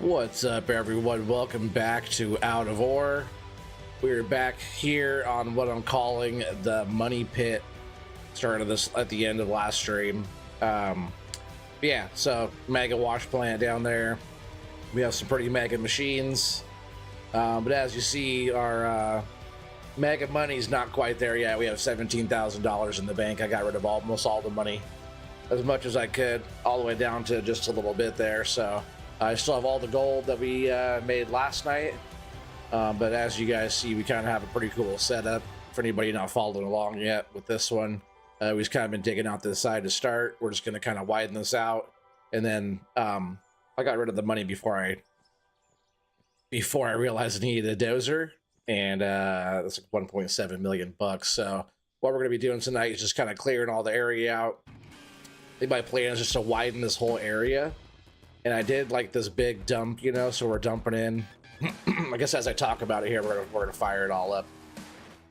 What's up, everyone? Welcome back to Out of Ore. We're back here on what I'm calling the Money Pit. Started this at the end of last stream. Yeah, so mega wash plant down there. We have some pretty mega machines, but as you see, our mega money's not quite there yet. We have $17,000 in the bank. I got rid of almost all the money, as much as I could, all the way down to just a little bit there. So I still have all the gold that we made last night, but as you guys see, we kind of have a pretty cool setup. For anybody not following along yet with this one, we've just kind of been digging out this side to start. We're just going to kind of widen this out, and then I got rid of the money before I realized I needed a dozer, and that's like 1.7 million bucks. So what we're going to be doing tonight is just kind of clearing all the area out. I think my plan is just to widen this whole area. And I did like this big dump, you know, so we're dumping in. I guess as I talk about it here, we're gonna fire it all up.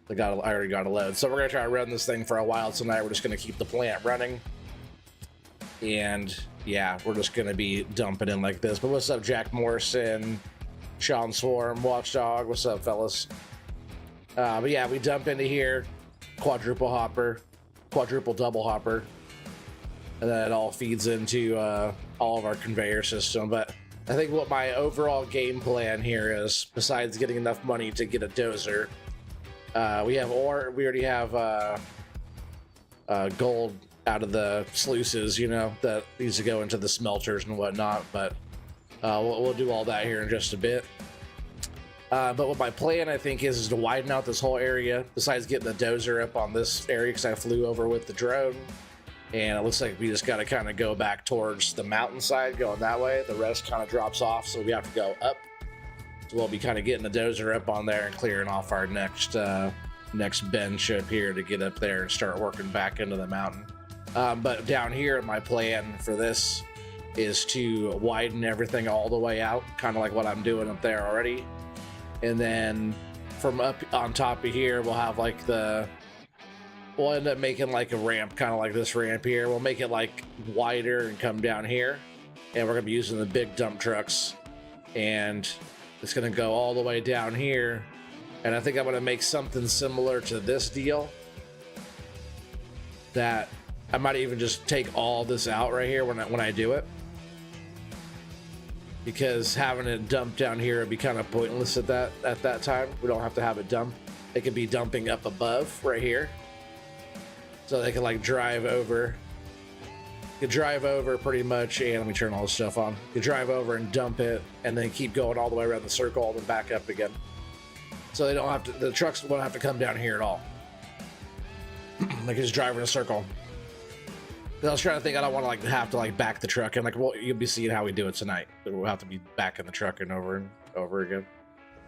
I already got a load. So we're gonna try to run this thing for a while tonight. We're just gonna keep the plant running. And yeah, we're just gonna be dumping in like this. But what's up, Jack Morrison, Sean Swarm, Watchdog, what's up, fellas? But yeah, we dump into here, quadruple double hopper. And then it all feeds into all of our conveyor system. But I think what my overall game plan here is, besides getting enough money to get a dozer, we have ore. We already have gold out of the sluices, you know, that needs to go into the smelters and whatnot. But we'll do all that here in just a bit. But what my plan, I think, is to widen out this whole area, besides getting the dozer up on this area, because I flew over with the drone. And it looks like we just got to kind of go back towards the mountainside, going that way. The rest kind of drops off, so we have to go up. So we'll be kind of getting the dozer up on there and clearing off our next bench up here to get up there and start working back into the mountain. But down here, my plan for this is to widen everything all the way out, kind of like what I'm doing up there already. And then from up on top of here, we'll have like we'll end up making like a ramp, kind of like this ramp here. We'll make it like wider and come down here. And we're gonna be using the big dump trucks. And it's gonna go all the way down here. And I think I'm gonna make something similar to this deal. That I might even just take all this out right here when I do it. Because having it dumped down here would be kind of pointless at that time. We don't have to have it dump. It could be dumping up above right here. So they can like drive over. You can drive over pretty much, and let me turn all this stuff on. You can drive over and dump it, and then keep going all the way around the circle and then back up again. So they don't have to. The trucks won't have to come down here at all. They can just drive in a circle. I was trying to think. I don't want to like have to like back the truck, and like, well, you'll be seeing how we do it tonight. We'll have to be backing the truck and over again.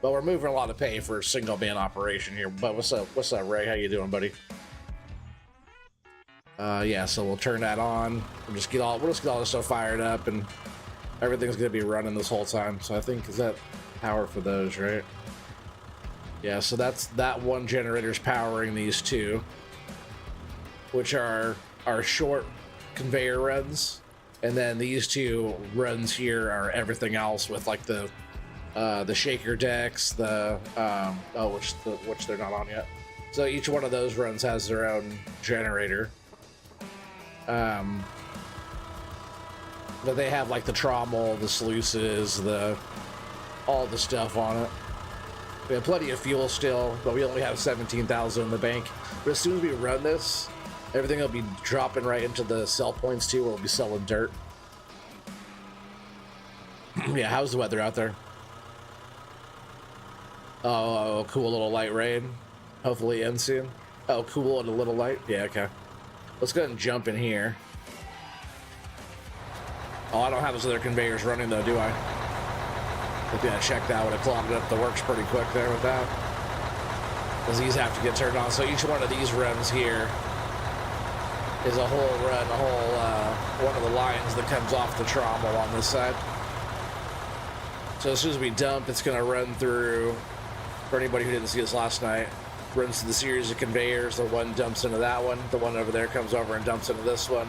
But we're moving a lot of pay for a single man operation here. But what's up, Ray? How you doing, buddy? Yeah, so we'll turn that on. We'll just get all this stuff fired up, and everything's gonna be running this whole time. So I think, is that power for those, right? Yeah, so that one generator's powering these two, which are our short conveyor runs, and then these two runs here are everything else with like the shaker decks, which they're not on yet. So each one of those runs has their own generator. But they have like the trommel, the sluices, all the stuff on it. We have plenty of fuel still, but we only have 17,000 in the bank. But as soon as we run this, everything will be dropping right into the sell points too, where we'll be selling dirt. Yeah, how's the weather out there? Oh, cool, little light rain. Hopefully ends soon. Oh, cool and a little light. Yeah, okay. Let's go ahead and jump in here. Oh, I don't have those other conveyors running though, do I? But yeah, check that. Would have clogged up the works pretty quick there with that. Because these have to get turned on. So each one of these runs here is a whole run, one of the lines that comes off the trommel on this side. So as soon as we dump, it's going to run through, for anybody who didn't see this last night, runs to the series of conveyors. The one dumps into that one. The one over there comes over and dumps into this one.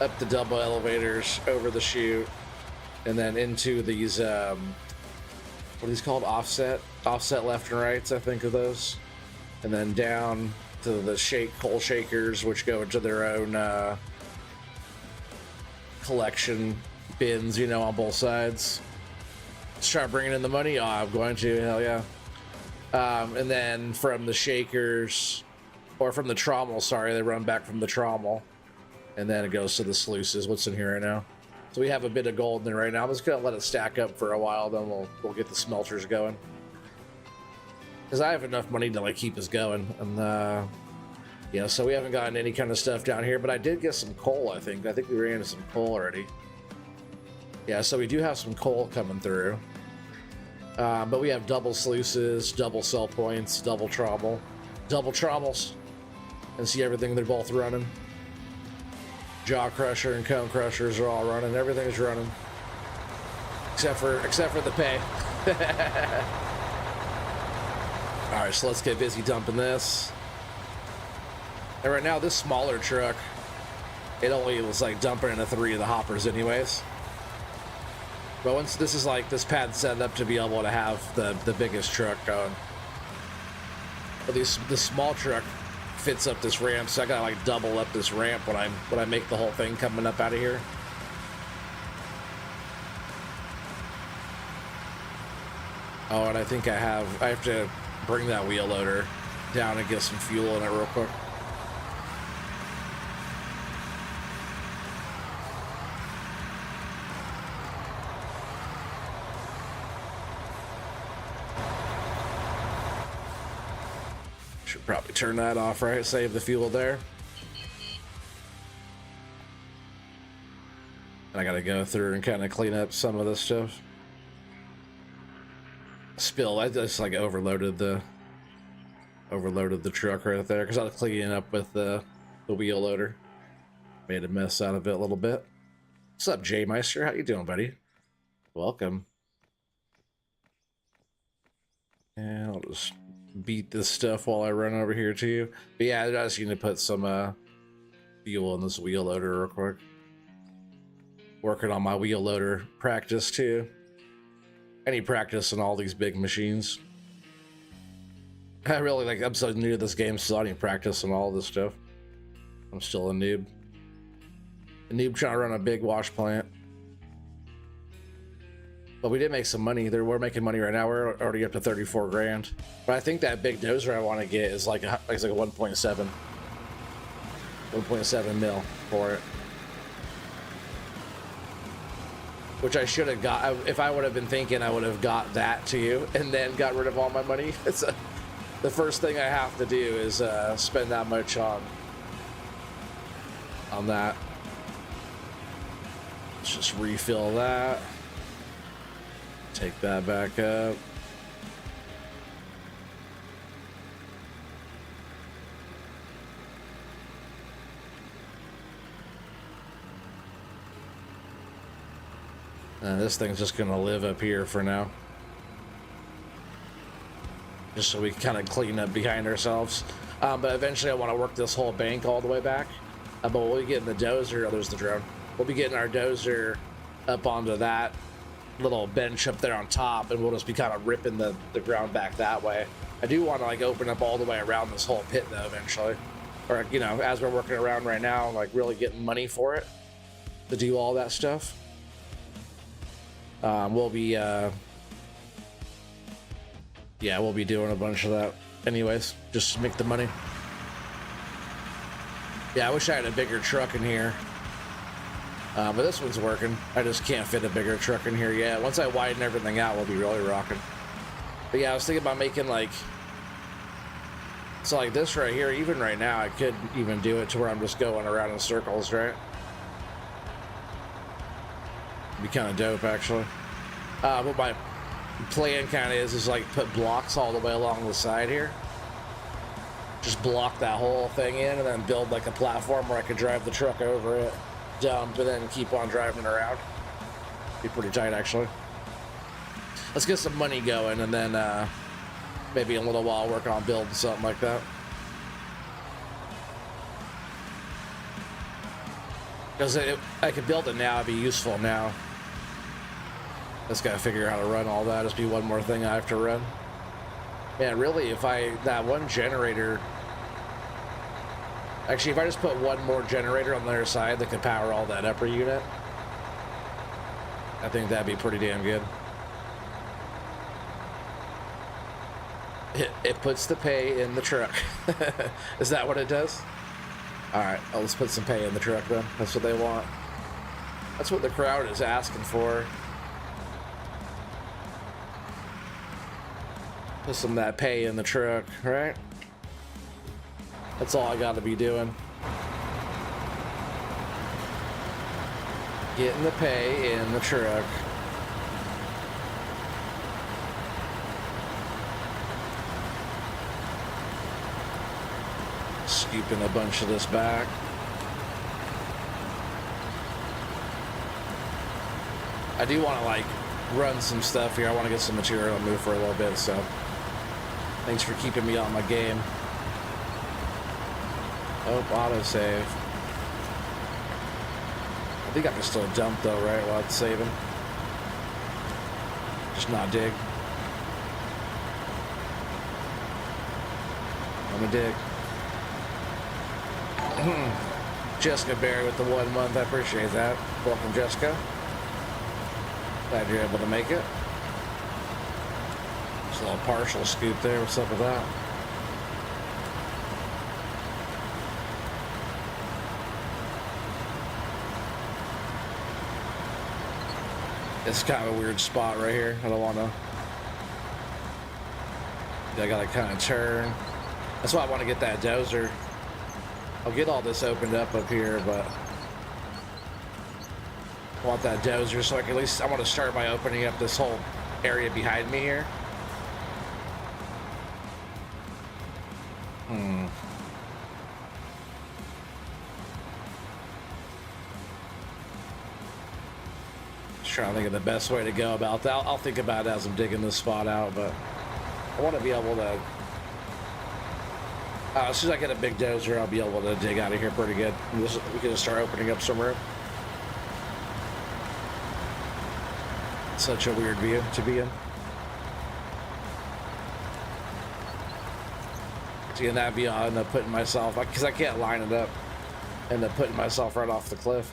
Up the double elevators, over the chute, and then into these what are these called, offset left and rights, I think of those, and then down to the coal shakers, which go into their own collection bins, you know, on both sides. Start bringing in the money. Oh, I'm going to, hell yeah. And then from the shakers, or from the trommel, sorry, they run back from the trommel, and then it goes to the sluices. What's in here right now? So we have a bit of gold in there right now. I'm just gonna let it stack up for a while, then we'll get the smelters going, because I have enough money to like keep us going. And yeah, so we haven't gotten any kind of stuff down here, but I did get some coal. I think we ran into some coal already. Yeah, so we do have some coal coming through, but we have double sluices, double sell points, double trommels, and see everything. They're both running. Jaw crusher and cone crushers are all running. Everything's running, except for the pay. All right, so let's get busy dumping this. And right now, this smaller truck, it only was like dumping into 3 of the hoppers, anyways. But once this pad's set up to be able to have the biggest truck going. But this small truck fits up this ramp, so I gotta like double up this ramp when I make the whole thing coming up out of here. Oh, and I think I have to bring that wheel loader down and get some fuel in it real quick. Should probably turn that off, right? Save the fuel there. And I gotta go through and kind of clean up some of this stuff. Spill, I just like overloaded the truck right there, because I was cleaning up with the wheel loader. Made a mess out of it a little bit. What's up, Jay Meister? How you doing, buddy? Welcome. And I'll just beat this stuff while I run over here to you. But yeah, I just need to put some fuel in this wheel loader real quick. Working on my wheel loader practice too. I need practice on all these big machines. I'm so new to this game, so I need practice on all this stuff. I'm still a noob. A noob trying to run a big wash plant. But we did make some money. We're making money right now. We're already up to 34 grand. But I think that big dozer I want to get is like a 1.7 mil for it. Which I should have got. If I would have been thinking, I would have got that to you and then got rid of all my money. The first thing I have to do is spend that much on that. Let's just refill that. Take that back up. This thing's just gonna live up here for now. Just so we can kind of clean up behind ourselves. But eventually I want to work this whole bank all the way back. But we'll be getting the dozer, oh, there's the drone. We'll be getting our dozer up onto that little bench up there on top, and we'll just be kind of ripping the ground back that way. I do want to like open up all the way around this whole pit though eventually. Or, you know, as we're working around right now, like really getting money for it to do all that stuff. We'll be we'll be doing a bunch of that anyways, just to make the money. Yeah, I wish I had a bigger truck in here. But this one's working. I just can't fit a bigger truck in here yet. Once I widen everything out, we'll be really rocking. But yeah, I was thinking about making like, so like this right here, even right now, I could even do it to where I'm just going around in circles, right? Be kind of dope, actually. But my plan kind of is like put blocks all the way along the side here. Just block that whole thing in, and then build like a platform where I could drive the truck over it, dump, and then keep on driving around. Be pretty tight, actually. Let's get some money going, and then maybe in a little while work on building something like that. Because I could build it now, it'd be useful now. Just gotta figure out how to run all that. Just be one more thing I have to run. Man, really, if that one generator, actually, if I just put one more generator on the other side that could power all that upper unit, I think that'd be pretty damn good. It puts the pay in the truck. Is that what it does? All right, let's put some pay in the truck then. That's what they want. That's what the crowd is asking for. Put some of that pay in the truck, right? That's all I gotta be doing. Getting the pay in the truck. Scooping a bunch of this back. I do want to like run some stuff here. I want to get some material and move for a little bit, so thanks for keeping me on my game. Oh, autosave. I think I can still dump though, right, while it's saving. Just not dig. I'm gonna dig. Jessica Berry with the 1 month. I appreciate that. Welcome, Jessica. Glad you're able to make it. Just a little partial scoop there. What's up with that? It's kind of a weird spot right here. I don't want to. I gotta kind of turn. That's why I want to get that dozer. I'll get all this opened up here, but I want that dozer so I can at least, I want to start by opening up this whole area behind me here. Just trying to think of the best way to go about that. I'll think about it as I'm digging this spot out, but I want to be able to, as soon as I get a big dozer, I'll be able to dig out of here pretty good. We can just start opening up some room. Such a weird view to be in. See, in that view, I'll end up putting myself, because I can't line it up, end up putting myself right off the cliff.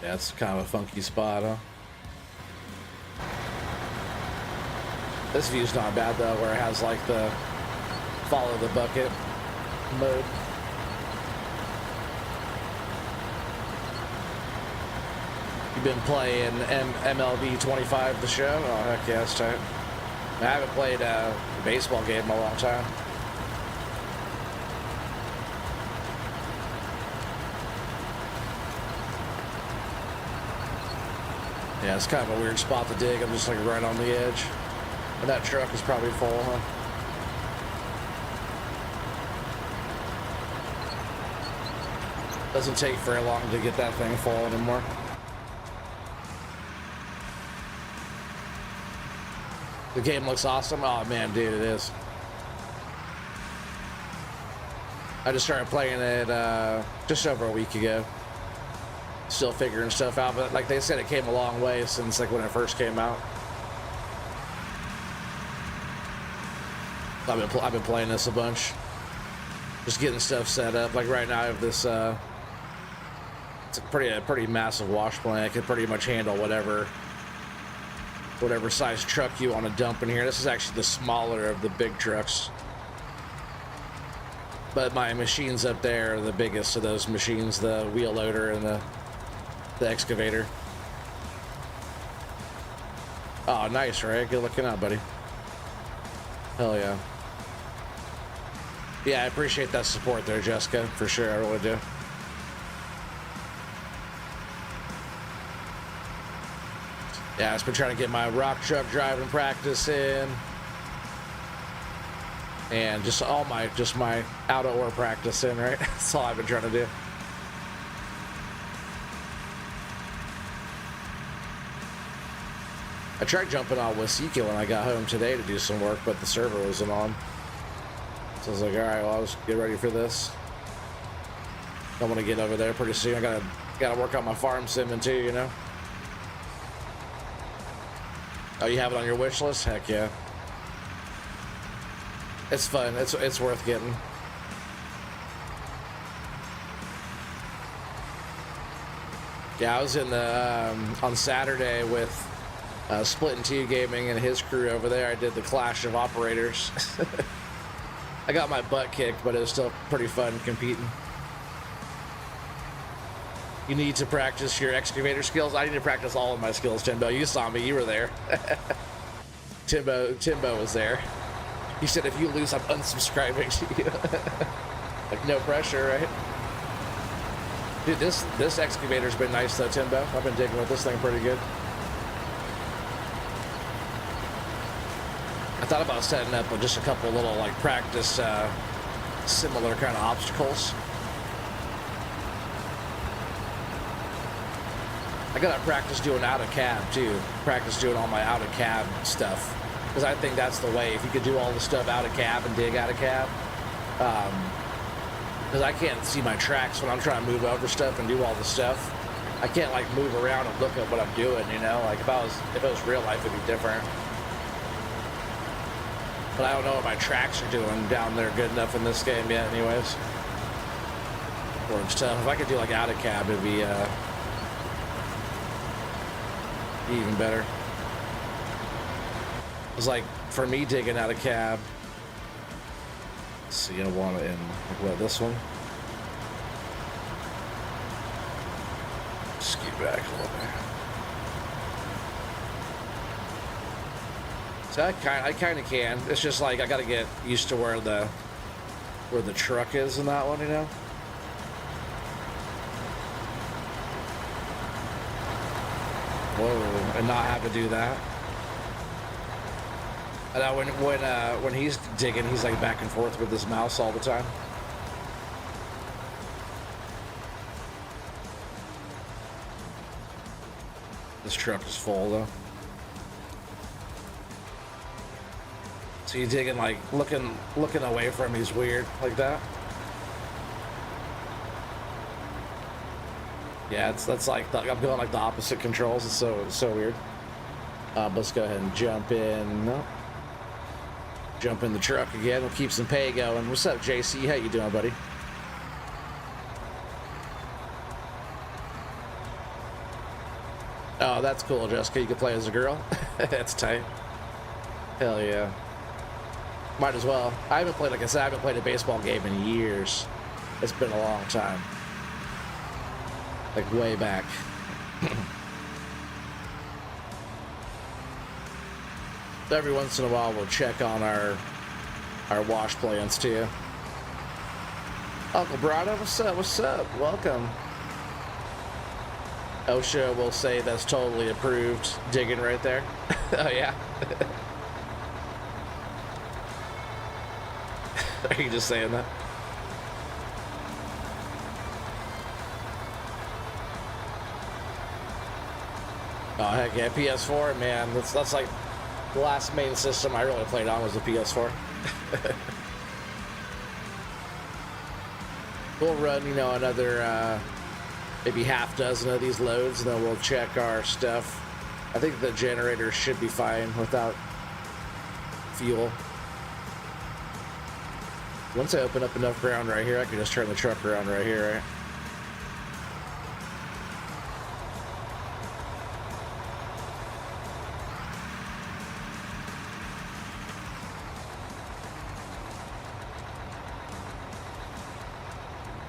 Yeah, it's kind of a funky spot, huh? This view's not bad though, where it has like the follow the bucket mode. You've been playing MLB 25, the show? Oh, heck yeah, that's tight. I haven't played a baseball game in a long time. Yeah, it's kind of a weird spot to dig. I'm just like right on the edge. And that truck is probably full, huh? Doesn't take very long to get that thing full anymore. The game looks awesome. Oh man, dude, it is. I just started playing it just over a week ago. Still figuring stuff out, but like they said, it came a long way since like when it first came out. I've been playing this a bunch, just getting stuff set up. Like right now, I have this. It's a pretty massive wash plant. It can pretty much handle whatever size truck you want to dump in here. This is actually the smaller of the big trucks, but my machines up there are the biggest of those machines: the wheel loader and the excavator. Oh, nice, right? Good looking out, buddy. Hell yeah. Yeah, I appreciate that support there, Jessica, for sure. I really do. Yeah, I've been trying to get my rock truck driving practice in, and just my out of ore practice in, right? That's all I've been trying to do. I tried jumping on Wasika when I got home today to do some work, but the server wasn't on. So I was like, all right, well, I'll just get ready for this. I want to get over there pretty soon. I gotta work on my farm simming too, you know. Oh, you have it on your wish list? Heck yeah. It's fun. It's worth getting. Yeah, I was in the on Saturday with Split and Two Gaming and his crew over there. I did the Clash of Operators. I got my butt kicked, but it was still pretty fun competing. You need to practice your excavator skills. I need to practice all of my skills, Timbo. You saw me. You were there. Timbo was there. He said, if you lose, I'm unsubscribing to you. Like, no pressure, right? Dude, this excavator's been nice, though, Timbo. I've been digging with this thing pretty good. I thought about setting up just a couple little, like, practice similar kind of obstacles. I gotta practice doing out of cab too. Practice doing all my out of cab stuff, because I think that's the way. If you could do all the stuff out of cab and dig out of cab, because I can't see my tracks when I'm trying to move over stuff and do all the stuff. I can't like move around and look at what I'm doing, you know. Like if it was real life, it'd be different. But I don't know what my tracks are doing down there good enough in this game yet, anyways. Or stuff. If I could do like out of cab, it'd be even better. It's like for me digging out of cab. Let's see, I want it in what, this one. Scoot back a little bit. So I kind of can. It's just like I got to get used to where the truck is in that one, you know. Whoa, and not have to do that. And when he's digging, he's like back and forth with his mouse all the time. This truck is full though. So you digging like looking away from he's weird like that. Yeah, that's like I'm going like the opposite controls. It's so weird. Let's go ahead and jump in. No. Jump in the truck again. We'll keep some pay going. What's up, JC? How you doing, buddy? Oh, that's cool, Jessica. You can play as a girl. That's tight. Hell yeah. Might as well. I haven't played, like I said, I haven't played a baseball game in years. It's been a long time. Like way back. Every once in a while we'll check on our wash plans too. Uncle Brado, what's up? What's up? Welcome. OSHA will say that's totally approved digging right there. Oh yeah. Are you just saying that? Oh heck yeah, PS4, man. That's like the last main system I really played on was the PS4. We'll run, you know, another maybe half dozen of these loads, and then we'll check our stuff. I think the generator should be fine without fuel. Once I open up enough ground right here, I can just turn the truck around right here, right?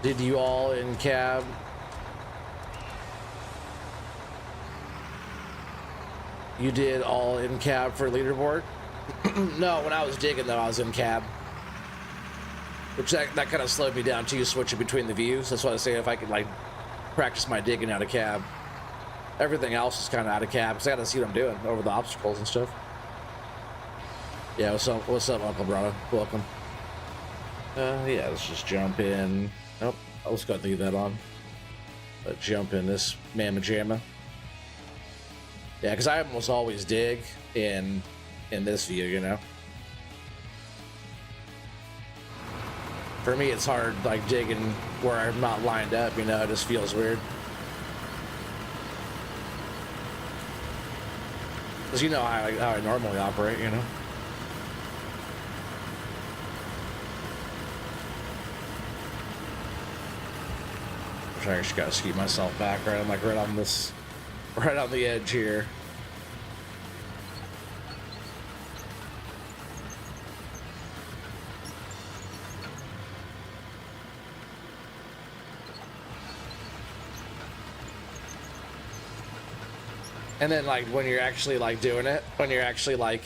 Did you all in cab? You did all in cab for leaderboard? No, when I was digging though, I was in cab. Which that kind of slowed me down too, switching between the views. That's why I say if I could like practice my digging out of cab. Everything else is kind of out of cab, because I gotta see what I'm doing over the obstacles and stuff. Yeah, what's up, Uncle Brother? Welcome. Yeah, let's just jump in. Nope, let's go ahead and leave that on. Let's jump in this mamma jamma. Yeah, because I almost always dig in this view, you know. For me, it's hard, like, digging where I'm not lined up, you know, it just feels weird. Because you know how I normally operate, you know? I just gotta skeet myself back, right? I'm like right on this, right on the edge here. And then like when you're actually like doing it, when you're actually like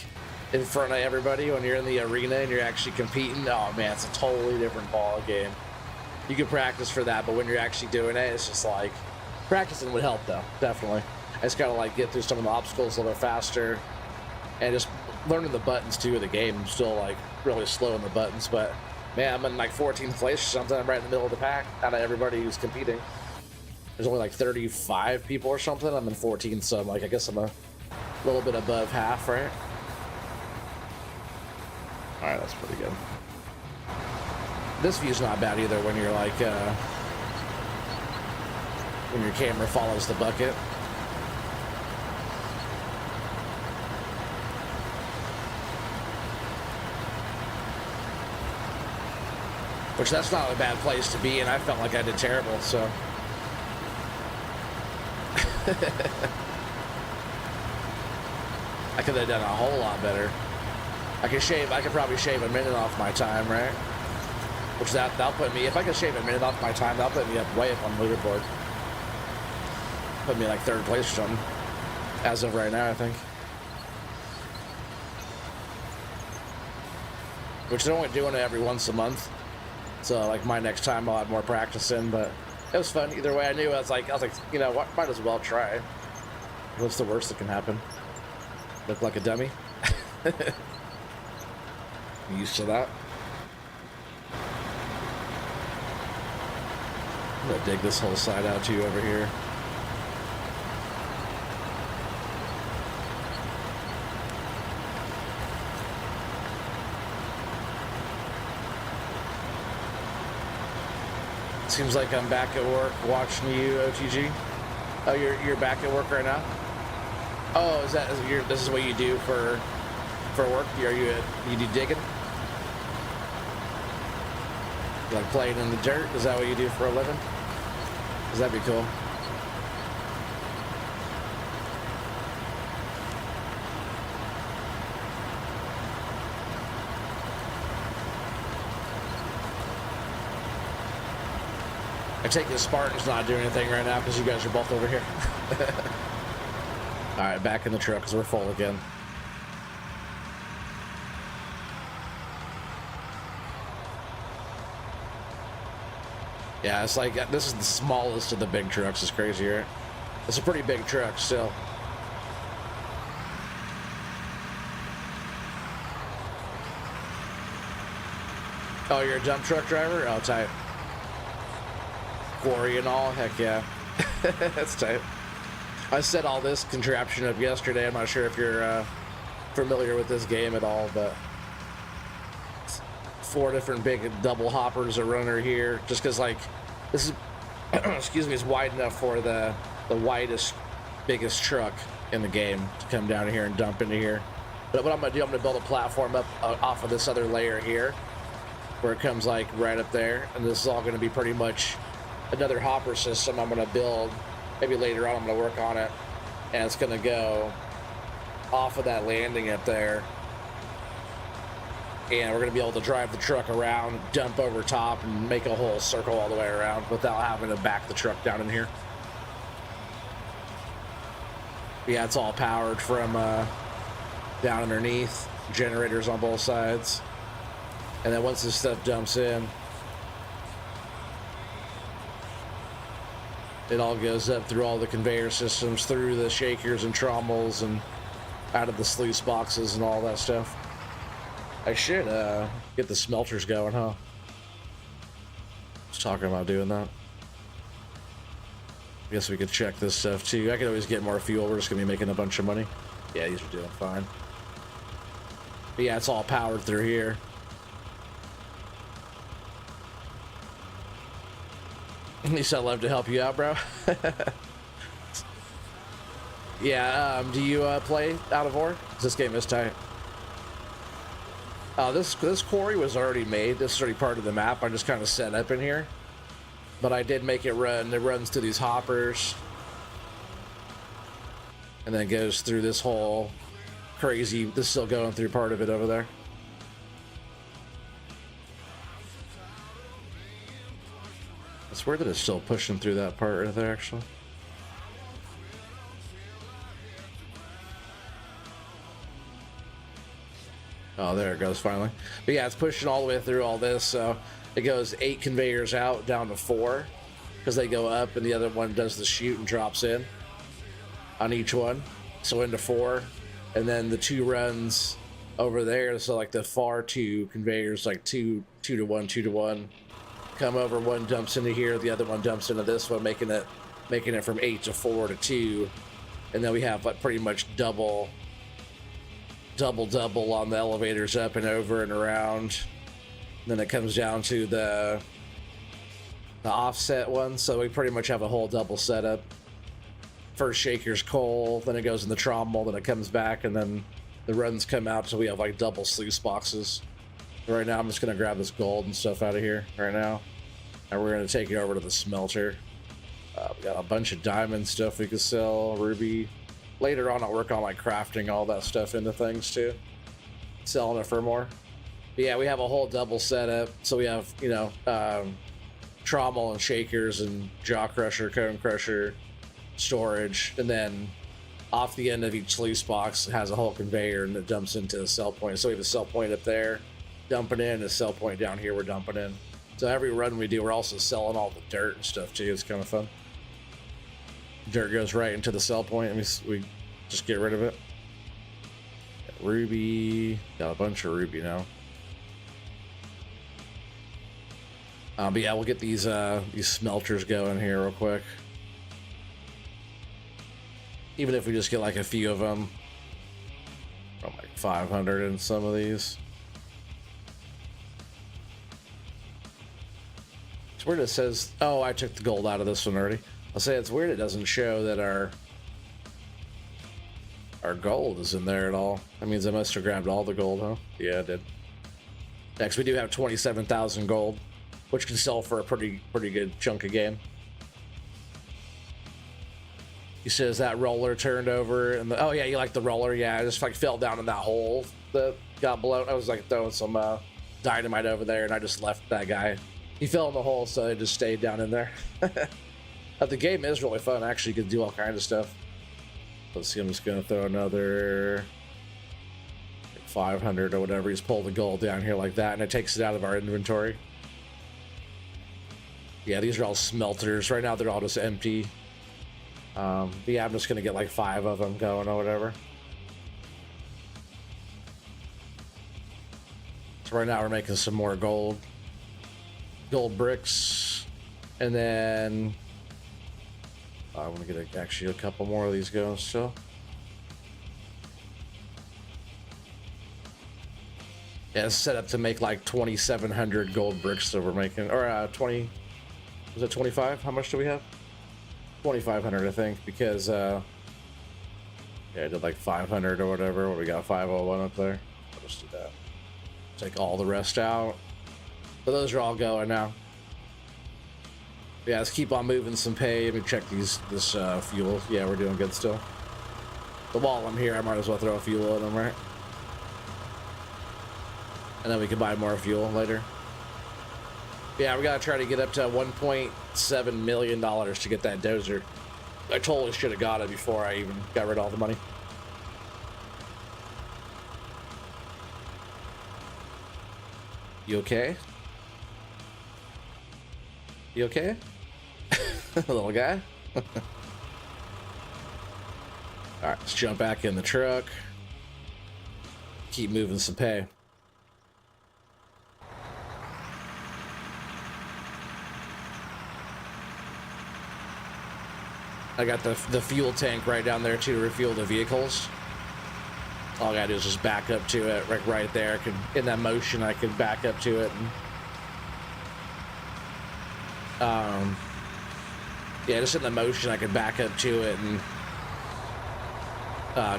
in front of everybody, when you're in the arena and you're actually competing, oh man, it's a totally different ball game. You can practice for that, but when you're actually doing it, it's just like, practicing would help though, definitely. I just gotta like get through some of the obstacles a little bit faster, and just learning the buttons too of the game. I'm still like really slow in the buttons, but man, I'm in like 14th place or something. I'm right in the middle of the pack out of everybody who's competing. There's only like 35 people or something. I'm in 14th, so I'm like, I guess I'm a little bit above half, right? All right, that's pretty good. This view's not bad either when you're like, when your camera follows the bucket. Which that's not a bad place to be in. I felt like I did terrible, so. I could have done a whole lot better. I could probably shave a minute off my time, right? Which that'll put me, if I could shave a minute off my time, that'll put me up way up on the leaderboard. Put me like 3rd place or something. As of right now, I think. Which they're only doing it every once a month. So like my next time I'll have more practice in, but it was fun either way. I knew I was like, you know what, might as well try. What's the worst that can happen? Look like a dummy? I'm used to that. I'm gonna dig this whole side out to you over here. Seems like I'm back at work watching you, OTG. Oh, you're back at work right now? Oh, this is what you do for work? You do digging? Like playing in the dirt? Is that what you do for a living? Does that be cool? I take it Spartan's not doing anything right now because you guys are both over here. All right, back in the truck because we're full again. Yeah, it's like, this is the smallest of the big trucks. It's crazy, right? It's a pretty big truck still. Oh, you're a dump truck driver? Oh, tight. Quarry and all? Heck yeah. That's tight. I set all this contraption up yesterday. I'm not sure if you're familiar with this game at all, but 4 different big double hoppers are running here. Just because, like, this is, excuse me, is wide enough for the widest, biggest truck in the game to come down here and dump into here. But what I'm going to do, I'm going to build a platform up off of this other layer here, where it comes, like, right up there. And this is all going to be pretty much another hopper system I'm going to build. Maybe later on I'm going to work on it. And it's going to go off of that landing up there. And we're going to be able to drive the truck around, dump over top, and make a whole circle all the way around without having to back the truck down in here. Yeah, it's all powered from down underneath. Generators on both sides. And then once this stuff dumps in, it all goes up through all the conveyor systems, through the shakers and trommels, and out of the sluice boxes and all that stuff. I should get the smelters going, huh? Just talking about doing that. I guess we could check this stuff too. I could always get more fuel. We're just gonna be making a bunch of money. Yeah, these are doing fine. But yeah, it's all powered through here. He said, "I'd love to help you out, bro." Yeah. Do you play Out of War? This game is tight. This quarry was already made. This is already part of the map. I just kind of set up in here, but I did make it run. It runs through these hoppers, and then goes through this whole crazy. This is still going through part of it over there. It's weird that it's still pushing through that part right there, actually. Oh, there it goes finally. But yeah, it's pushing all the way through all this. So it goes 8 conveyors out down to 4 because they go up and the other one does the shoot and drops in on each one. So into 4. And then the 2 runs over there. So like the far 2 conveyors, like 2 to 1, 2 to 1, come over. One dumps into here. The other one dumps into this one, making it from 8 to 4 to 2. And then we have like pretty much double on the elevators up and over and around. And then it comes down to the offset one, so we pretty much have a whole double setup. First shaker's coal, then it goes in the trommel, then it comes back, and then the runs come out, so we have like double sluice boxes. Right now I'm just gonna grab this gold and stuff out of here right now, and we're gonna take it over to the smelter. We got a bunch of diamond stuff we could sell, ruby. Later on, I'll work on like crafting all that stuff into things too, selling it for more. But yeah, we have a whole double setup. So we have, you know, trommel and shakers and jaw crusher, cone crusher, storage, and then off the end of each sluice box has a whole conveyor and it dumps into a sell point. So we have a sell point up there, dumping in, a sell point down here we're dumping in. So every run we do, we're also selling all the dirt and stuff too. It's kind of fun. Dirt goes right into the sell point, and we just get rid of it. Got ruby, got a bunch of ruby now. But yeah, we'll get these smelters going here real quick. Even if we just get like a few of them, from like 500 in some of these. It's weird it says, oh, I took the gold out of this one already. I'll say it's weird it doesn't show that our gold is in there at all. That means I must have grabbed all the gold, huh? Yeah, I did. Next, we do have 27,000 gold, which can sell for a pretty good chunk of game. He says that roller turned over, and oh yeah, you like the roller? Yeah, I just like fell down in that hole that got blown. I was like throwing some dynamite over there, and I just left that guy. He fell in the hole, so I just stayed down in there. The game is really fun. Actually, you can do all kinds of stuff. Let's see, I'm just gonna throw another 500 or whatever. He's pulled the gold down here like that, and it takes it out of our inventory. Yeah, these are all smelters. Right now, they're all just empty. But yeah, I'm just gonna get like 5 of them going or whatever. So right now we're making some more gold bricks, and then I want to get actually a couple more of these going still. Yeah, it's set up to make like 2,700 gold bricks that we're making, or 20. Was it 25? How much do we have? 2,500, I think, because yeah, I did like 500 or whatever. What we got, 501 up there. I'll just do that. Take all the rest out. But those are all going now. Yeah, let's keep on moving some pay. Let me check this fuel. Yeah, we're doing good still. But while I'm here, I might as well throw a fuel in them, right? And then we can buy more fuel later. Yeah, we gotta try to get up to $1.7 million to get that dozer. I totally should have got it before I even got rid of all the money. You okay? You okay? Little guy? Alright, let's jump back in the truck. Keep moving some pay. I got the fuel tank right down there too to refuel the vehicles. All I gotta do is just back up to it right there. I could, in that motion, I could back up to it and Yeah, just in the motion, I could back up to it and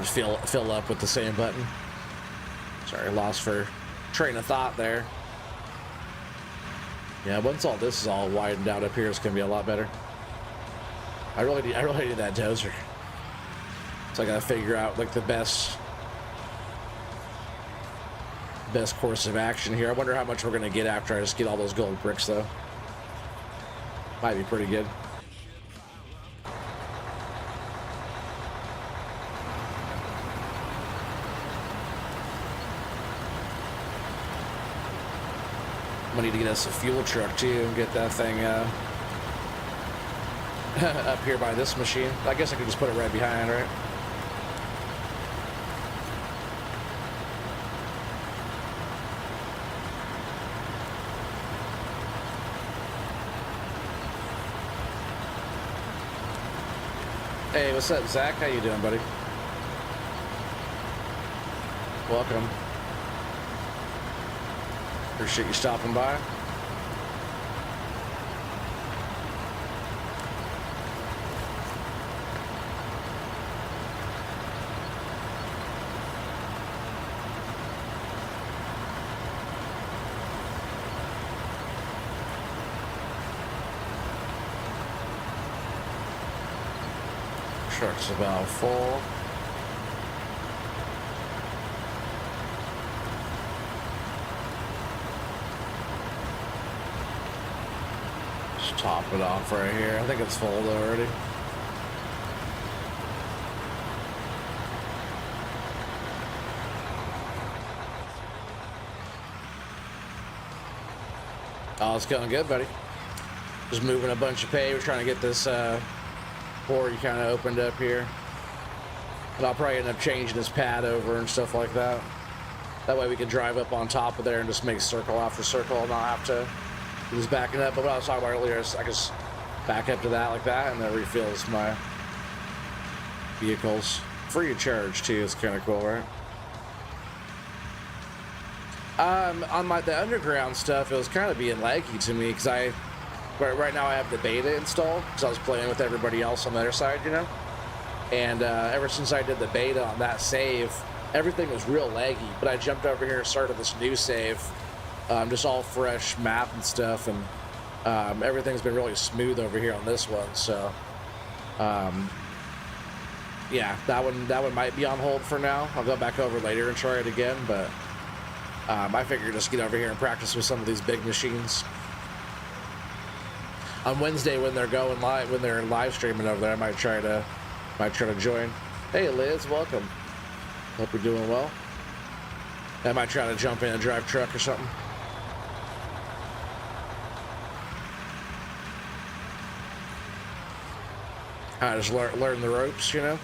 just fill up with the same button. Sorry, lost for train of thought there. Yeah, once all this is all widened out up here, it's gonna be a lot better. I really need that dozer. So I gotta figure out like the best course of action here. I wonder how much we're gonna get after I just get all those gold bricks though. Might be pretty good. I need to get us a fuel truck too and get that thing up here by this machine. I guess I could just put it right behind, right? Hey, what's up, Zach? How you doing, buddy? Welcome. Appreciate you stopping by. Truck's about full. Just top it off right here. I think it's full already. Oh, it's going good, buddy. Just moving a bunch of pay. We're trying to get this quarry kind of opened up here. And I'll probably end up changing this pad over and stuff like that. That way we can drive up on top of there and just make circle after circle and not have to just backing up. But what I was talking about earlier is I just back up to that like that and that refills my vehicles. Free of charge too. It's kind of cool, right? On the underground stuff, it was kind of being laggy to me because right now I have the beta installed because I was playing with everybody else on the other side, you know? And ever since I did the beta on that save, everything was real laggy, but I jumped over here and started this new save, just all fresh map and stuff, and everything's been really smooth over here on this one, so yeah, that one might be on hold for now. I'll go back over later and try it again, but I figure just get over here and practice with some of these big machines. On Wednesday when they're going live, when they're live streaming over there, I might try to join. Hey Liz, welcome. Hope you're doing well. I might try to jump in and drive truck or something. I just learn the ropes, you know.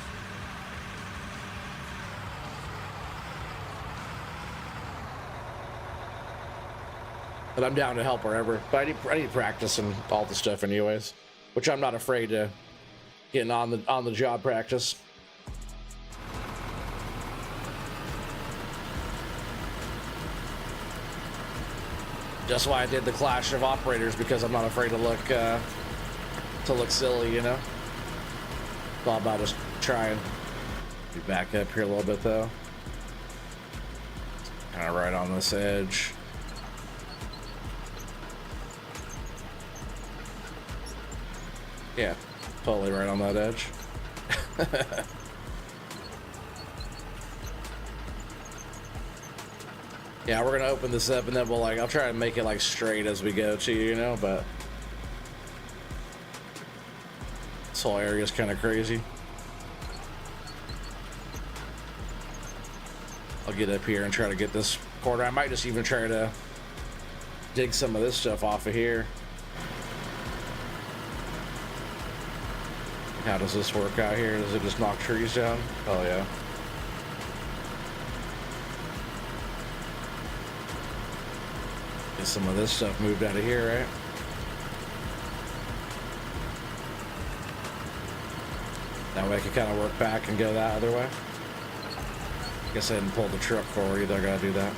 But I'm down to help wherever. But I need practice and all the stuff anyways, which I'm not afraid to getting on the job practice. That's why I did the Clash of Operators, because I'm not afraid to look silly, you know. It's all about just trying. Be back up here a little bit though. Kind of right on this edge. Yeah, totally right on that edge. Yeah, we're gonna open this up and then I'll try to make it like straight as we go to, you know, but this whole area is kind of crazy. I'll get up here and try to get this corner. I might just even try to dig some of this stuff off of here. How does this work out here? Does it just knock trees down? Oh yeah. Get some of this stuff moved out of here, right? That way I can kind of work back and go that other way. Guess I didn't pull the truck forward either. I gotta do that.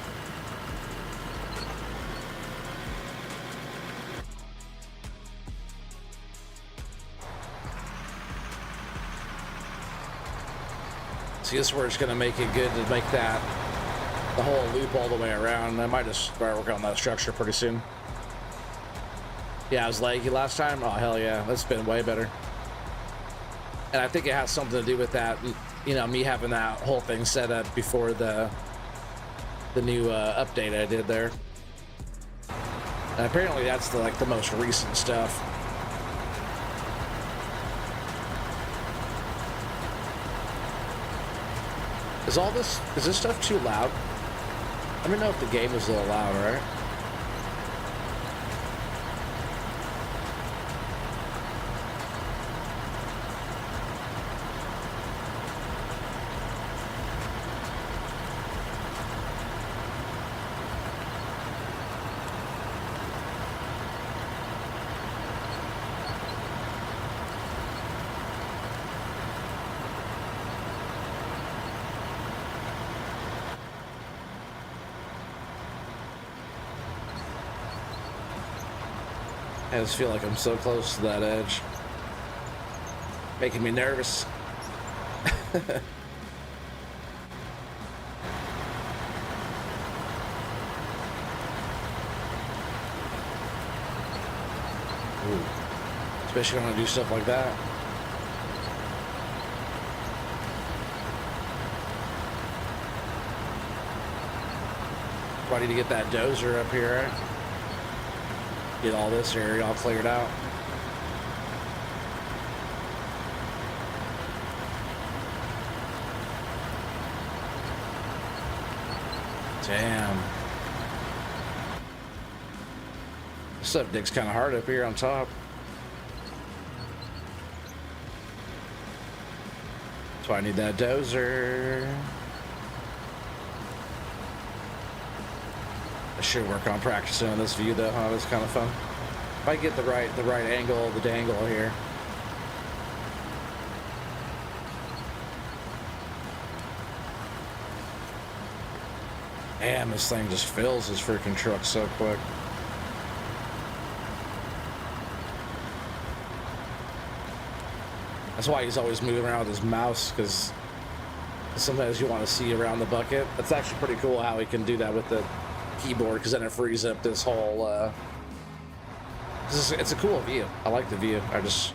See, this is where it's going to make it good to make that the whole loop all the way around. I might just start working on that structure pretty soon. Yeah, I was laggy last time. Oh, hell yeah. That's been way better. And I think it has something to do with that, you know, me having that whole thing set up before the new update I did there. And apparently that's the most recent stuff. Is this stuff too loud? I don't know if the game is a little loud, right? I just feel like I'm so close to that edge. Making me nervous. Ooh. Especially when I do stuff like that. Ready to get that dozer up here, right? Get all this area all cleared out. Damn. This stuff digs kind of hard up here on top. That's why I need that dozer. I should work on practicing on this view though, huh? That's kind of fun. If I get the right angle, the dangle here. Damn, this thing just fills this freaking truck so quick. That's why he's always moving around with his mouse, because sometimes you want to see around the bucket. That's actually pretty cool how he can do that with the keyboard, because then it frees up this whole it's a cool view. I like the view. I just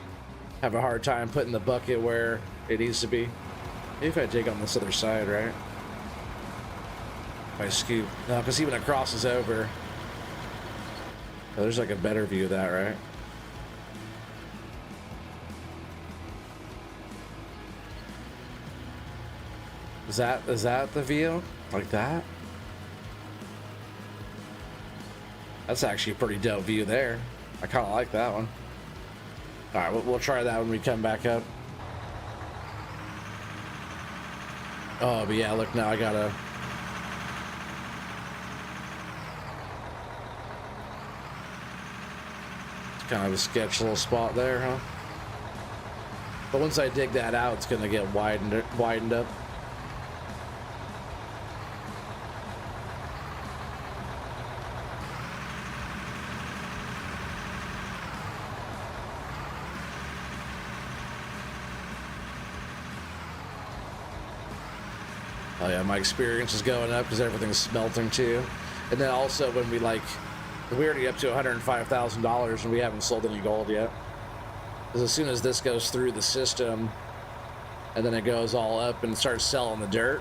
have a hard time putting the bucket where it needs to be. Maybe if I dig on this other side, right? If I scoop. No, because even it crosses over. Oh, there's like a better view of that, right? Is that the view? Like that? That's actually a pretty dope view there. I kind of like that one. All right, we'll try that when we come back up. Oh, but yeah, look, now I gotta... It's kind of a sketch little spot there, huh? But once I dig that out, it's gonna get widened up. Oh yeah, my experience is going up because everything's smelting too. And then also when we're already up to $105,000 and we haven't sold any gold yet. Because as soon as this goes through the system and then it goes all up and starts selling the dirt,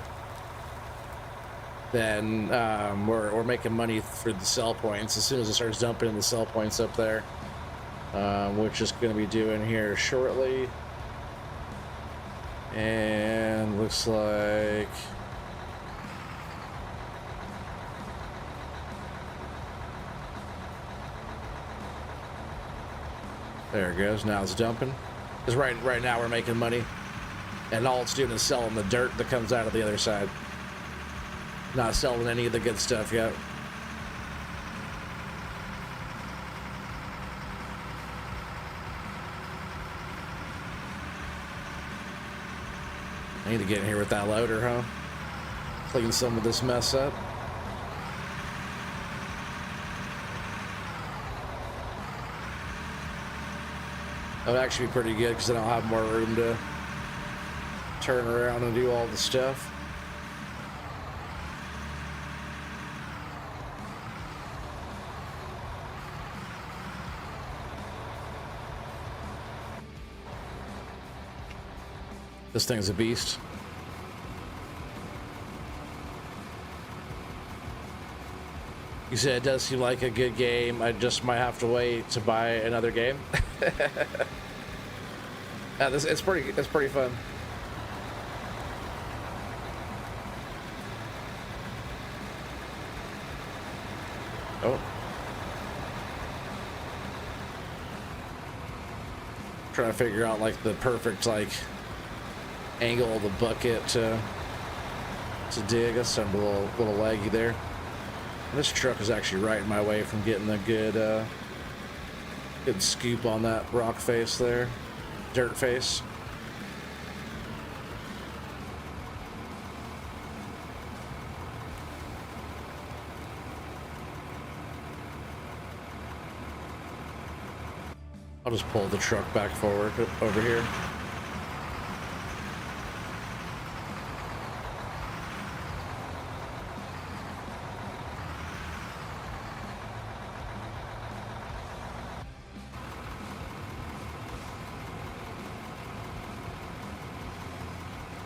then we're making money for the sell points as soon as it starts dumping in the sell points up there, which is going to be doing here shortly. And looks like... There it goes. Now it's dumping. Because right now we're making money. And all it's doing is selling the dirt that comes out of the other side. Not selling any of the good stuff yet. I need to get in here with that loader, huh? Clean some of this mess up. That would actually be pretty good because then I'll have more room to turn around and do all the stuff. This thing's a beast. You said it does seem like a good game. I just might have to wait to buy another game. It's pretty fun. Oh. Trying to figure out like the perfect like angle of the bucket to dig. That's a little laggy there. This truck is actually right in my way from getting a good scoop on that rock face there, dirt face. I'll just pull the truck back forward over here.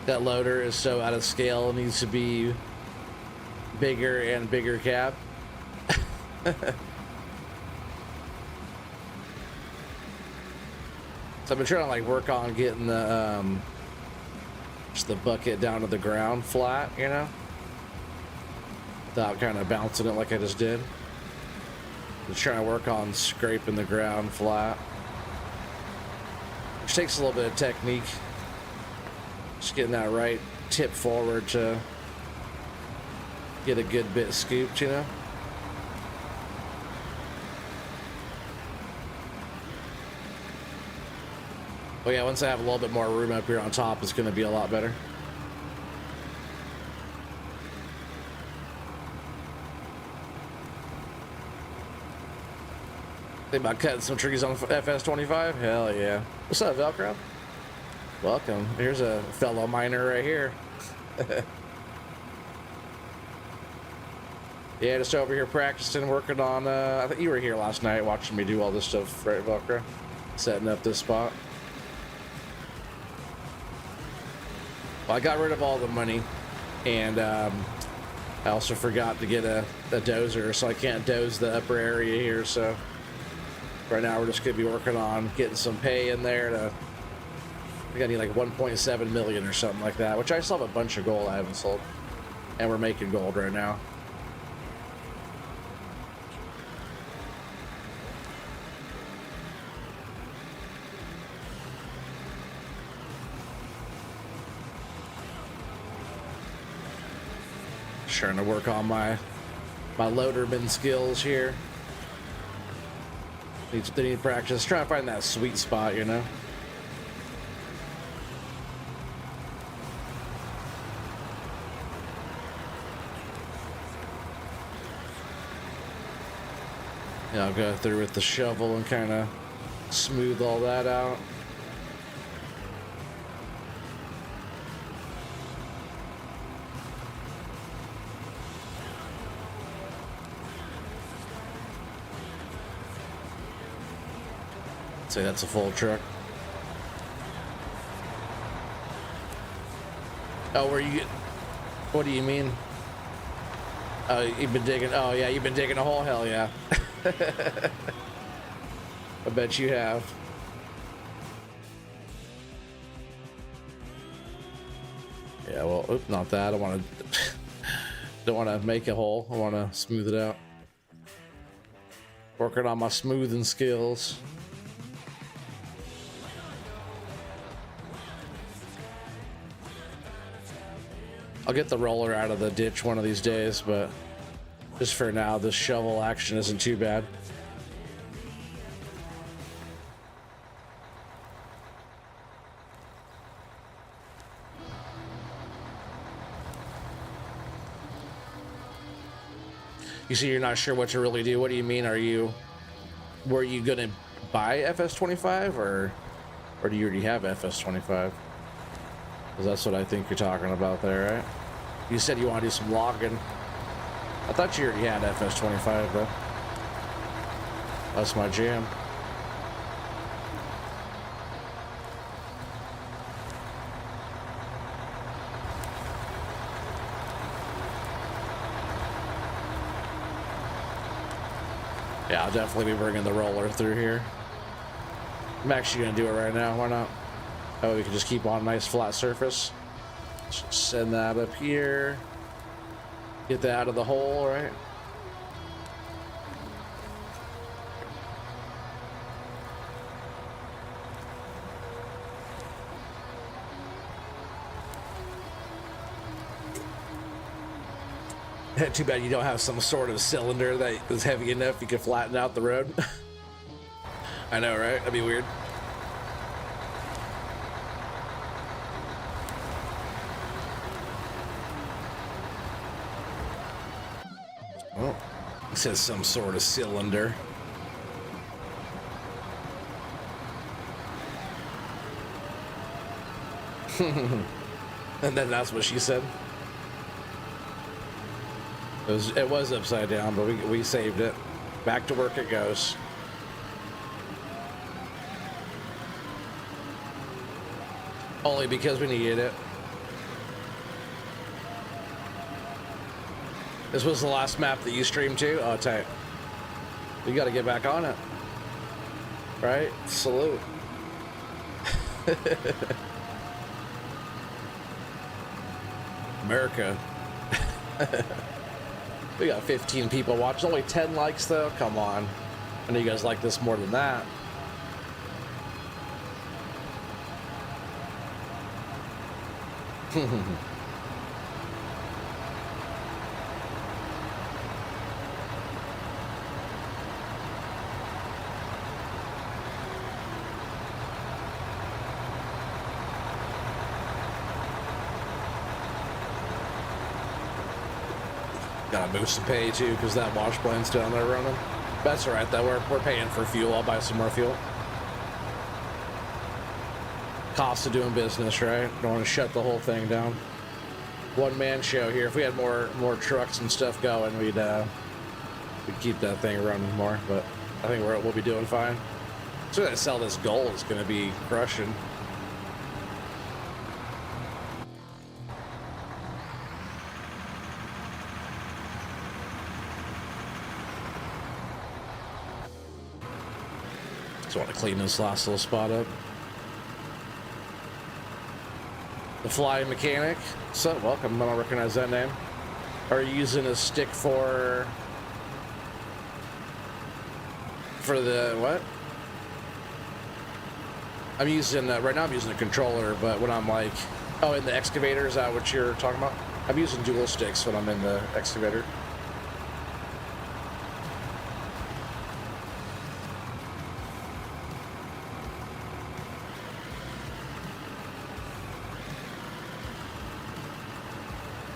That loader is so out of scale, it needs to be bigger and bigger cab. So I've been trying to like work on getting the just the bucket down to the ground flat, you know, without kind of bouncing it like I just did. Just trying to work on scraping the ground flat, which takes a little bit of technique. Just getting that right tip forward to get a good bit scooped, you know. Well, yeah, once I have a little bit more room up here on top, it's going to be a lot better. Think about cutting some trees on FS25? Hell yeah. What's up, Velcro? Welcome. Here's a fellow miner right here. Yeah, just over here practicing, working on, I think you were here last night watching me do all this stuff, right, Velcro? Setting up this spot. Well, I got rid of all the money, and I also forgot to get a dozer, so I can't doze the upper area here, so right now we're just going to be working on getting some pay in there to, I think I need like 1.7 million or something like that, which I still have a bunch of gold I haven't sold, and we're making gold right now. Trying to work on my loaderman skills here. Need practice. Trying to find that sweet spot, you know. Yeah, I'll go through with the shovel and kind of smooth all that out. Say that's a full truck. Oh, where you? What do you mean? Oh, you've been digging. Oh yeah, you've been digging a hole. Hell yeah. I bet you have. Yeah. Well, oops, not that. I want to. Don't want to make a hole. I want to smooth it out. Working on my smoothing skills. I'll get the roller out of the ditch one of these days, but just for now, this shovel action isn't too bad. You see, you're not sure what to really do. What do you mean? Were you gonna buy FS25 or do you already have FS25? 'Cause that's what I think you're talking about there, right? You said you want to do some logging. I thought you already had FS25 though. That's my jam. Yeah, I'll definitely be bringing the roller through here. I'm actually gonna do it right now. Why not? Oh, we can just keep on a nice flat surface. Just send that up here. Get that out of the hole, right? Too bad you don't have some sort of cylinder that is heavy enough you can flatten out the road. I know, right? That'd be weird. Oh, it says some sort of cylinder. And then that's what she said. It was upside down, but we saved it. Back to work it goes. Only because we needed it. This was the last map that you streamed to? Oh, tight. You gotta get back on it. Right? Salute. America. We got 15 people watching, only 10 likes though. Come on. I know you guys like this more than that. Gotta move some pay too, because that wash plane's down there running. That's alright though, we're paying for fuel. I'll buy some more fuel. Cost of doing business, right? Don't want to shut the whole thing down. One man show here. If we had more trucks and stuff going, we'd keep that thing running more. But I think we'll be doing fine. So that sell this gold is going to be crushing. Just want to clean this last little spot up. The Flying Mechanic. So, welcome. I don't recognize that name. Are you using a stick for the what? I'm using right now. I'm using a controller, but when I'm like, oh, in the excavator, is that what you're talking about? I'm using dual sticks when I'm in the excavator.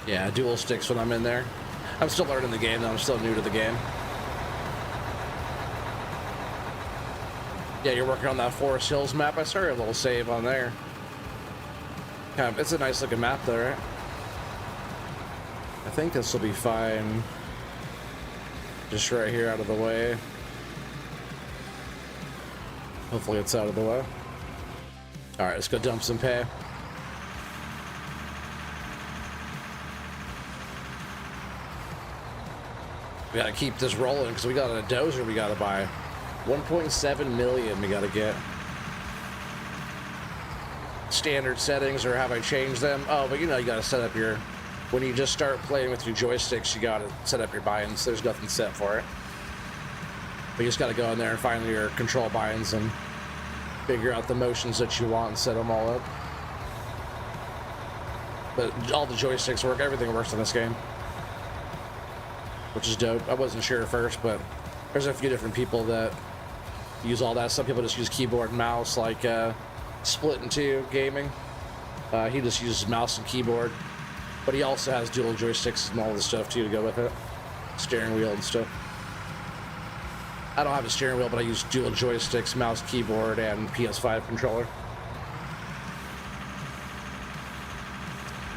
Yeah, dual sticks when I'm in there. I'm still learning the game, though. I'm still new to the game. Yeah, you're working on that Forest Hills map. I started a little save on there. It's a nice looking map, though, right? I think this will be fine. Just right here out of the way. Hopefully it's out of the way. All right, let's go dump some pay. We gotta keep this rolling because we got a dozer we gotta buy. 1.7 million we gotta get. Standard settings, or have I changed them? Oh, but you know, you gotta set up your, when you just start playing with your joysticks, you gotta set up your buttons. There's nothing set for it. But you just gotta go in there and find your control buttons and figure out the motions that you want and set them all up. But all the joysticks work, everything works in this game, which is dope. I wasn't sure at first, but there's a few different people that use all that. Some people just use keyboard and mouse, like Split in Two Gaming. He just uses mouse and keyboard, but he also has dual joysticks and all this stuff too to go with it. Steering wheel and stuff. I don't have a steering wheel, but I use dual joysticks, mouse, keyboard, and PS5 controller.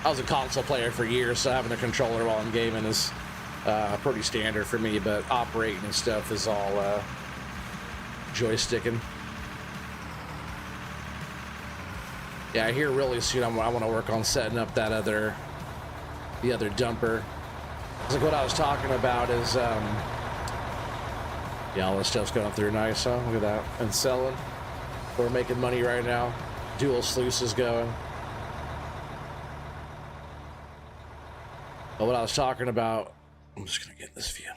I was a console player for years, so having a controller while I'm gaming is pretty standard for me, but operating and stuff is all joysticking. Yeah, here really soon I want to work on setting up the other dumper. Like what I was talking about is, yeah, all this stuff's going through nice, huh? Look at that. And selling. We're making money right now. Dual sluices going. But what I was talking about, I'm just gonna get this view.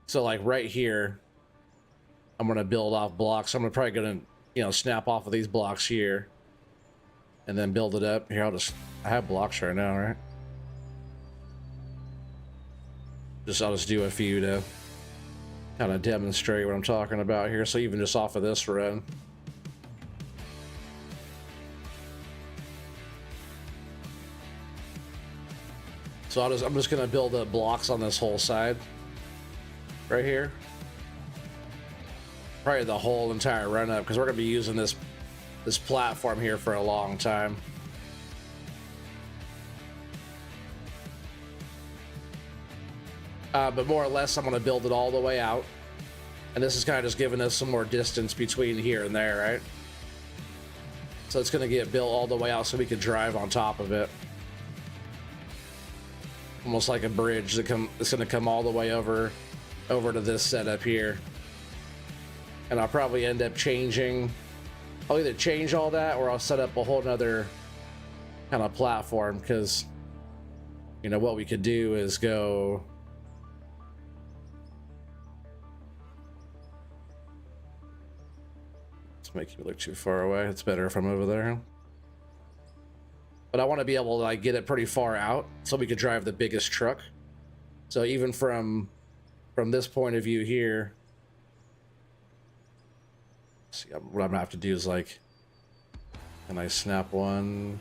So like right here, I'm gonna build off blocks. I'm probably gonna, you know, snap off of these blocks here and then build it up. Here, I have blocks right now, right? I'll just do a few to kind of demonstrate what I'm talking about here. So even just off of this run. So I'm just gonna build up blocks on this whole side right here. Probably the whole entire run up, because we're gonna be using this platform here for a long time. But more or less, I'm going to build it all the way out. And this is kind of just giving us some more distance between here and there, right? So it's going to get built all the way out so we can drive on top of it. Almost like a bridge that's going to come all the way over to this setup here. And I'll probably end up changing. I'll either change all that or I'll set up a whole nother kind of platform, because, you know, what we could do is go... Make you look too far away. It's better if I'm over there. But I want to be able to like get it pretty far out so we could drive the biggest truck. So even from this point of view here, see, what I'm gonna have to do is like, can I snap one?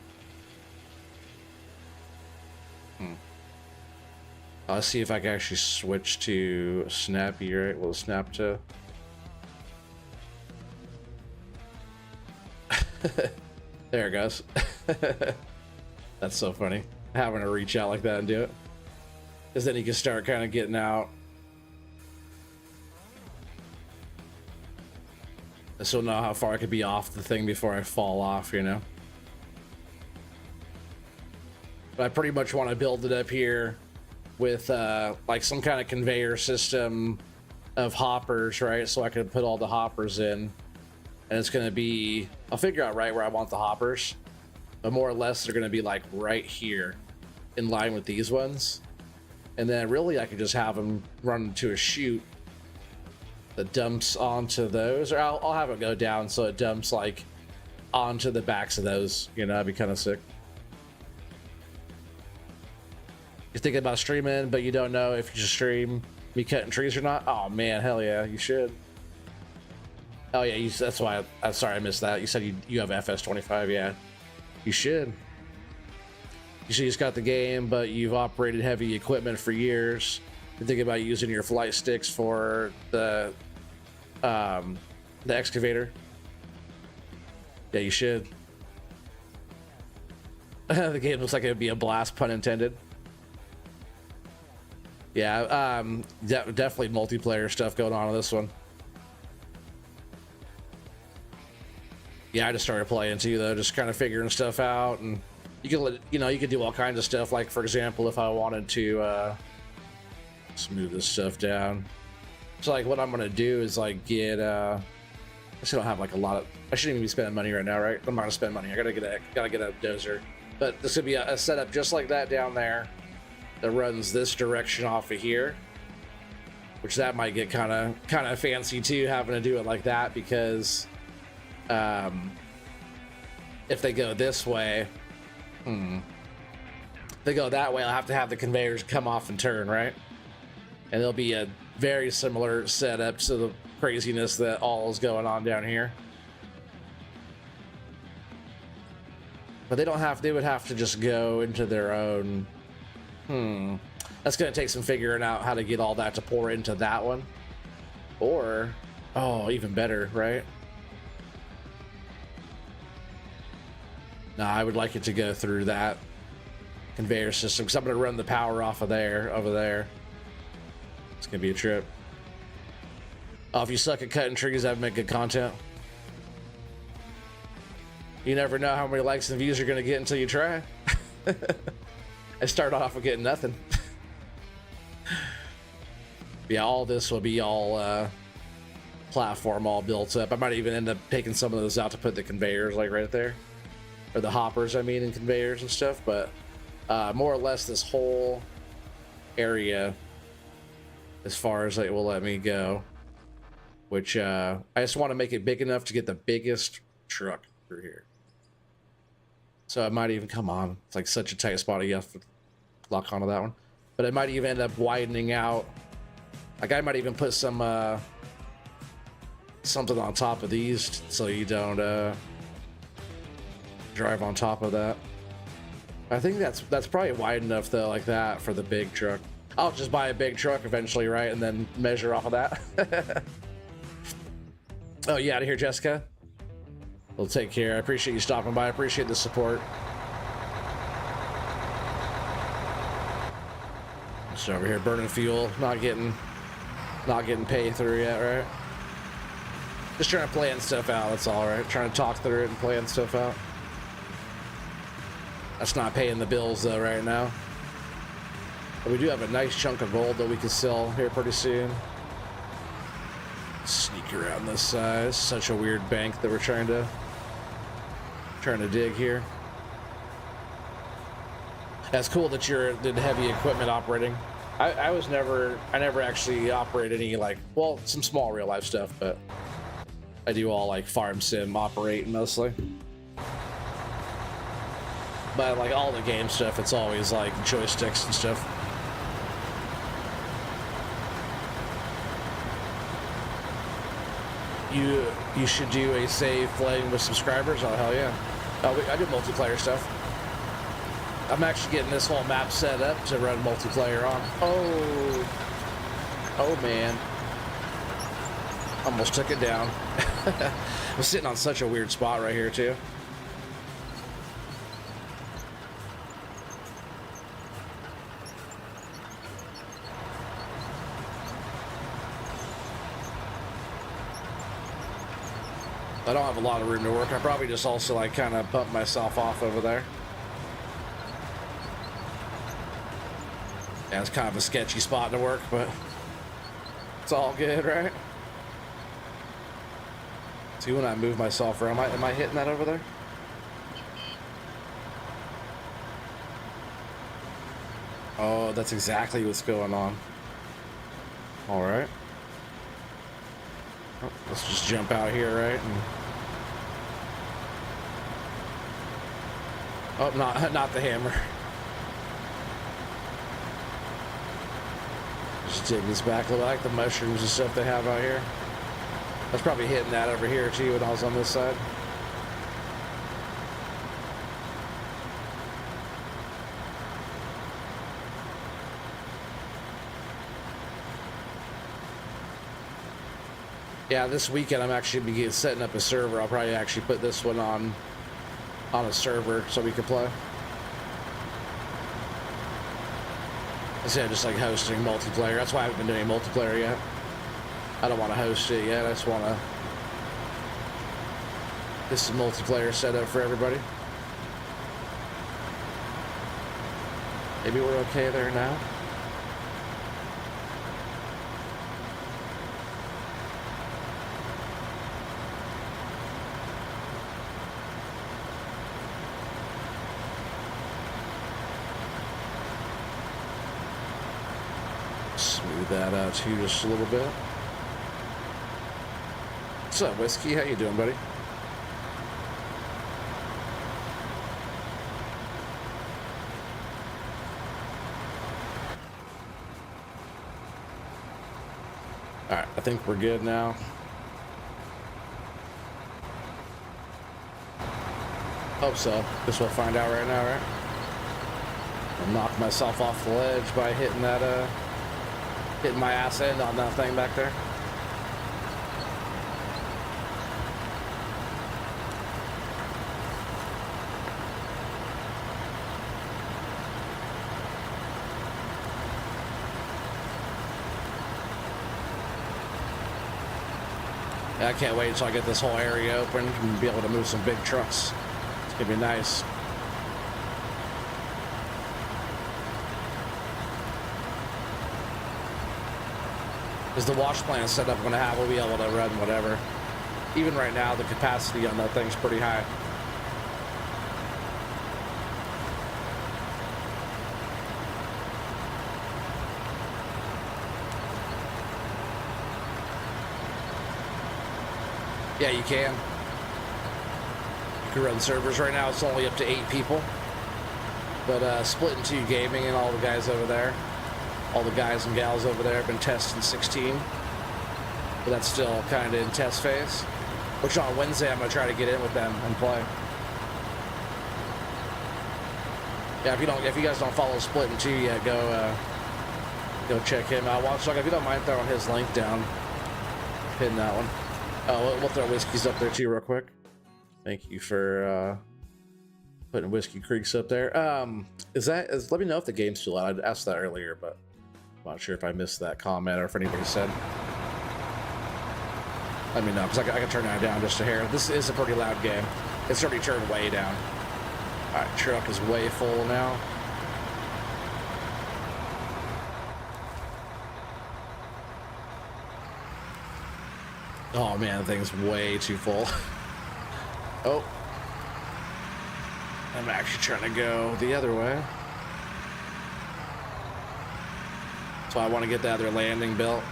I'll see if I can actually switch to snappy, right? We'll snap to. There it goes. That's so funny, having to reach out like that and do it, because then you can start kind of getting out. I still know how far I could be off the thing before I fall off, you know. But I pretty much want to build it up here with like some kind of conveyor system of hoppers, right? So I can put all the hoppers in. And it's going to be, I'll figure out right where I want the hoppers, but more or less they're going to be like right here in line with these ones. And then really I could just have them run to a chute that dumps onto those, or I'll have it go down so it dumps like onto the backs of those, you know. That'd be kind of sick. You're thinking about streaming, but you don't know if you should stream me cutting trees or not? Oh man, hell yeah, you should. Oh yeah, that's why. I'm sorry I missed that. You said you have FS25. Yeah, you should. You just got the game, but you've operated heavy equipment for years. You're thinking about using your flight sticks for the excavator. Yeah, you should. The game looks like it would be a blast, pun intended. Yeah, definitely multiplayer stuff going on this one. Yeah, I just started playing too, though, just kind of figuring stuff out, and you can do all kinds of stuff. Like, for example, if I wanted to smooth this stuff down, so like what I'm gonna do is like get I still don't have like a lot of. I shouldn't even be spending money right now, right? I'm not gonna spend money. I gotta get a dozer, but this would be a setup just like that down there that runs this direction off of here, which that might get kind of fancy too, having to do it like that, because if they go this way, if they go that way, I'll have to have the conveyors come off and turn, right? And there'll be a very similar setup to the craziness that all is going on down here. But they would have to just go into their own. That's going to take some figuring out how to get all that to pour into that one. Or, oh, even better, right? No, I would like it to go through that conveyor system, because I'm going to run the power off of there, over there. It's going to be a trip. Oh, if you suck at cutting trees, that would make good content. You never know how many likes and views you're going to get until you try. I started off with getting nothing. Yeah, all this will be all platform all built up. I might even end up taking some of those out to put the conveyors like right there. Or the hoppers, I mean, and conveyors and stuff. But more or less this whole area, as far as it will let me go. Which I just want to make it big enough to get the biggest truck through here. So I might even come on. It's like such a tight spot. You have to lock onto that one. But it might even end up widening out. Like I might even put some something on top of these so you don't drive on top of that. I think that's probably wide enough though, like that for the big truck. I'll just buy a big truck eventually, right? And then measure off of that. Oh, you out of here, Jessica? Well, take care. I appreciate you stopping by. I appreciate the support. Just over here burning fuel, not getting paid through yet, right? Just trying to plan stuff out, that's all, right? Trying to talk through it and plan stuff out. That's not paying the bills though right now. But we do have a nice chunk of gold that we can sell here pretty soon. Sneak around this side. It's such a weird bank that we're trying to dig here. That's cool that you're did heavy equipment operating. I never actually operated any, like, well, some small real life stuff, but I do all like farm sim operate mostly. But like all the game stuff, it's always like joysticks and stuff. You should do a save playing with subscribers. Oh hell yeah! I do multiplayer stuff. I'm actually getting this whole map set up to run multiplayer on. Oh man! Almost took it down. I'm sitting on such a weird spot right here too. I don't have a lot of room to work. I probably just also like kind of bump myself off over there. Yeah, it's kind of a sketchy spot to work, but it's all good, right? See, when I move myself around, am I hitting that over there? Oh, that's exactly what's going on. All right. Oh, let's just jump out here, right? And... oh, not the hammer. Just dig this back a little, like the mushrooms and stuff they have out here. I was probably hitting that over here too when I was on this side. Yeah, this weekend I'm actually setting up a server. I'll probably actually put this one on a server so we can play. Instead of just like hosting multiplayer. That's why I haven't been doing multiplayer yet. I don't want to host it yet. I just want to... this is multiplayer setup for everybody. Maybe we're okay there now. Smooth that out too just a little bit. What's up, Whiskey? How you doing, buddy? Alright, I think we're good now. Hope so. Guess we'll find out right now, right? I'll knock myself off the ledge by hitting that, hitting my ass end on that thing back there. I can't wait until I get this whole area open and be able to move some big trucks. It's gonna be nice. Is the wash plant setup gonna have? We'll be able to run whatever. Even right now, the capacity on that thing's pretty high. Yeah, you can. You can run servers right now. It's only up to 8 people. But Split in 2 Gaming and all the guys over there, all the guys and gals over there have been testing 16. But that's still kind of in test phase. Which on Wednesday I'm gonna try to get in with them and play. Yeah, if you guys don't follow Split in 2 yet, go check him out. Watchdog, if you don't mind throwing his link down, pin that one. Oh, we'll throw Whiskey's up there too real quick. Thank you for putting Whiskey Creeks up there. Let me know if the game's too loud. I asked that earlier, but I'm not sure if I missed that comment or if anybody said. Let me know, because I can turn that down just a hair. This is a pretty loud game. It's already turned way down. Alright, truck is way full now. Oh man, the thing's way too full. Oh. I'm actually trying to go the other way. So I want to get the other landing built.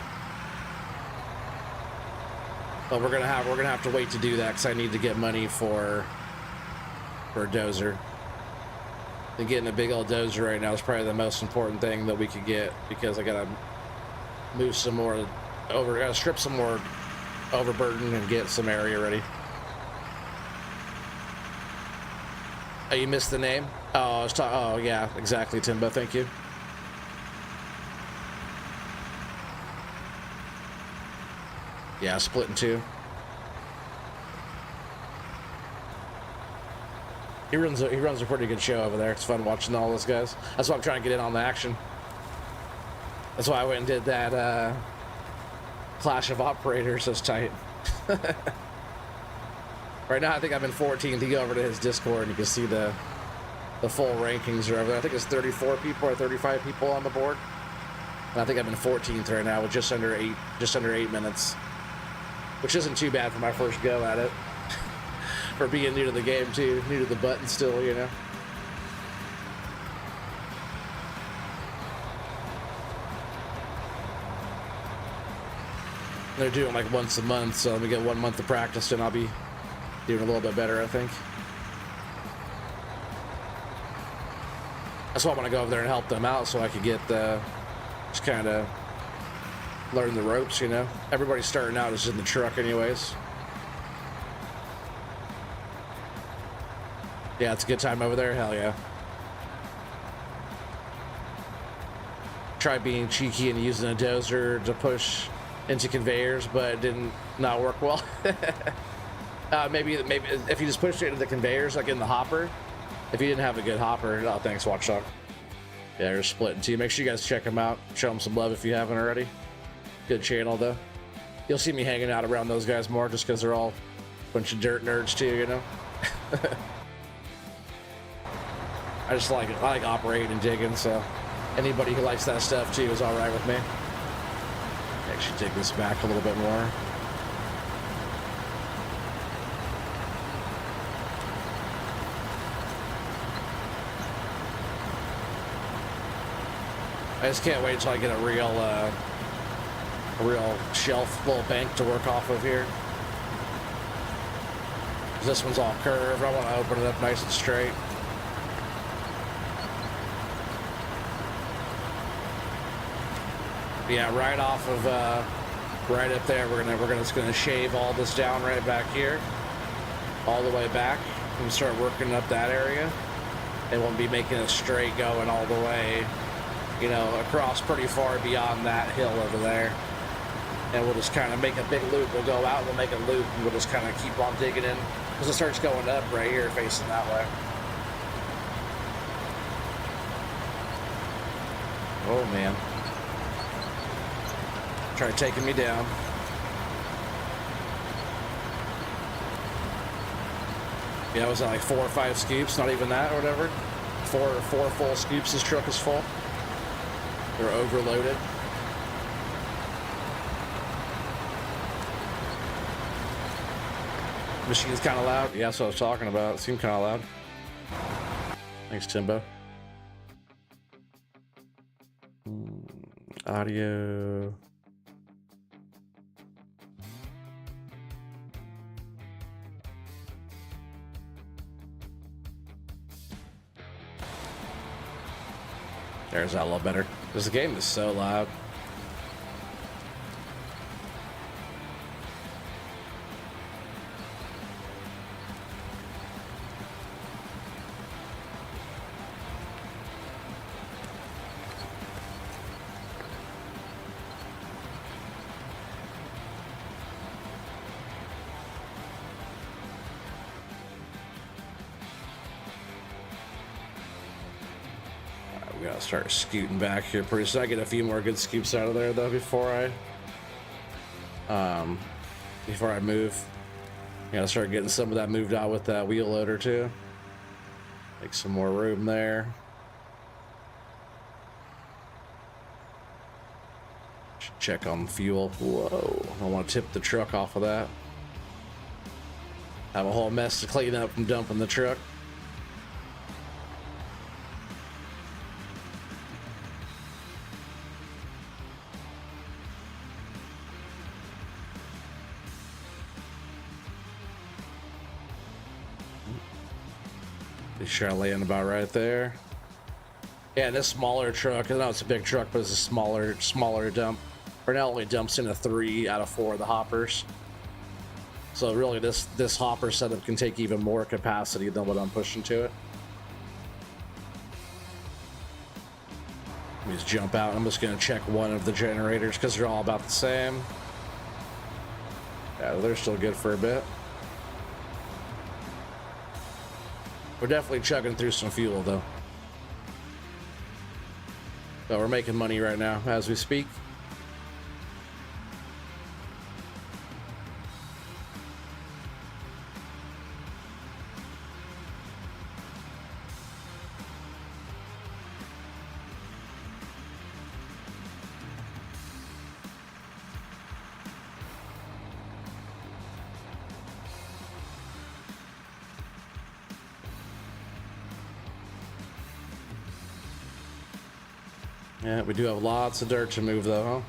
But we're gonna have to wait to do that because I need to get money for a dozer. And getting a big old dozer right now is probably the most important thing that we could get, because I gotta move some more over, gotta strip some more overburden and get some area ready. Oh, you missed the name? Oh, I was talking. Oh, yeah, exactly, Timbo. Thank you. Yeah, Split in 2. He runs a pretty good show over there. It's fun watching all those guys. That's why I'm trying to get in on the action. That's why I went and did that Clash of Operators. That's tight. Right now, I think I'm in 14th. You go over to his Discord and you can see the full rankings are over there. I think it's 34 people or 35 people on the board. And I think I'm in 14th right now with just under 8 minutes, which isn't too bad for my first go at it. For being new to the game too, new to the button still, you know. They're doing like once a month, so let me get 1 month of practice and I'll be doing a little bit better, I think. That's why I want to go over there and help them out so I could get just kind of learn the ropes, you know. Everybody's starting out is in the truck anyways. Yeah, it's a good time over there. Hell yeah. Try being cheeky and using a dozer to push into conveyors, but it didn't not work well. Maybe if you just pushed it into the conveyors, like in the hopper, if you didn't have a good hopper. Oh, thanks, Watchdog. Yeah, they're Split in 2. Make sure you guys check them out. Show them some love if you haven't already. Good channel, though. You'll see me hanging out around those guys more just because they're all a bunch of dirt nerds, too, you know? I like operating and digging, so anybody who likes that stuff, too, is all right with me. Actually take this back a little bit more. I just can't wait until I get a real shelf, little bank to work off of here. This one's all curved. I want to open it up nice and straight. Yeah, right off of right up there, we're gonna shave all this down right back here, all the way back, and start working up that area. It won't be making a straight going all the way, you know, across pretty far beyond that hill over there. And we'll just kind of make a big loop. We'll go out, we'll make a loop, and we'll just kind of keep on digging in, because it starts going up right here, facing that way. Oh man. Try taking me down. Yeah, was it like 4 or 5 scoops? Not even that or whatever. Four full scoops. His truck is full. They're overloaded. Machine's kind of loud. Yeah, that's what I was talking about. It seemed kind of loud. Thanks, Timbo. Audio. There's that a little better. Because the game is so loud. We gotta start scooting back here pretty soon. I get a few more good scoops out of there though before I move. Gotta start getting some of that moved out with that wheel loader too. Make some more room there. Should check on fuel. Whoa, I don't want to tip the truck off of that. Have a whole mess to clean up from dumping the truck. Be sure I land about right there. Yeah, this smaller truck, I know it's a big truck, but it's a smaller dump. Right now it only dumps into 3 out of 4 of the hoppers. So really this hopper setup can take even more capacity than what I'm pushing to it. Let me just jump out. I'm just gonna check one of the generators because they're all about the same. Yeah, they're still good for a bit. We're definitely chugging through some fuel though. But we're making money right now as we speak. Yeah, we do have lots of dirt to move though, huh?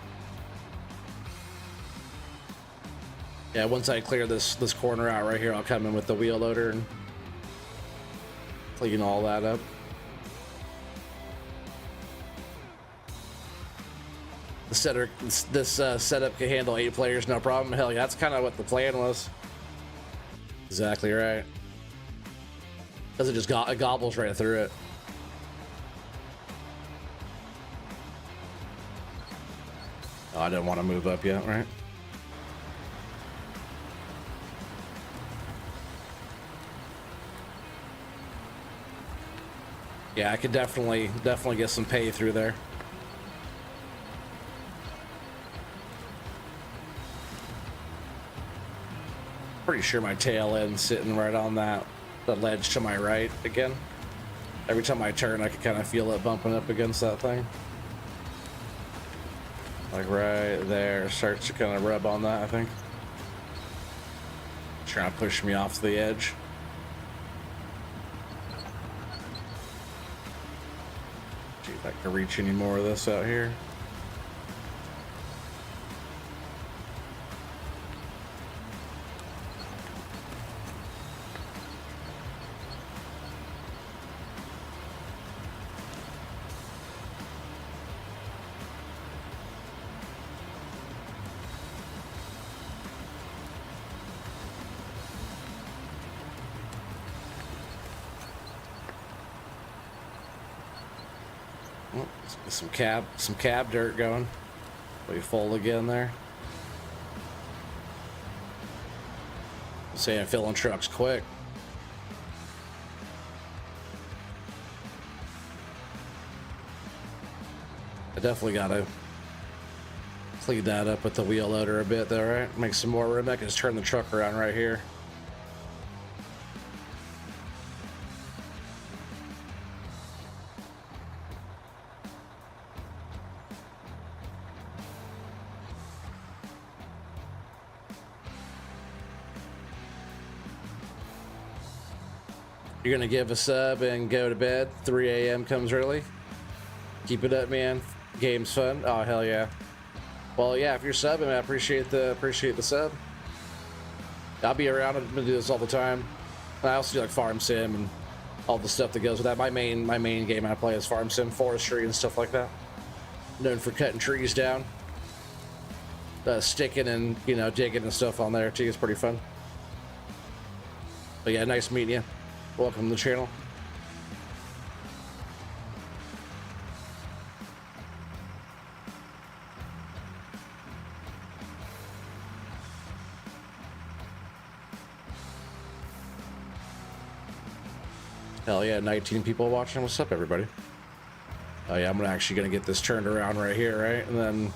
Yeah, once I clear this corner out right here, I'll come in with the wheel loader and clean all that up. This setup can handle 8 players, no problem. Hell yeah, that's kind of what the plan was. Exactly right. Because it just it gobbles right through it. Oh, I didn't want to move up yet, right? Yeah, I could definitely get some pay through there. Pretty sure my tail end's sitting right on the ledge to my right again. Every time I turn, I can kind of feel it bumping up against that thing. Like right there, starts to kind of rub on that, I think. Trying to push me off the edge. See if I can reach any more of this out here. Some cab dirt going. We full again there. I'm saying filling trucks quick. I definitely gotta clean that up with the wheel loader a bit though, right? Make some more room. I can just turn the truck around right here. You're gonna give a sub and go to bed. 3 a.m. comes early. Keep it up, man. Game's fun. Oh hell yeah. Well, yeah. If you're subbing, I appreciate the sub. I'll be around. I'm gonna do this all the time. I also do like farm sim and all the stuff that goes with that. My main game I play is farm sim, forestry, and stuff like that. Known for cutting trees down, sticking and digging and stuff on there too. It's pretty fun. But yeah, nice meeting you. Welcome to the channel. Hell yeah, 19 people watching. What's up, everybody? Oh yeah, I'm actually gonna get this turned around right here, right? And then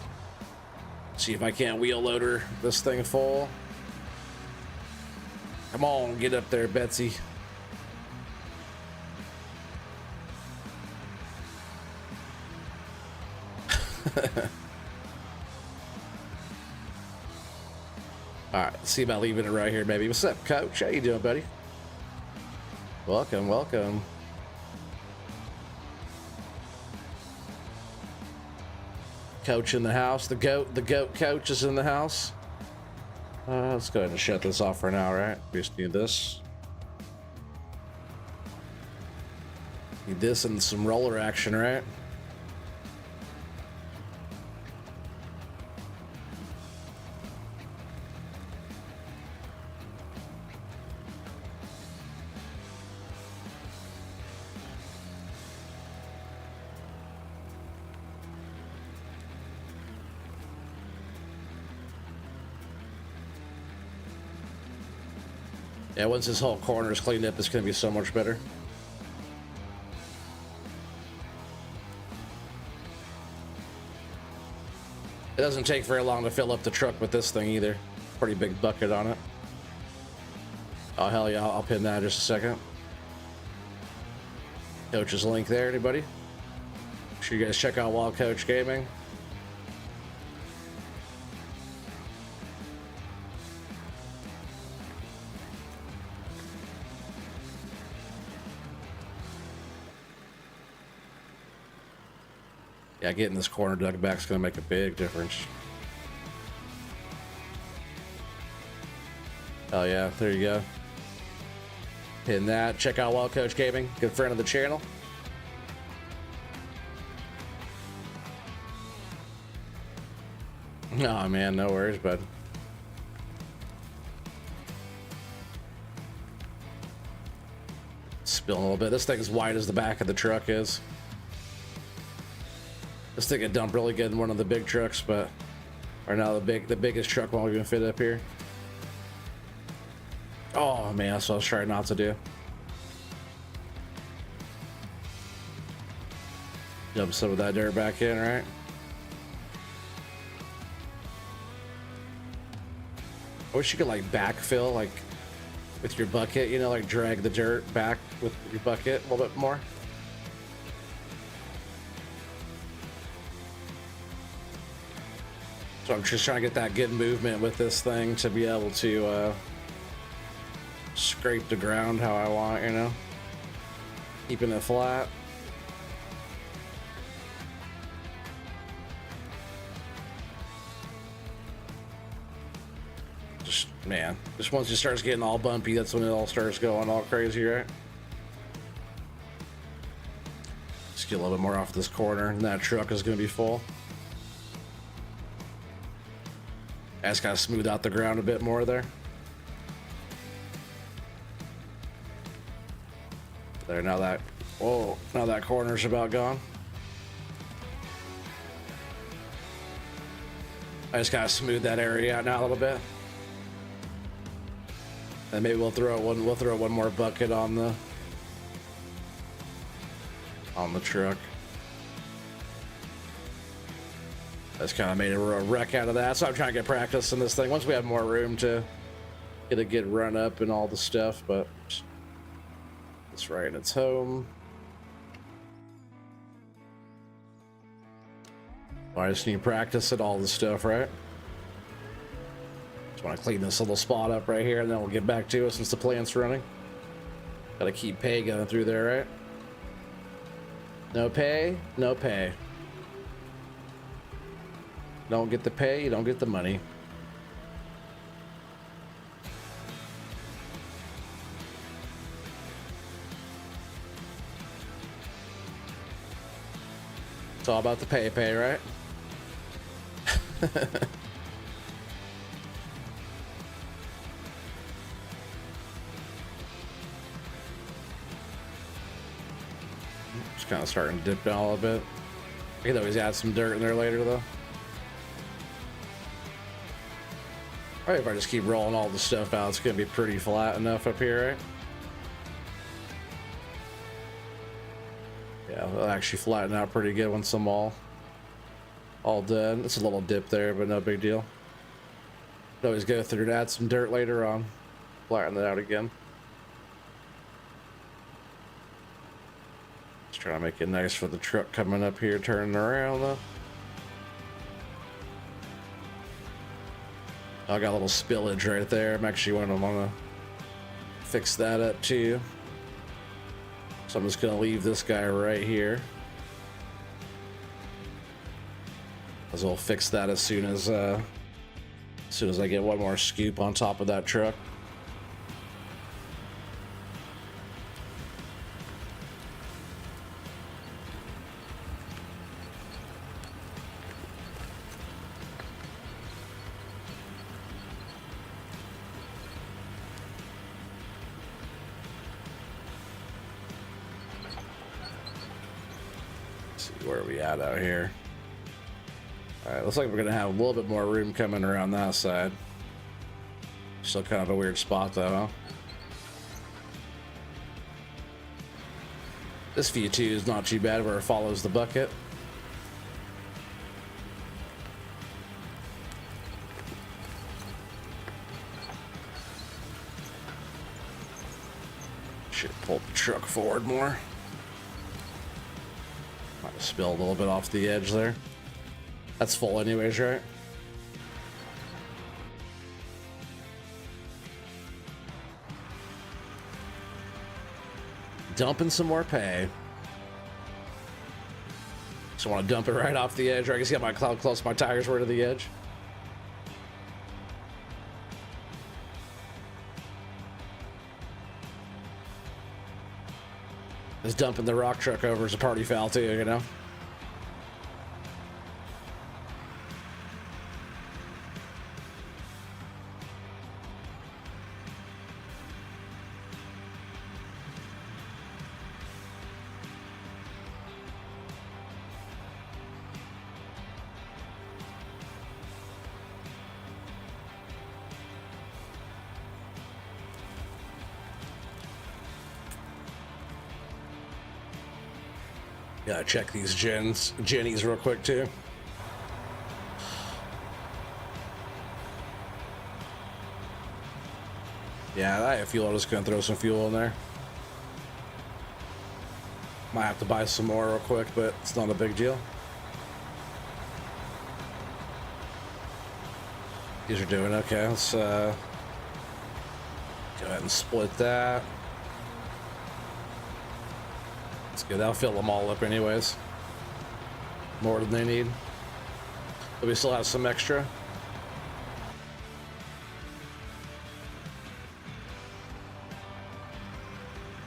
see if I can't wheel loader this thing full. Come on, get up there, Betsy. Alright, let's see about leaving it right here, maybe. What's up, Coach? How you doing, buddy? Welcome, welcome. Coach in the house. The goat coach is in the house. Let's go ahead and shut this off for now, right? We just need this. Need this and some roller action, right? Yeah, once this whole corner is cleaned up, it's going to be so much better. It doesn't take very long to fill up the truck with this thing either. Pretty big bucket on it. Oh, hell yeah, I'll pin that in just a second. Coach's link there, anybody? Make sure you guys check out Wild Coach Gaming. Yeah, getting this corner dug back is going to make a big difference. Oh yeah, there you go. Hitting that. Check out Wild Coach Gaming, good friend of the channel. Oh man, no worries, bud. Spilling a little bit. This thing's as wide as the back of the truck is. This thing could dump really good in one of the big trucks, but or now the biggest truck won't even fit up here. Oh man, that's what I was trying not to do. Dump some of that dirt back in, right? I wish you could like backfill like with your bucket, like drag the dirt back with your bucket a little bit more. So I'm just trying to get that good movement with this thing to be able to scrape the ground how I want, keeping it flat. Just once it starts getting all bumpy, that's when it all starts going all crazy, right? Just get a little bit more off this corner, and that truck is going to be full. I just gotta smooth out the ground a bit more there. There, now that corner's about gone. I just gotta smooth that area out now a little bit. And maybe we'll throw one more bucket on the truck. That's kind of made a wreck out of that, so I'm trying to get practice in this thing. Once we have more room to get a good run up and all the stuff, but it's right in its home. Well, I just need practice at all the stuff, right? Just want to clean this little spot up right here, and then we'll get back to it since the plant's running. Gotta keep pay going through there, right? No pay, no pay. Don't get the pay, you don't get the money. It's all about the pay, right? Just kind of starting to dip down a little bit. I could always add some dirt in there later, though. All right, if I just keep rolling all the stuff out, it's gonna be pretty flat enough up here, right? Yeah, it'll actually flatten out pretty good once I'm all done. It's a little dip there, but no big deal. Could always go through and add some dirt later on. Flatten it out again. Just trying to make it nice for the truck coming up here, turning around though. I got a little spillage right there. I'm actually want to fix that up too. So I'm just gonna leave this guy right here. As we'll fix that as soon as I get one more scoop on top of that truck. Where are we at out here? All right, looks like we're gonna have a little bit more room coming around that side. Still kind of a weird spot though, huh? This view too is not too bad where it follows the bucket. Should pull the truck forward more. Might have spilled a little bit off the edge there. That's full anyways, right? Dumping some more pay. Just want to dump it right off the edge, or I guess get my cloud close, my tires were to the edge. Just dumping the rock truck over is a party foul too, you know? Gotta check these Jennies real quick too. Yeah, I have fuel. I'm just gonna throw some fuel in there. Might have to buy some more real quick, but it's not a big deal. These are doing okay. Let's go ahead and split that. That's good. That'll fill them all up anyways. More than they need. But we still have some extra.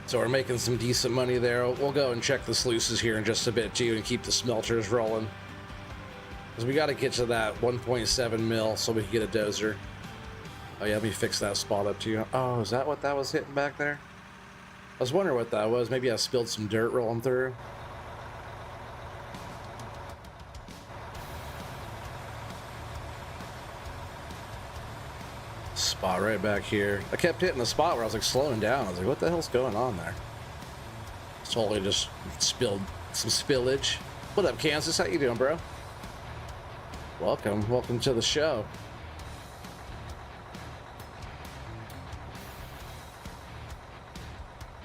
So we're making some decent money there. We'll go and check the sluices here in just a bit too and keep the smelters rolling. Because we got to get to that 1.7 mil so we can get a dozer. Oh yeah, let me fix that spot up too. Oh, is that what that was hitting back there? I was wondering what that was. Maybe I spilled some dirt rolling through. Spot right back here. I kept hitting the spot where I was like slowing down. I was like, what the hell's going on there? Totally just spilled some spillage. What up, Kansas? How you doing, bro? Welcome to the show.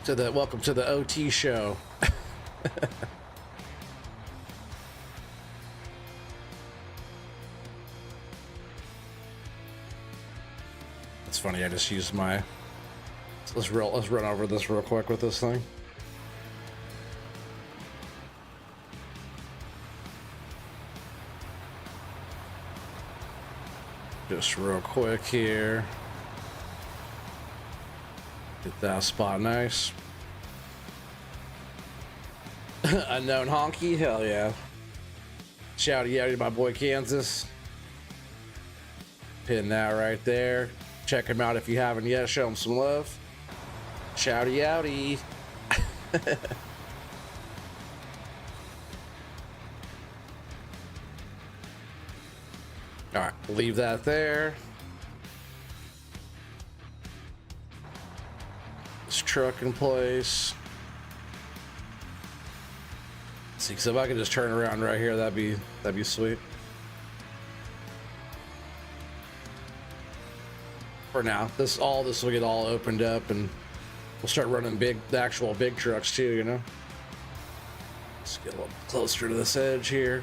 Welcome to the OT show. It's funny, I just used my Let's run over this real quick with this thing. Just real quick here. Get that spot nice. Unknown honky, hell yeah. Shouty outy to my boy Kansas. Pin that right there. Check him out if you haven't yet. Show him some love. Shouty outy. All right, leave that there. This truck in place. Let's see, so if I could just turn around right here, that'd be sweet. For now, this will get all opened up, and we'll start running the actual big trucks too. You know. Let's get a little closer to this edge here.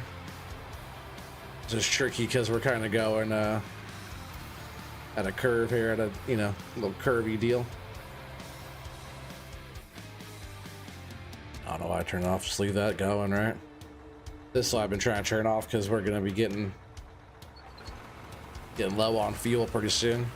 It's just tricky because we're kind of going at a curve here, at a little curvy deal. I don't know why I turned it off. Just leave that going, right? This one I've been trying to turn off because we're gonna be getting low on fuel pretty soon.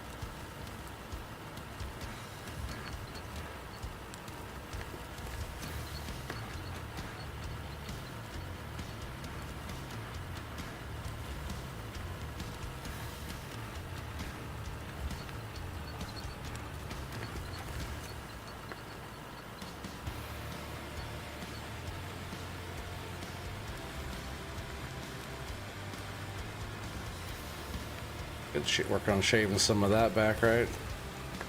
Good shit, work on shaving some of that back, right?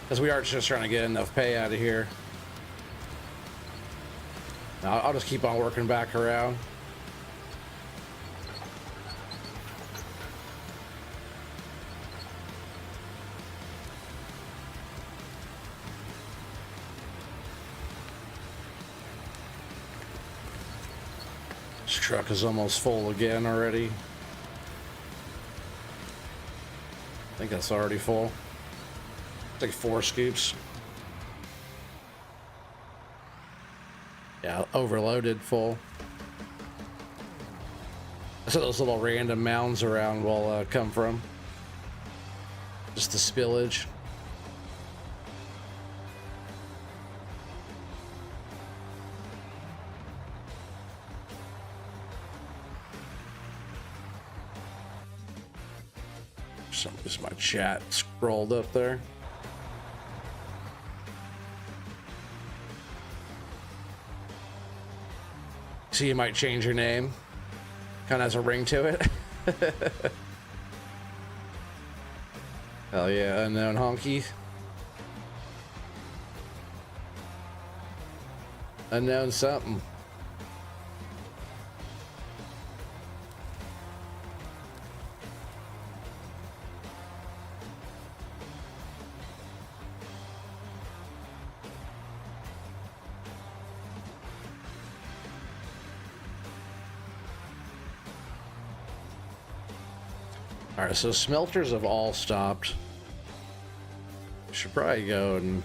Because we are just trying to get enough pay out of here. Now, I'll just keep on working back around. This truck is almost full again already. I think that's already full. Take 4 scoops. Yeah, overloaded, full. That's where those little random mounds around will come from. Just the spillage. Somebody's my chat scrolled up there. So you might change your name. Kind of has a ring to it. Hell yeah, unknown honky. Unknown something. All right, so smelters have all stopped. Should probably go and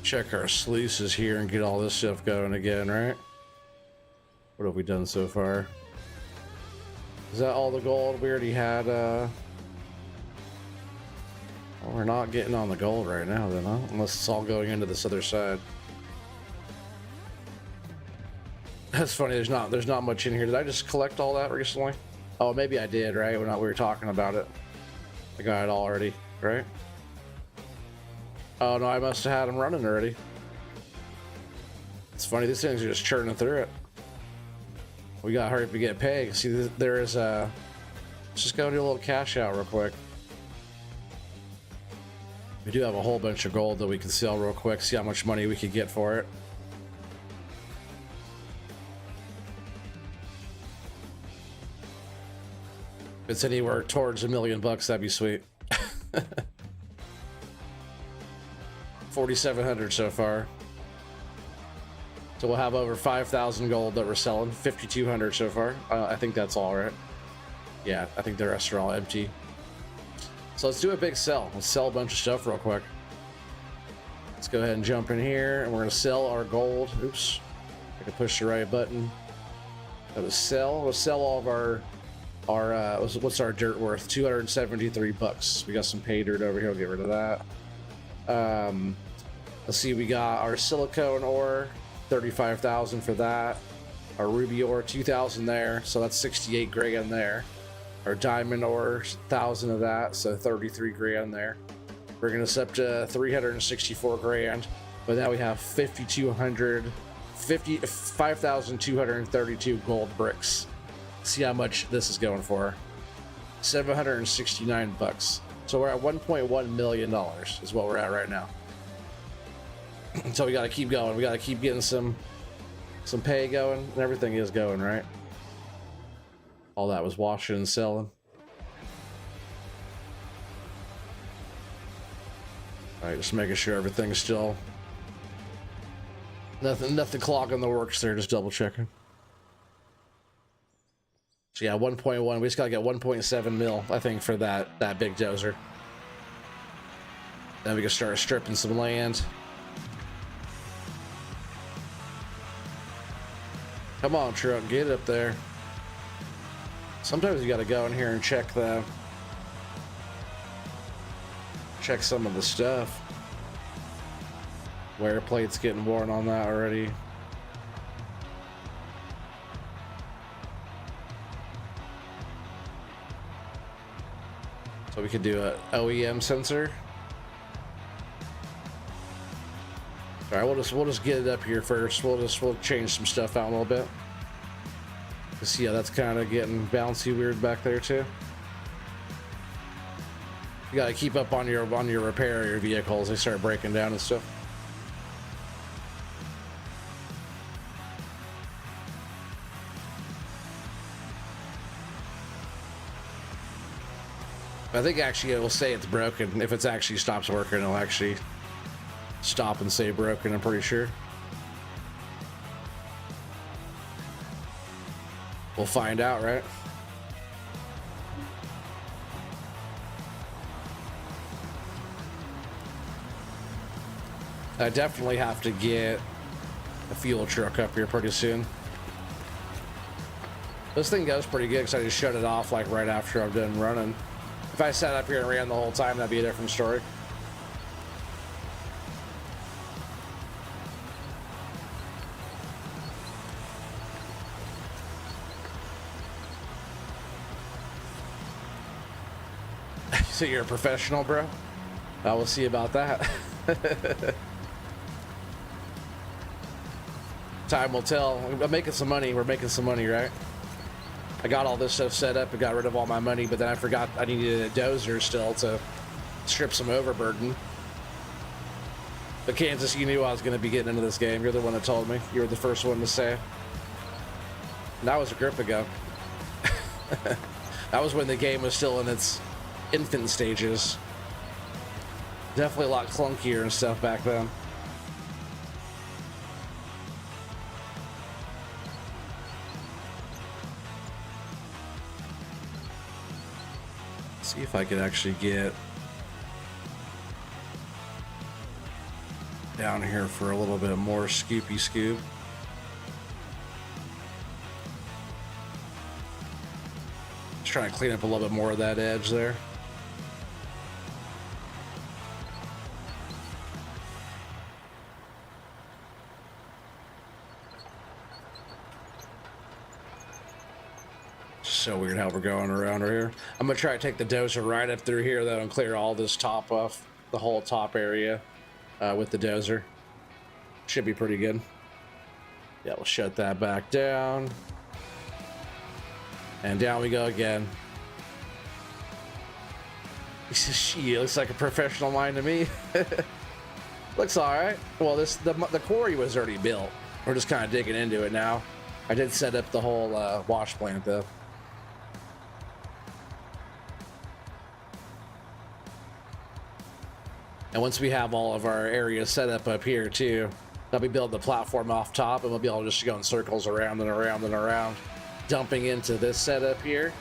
check our sluices here and get all this stuff going again, right? What have we done so far? Is that all the gold we already had? Well, we're not getting on the gold right now then, huh? Unless it's all going into this other side. That's funny, there's not much in here. Did I just collect all that recently? Oh, maybe I did, right? We were talking about it. I got it all already, right? Oh no, I must have had them running already. It's funny, these things are just churning through it. We gotta hurry up and get paid. See, there is a... Let's just go do a little cash out real quick. We do have a whole bunch of gold that we can sell real quick, see how much money we could get for it. If it's anywhere towards $1 million, that'd be sweet. 4,700 so far. So we'll have over 5,000 gold that we're selling. 5,200 so far. I think that's all right. Yeah, I think the rest are all empty. So let's do a big sell. Let's sell a bunch of stuff real quick. Let's go ahead and jump in here, and we're gonna sell our gold. Oops, I can push the right button. Go to sell. We'll sell all of our what's our dirt worth? 273 bucks. We got some pay dirt over here. We'll get rid of that. Let's see. We got our silicone ore, 35,000 for that. Our ruby ore, 2,000 there, so that's 68 grand there. Our diamond ore, 1,000 of that, so 33 grand there. Bringing us up to 364 grand, but now we have 5,232 gold bricks. See how much this is going for. 769 bucks. So we're at 1.1 million dollars is what we're at right now. So we got to keep going. We got to keep getting some pay going, and everything is going right. All that was washing and selling. All right, just making sure everything's still nothing clogging the works there. Just double checking. So yeah, 1.1. We just gotta get 1.7 mil, I think, for that big dozer. Then we can start stripping some land. Come on, truck, get up there. Sometimes you gotta go in here and check some of the stuff. Wear plate's getting worn on that already. So we could do a OEM sensor. All right, we'll just get it up here first. We'll change some stuff out a little bit. See how that's kind of getting bouncy weird back there too. You gotta keep up on your repair of your vehicles. They start breaking down and stuff. I think actually it will say it's broken. If it actually stops working, it'll actually stop and say broken, I'm pretty sure. We'll find out, right? I definitely have to get a fuel truck up here pretty soon. This thing goes pretty good because I just shut it off like right after I'm done running. If I sat up here and ran the whole time, that'd be a different story. So you're a professional, bro? I will see about that. Time will tell. I'm making some money. We're making some money, right? I got all this stuff set up and got rid of all my money, but then I forgot I needed a dozer still to strip some overburden. But Kansas, you knew I was going to be getting into this game. You're the one that told me. You were the first one to say. And that was a grip ago. That was when the game was still in its infant stages. Definitely a lot clunkier and stuff back then. See if I could actually get down here for a little bit more scoopy scoop. Just trying to clean up a little bit more of that edge there. So weird how we're going around right here. I'm gonna try to take the dozer right up through here though and clear all this top off, the whole top area with the dozer. Should be pretty good. Yeah, we'll shut that back down. And down we go again. She looks like a professional mine to me. Looks all right. Well, the quarry was already built. We're just kind of digging into it now. I did set up the whole wash plant though. And once we have all of our areas set up here too, I'll be building the platform off top, and we'll be able to just go in circles around and around and around, dumping into this setup here.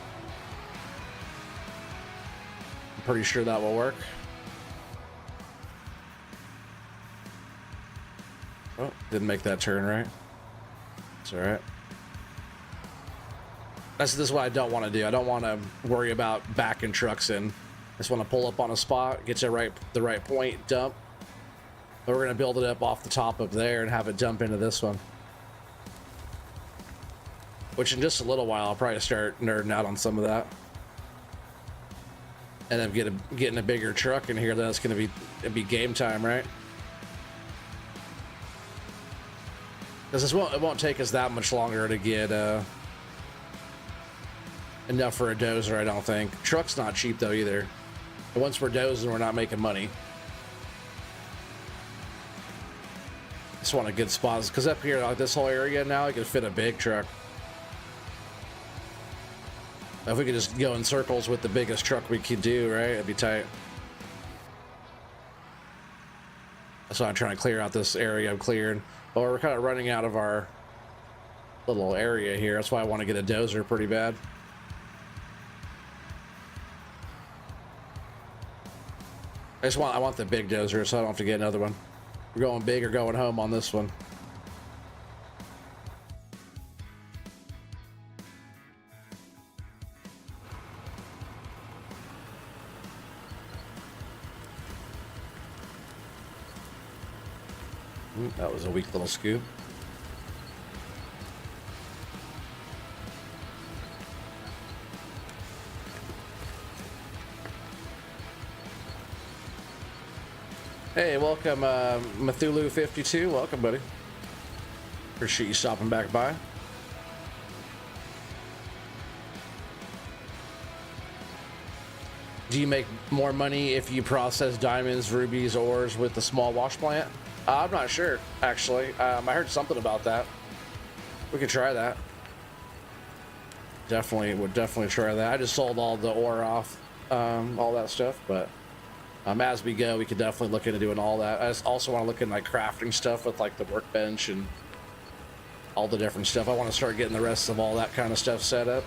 I'm pretty sure that will work. Oh, didn't make that turn right. It's all right. This is what I don't want to do. I don't want to worry about backing trucks in. I just want to pull up on a spot, get to the right point, dump. But we're going to build it up off the top of there and have it dump into this one. Which in just a little while, I'll probably start nerding out on some of that. And then getting a bigger truck in here, that's going to be game time, right? Because it won't take us that much longer to get enough for a dozer, I don't think. Truck's not cheap though either. And once we're dozing, we're not making money. Just want a good spot, because up here, like this whole area now, I could fit a big truck. If we could just go in circles with the biggest truck we could do, right? It'd be tight. That's why I'm trying to clear out this area I'm clearing. But we're kind of running out of our little area here. That's why I want to get a dozer pretty bad. I want the big dozer so I don't have to get another one. We're going big or going home on this one. That was a weak little scoop. Hey, welcome, Mathulu52. Welcome, buddy. Appreciate you stopping back by. Do you make more money if you process diamonds, rubies, ores with the small wash plant? I'm not sure, actually. I heard something about that. We could try that. Would definitely try that. I just sold all the ore off, all that stuff, but as we go, we could definitely look into doing all that. I just also want to look into like crafting stuff with like the workbench and all the different stuff. I want to start getting the rest of all that kind of stuff set up.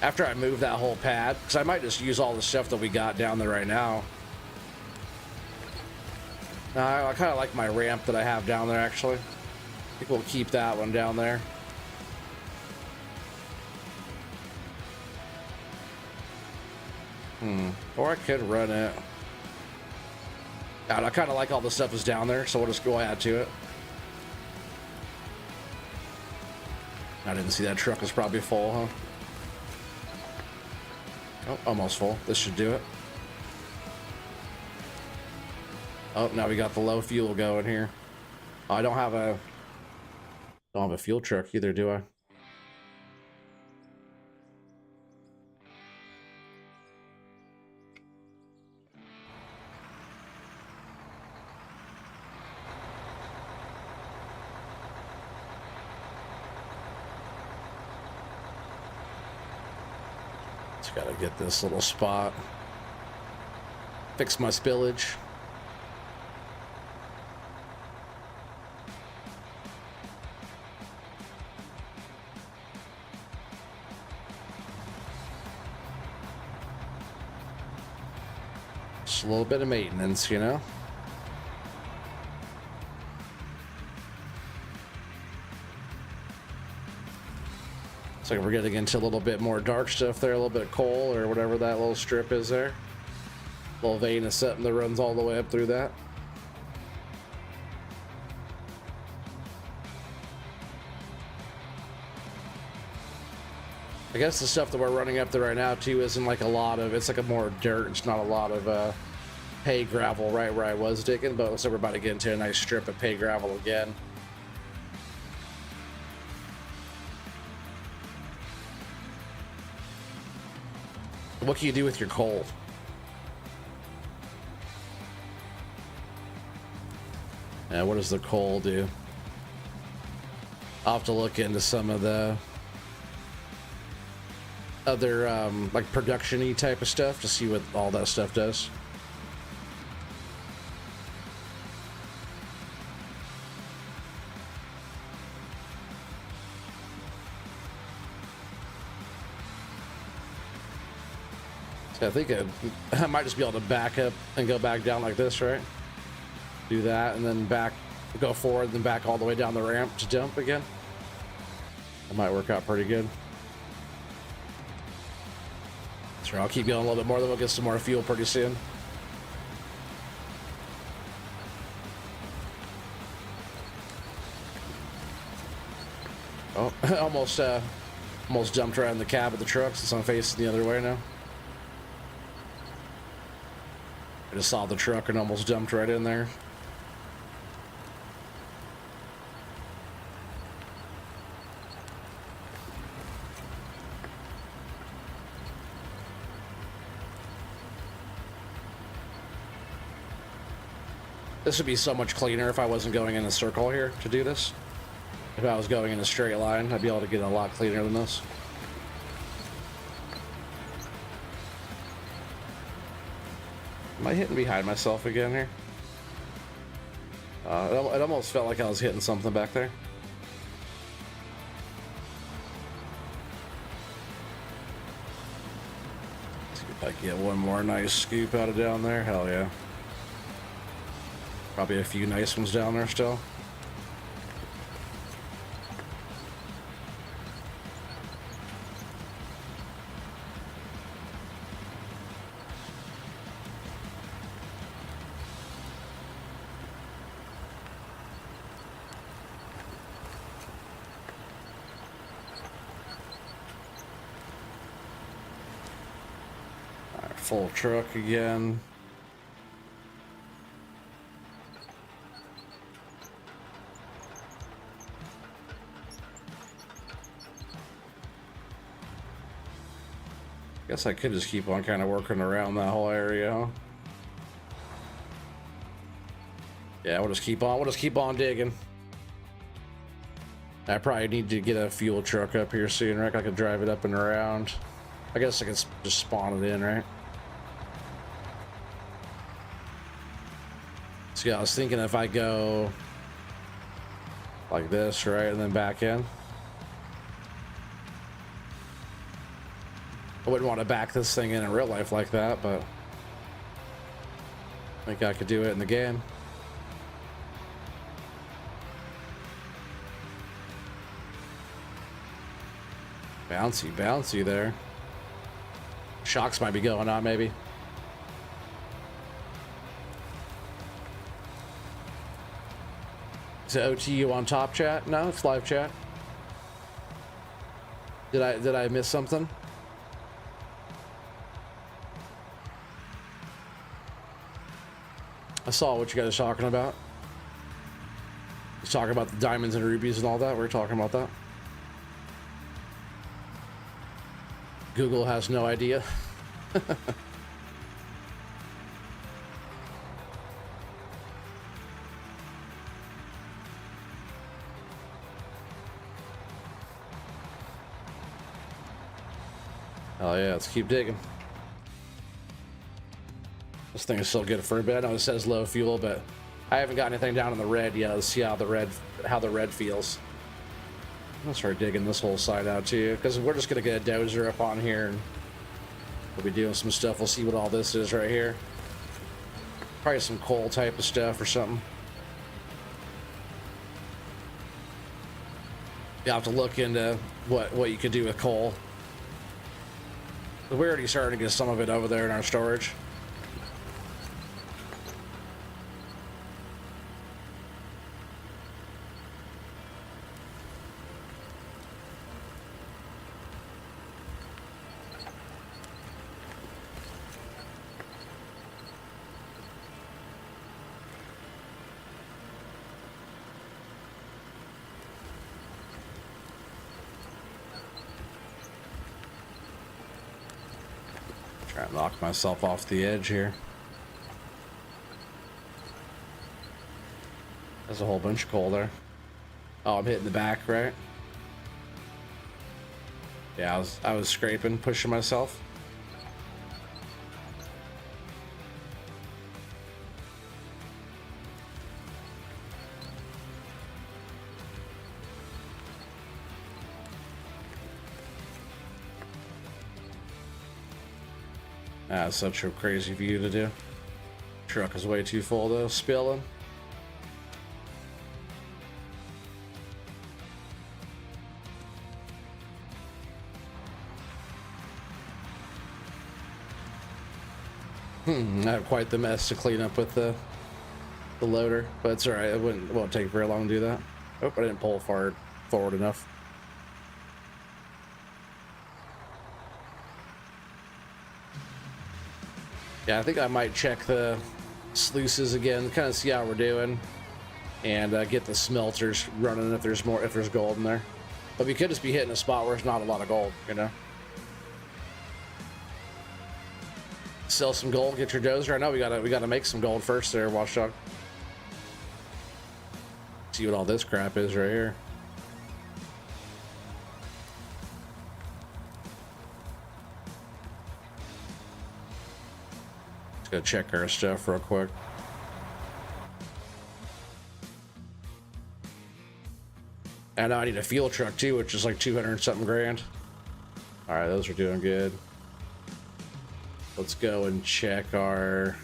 After I move that whole pad, because I might just use all the stuff that we got down there right now. I kind of like my ramp that I have down there, actually. I think we'll keep that one down there. Or I could run it. I kind of like all the stuff that's down there, so we'll just go add to it. I didn't see that truck was probably full, huh? Oh, almost full. This should do it. Oh, now we got the low fuel going here. Oh, I don't have a fuel truck either, do I? Just gotta get this little spot. Fix my spillage. Just a little bit of maintenance, you know? It's like we're getting into a little bit more dark stuff there, a little bit of coal or whatever that little strip is there. A little vein of something that runs all the way up through that. I guess the stuff that we're running up there right now too isn't like a lot of, it's like a more dirt, it's not a lot of pay gravel right where I was digging, but looks like we're about to get into a nice strip of pay gravel again. What can you do with your coal? Yeah, what does the coal do? I'll have to look into some of the other like production-y type of stuff to see what all that stuff does. I think I might just be able to back up and go back down like this, right? Do that and then back, go forward, then back all the way down the ramp to jump again. That might work out pretty good. Sure, I'll keep going a little bit more, then we'll get some more fuel pretty soon. Oh, almost jumped right in the cab of the truck since I'm facing the other way now. I just saw the truck and almost jumped right in there. This would be so much cleaner if I wasn't going in a circle here to do this. If I was going in a straight line, I'd be able to get a lot cleaner than this. Am I hitting behind myself again here? It almost felt like I was hitting something back there. Let's see if I can get one more nice scoop out of down there. Hell yeah. Probably a few nice ones down there still. Full truck again. Guess I could just keep on kind of working around that whole area, huh? Yeah, we'll just keep on digging. I probably need to get a fuel truck up here soon, right? I could drive it up and around. I guess I can just spawn it in, right? So yeah, I was thinking if I go like this, right, and then back in. I wouldn't want to back this thing in real life like that, but I think I could do it in the game. Bouncy, bouncy there. Shocks might be going on, maybe. Is it OTU on top chat? No, it's live chat. Did I miss something? I saw what you guys are talking about. He's talking about the diamonds and rubies and all that. We're talking about that. Google has no idea. Oh yeah, let's keep digging. This thing is so good for a bit. I know it says low fuel, but I haven't got anything down in the red yet. Let's see how the red feels. I'm gonna start digging this whole side out too, because we're just gonna get a dozer up on here and we'll be doing some stuff. We'll see what all this is right here. Probably some coal type of stuff or something. You have to look into what you could do with coal. We're already starting to get some of it over there in our storage. Try to knock myself off the edge here. There's a whole bunch of coal there. Oh, I'm hitting the back, right? Yeah, I was scraping, pushing myself. That's such a crazy view to do. Truck is way too full though, spilling. I have quite the mess to clean up with the loader, but it's all right. It won't take very long to do that. Oh, I didn't pull forward enough. Yeah, I think I might check the sluices again, kind of see how we're doing, and get the smelters running if there's gold in there. But we could just be hitting a spot where there's not a lot of gold, you know. Sell some gold, get your dozer. I know we gotta make some gold first there, Watchdog. See what all this crap is right here. Let's go check our stuff real quick. And now I need a fuel truck too, which is like 200 something grand. All right, those are doing good. Let's go and check our.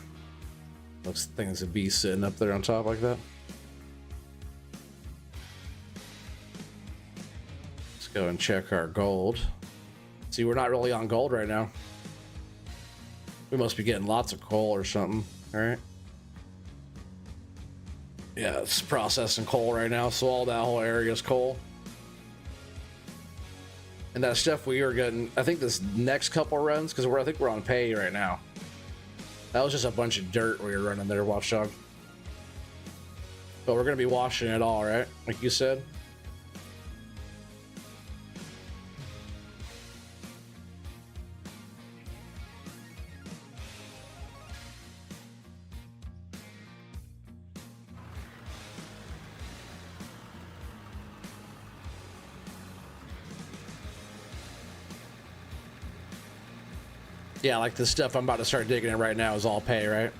Looks things to be sitting up there on top like that. Let's go and check our gold. See, we're not really on gold right now. We must be getting lots of coal or something. All right. Yeah, it's processing coal right now, so all that whole area is coal. And that stuff we are getting, I think this next couple runs, because I think we're on pay right now. That was just a bunch of dirt we were running there, Watchdog. But we're going to be washing it all, right? Like you said. Yeah, like the stuff I'm about to start digging in right now is all pay, right?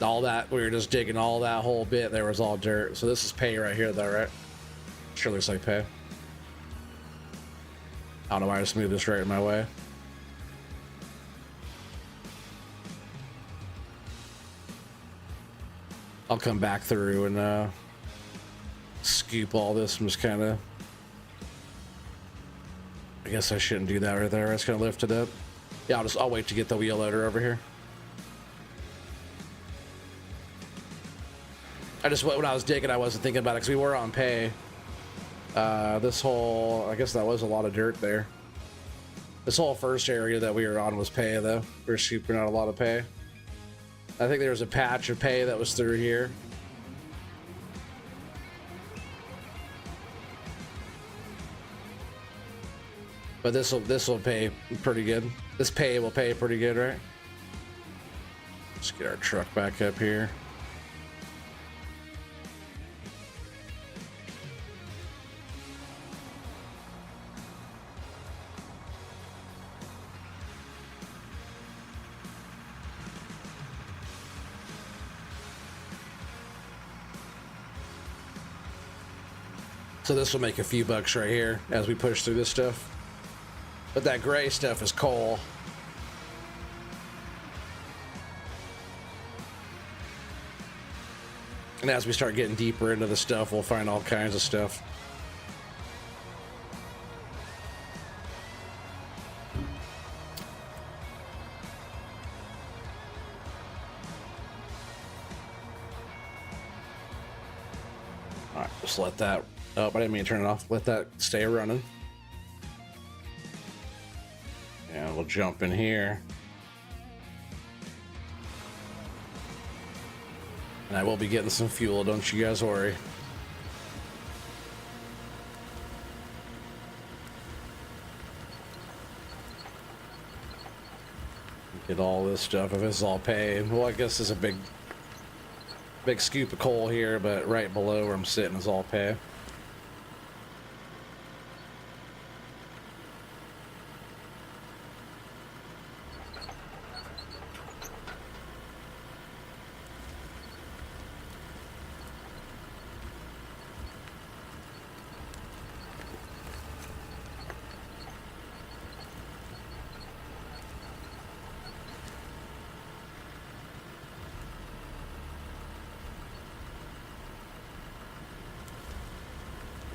All that, we were just digging all that whole bit, there was all dirt. So this is pay right here though, right? Sure looks like pay. I don't know why I just moved this right in my way. I'll come back through and scoop all this and just kind of. I guess I shouldn't do that right there. I was gonna lift it up. Yeah, I'll wait to get the wheel loader over here. When I was digging, I wasn't thinking about it because we were on pay. This whole, I guess that was a lot of dirt there. This whole first area that we were on was pay though. We were scooping out a lot of pay. I think there was a patch of pay that was through here. But this will pay pretty good. This pay will pay pretty good, right? Let's get our truck back up here. So this will make a few bucks right here as we push through this stuff. But that gray stuff is coal. And as we start getting deeper into the stuff, we'll find all kinds of stuff. All right, just let that. Oh, I didn't mean to turn it off. Let that stay running. And we'll jump in here. And I will be getting some fuel, don't you guys worry. Get all this stuff if it's all paid. Well, I guess there's a big scoop of coal here, but right below where I'm sitting is all pay.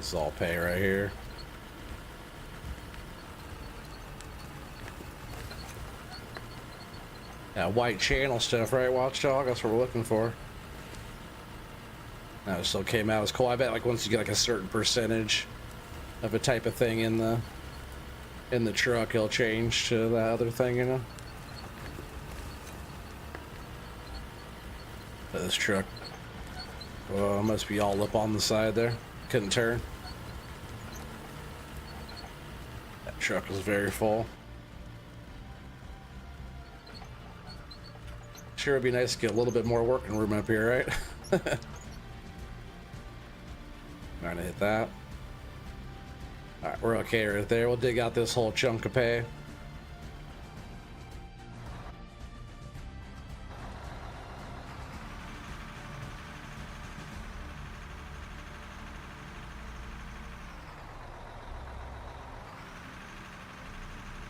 This is all pay right here. That white channel stuff, right, Watchdog? That's what we're looking for. That still came out as cool. I bet like once you get like a certain percentage of a type of thing in the truck, it'll change to that other thing, you know? But this truck, oh, it must be all up on the side there. Couldn't turn. That truck was very full. Sure, it'd be nice to get a little bit more working room up here, right? Trying to hit that. All right, we're okay right there. We'll dig out this whole chunk of pay.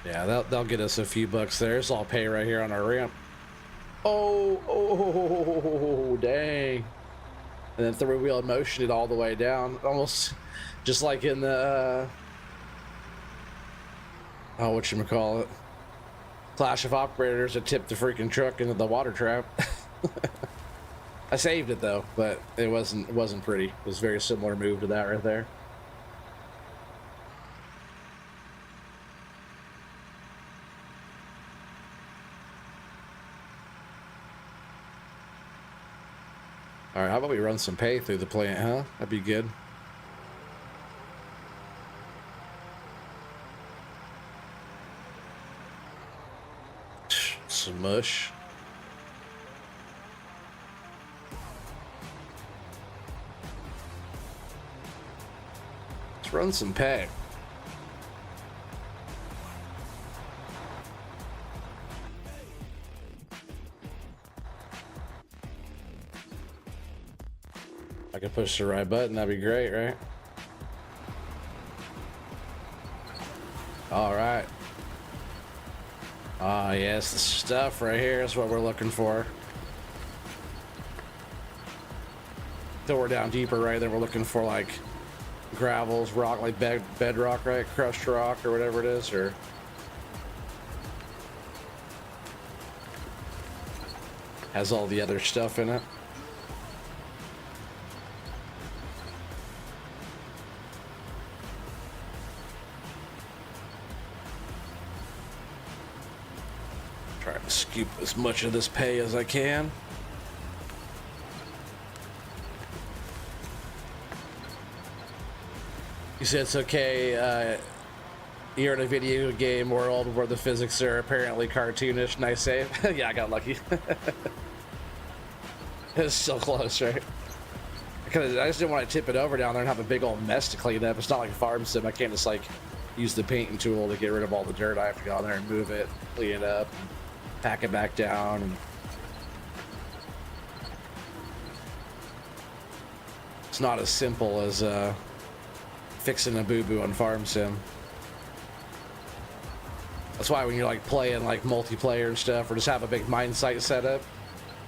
Yeah, they'll get us a few bucks there. It's all pay right here on our ramp. Oh, dang. And then three wheel motion it all the way down. Almost just like in the, oh, whatchamacallit? Clash of Operators that tipped the freaking truck into the water trap. I saved it though, but it wasn't pretty. It was a very similar move to that right there. All right, how about we run some pay through the plant, huh? That'd be good. Some mush. Let's run some pay. I could push the right button, that'd be great, right? All right. Ah, yes, the stuff right here is what we're looking for. So we're down deeper, right? Then we're looking for like gravels, rock, like bedrock, right? Crushed rock or whatever it is, or has all the other stuff in it. Trying to scoop as much of this pay as I can. You said it's okay, you're in a video game world where the physics are apparently cartoonish. Nice save. Yeah, I got lucky. It's so close, right? Because I just didn't want to tip it over down there and have a big old mess to clean up. It's not like Farm Sim. I can't just like use the painting tool to get rid of all the dirt. I have to go on there and move it, clean it up, pack it back down. And it's not as simple as fixing a boo-boo on Farm Sim. That's why when you're like playing like multiplayer and stuff, or just have a big mine site set up,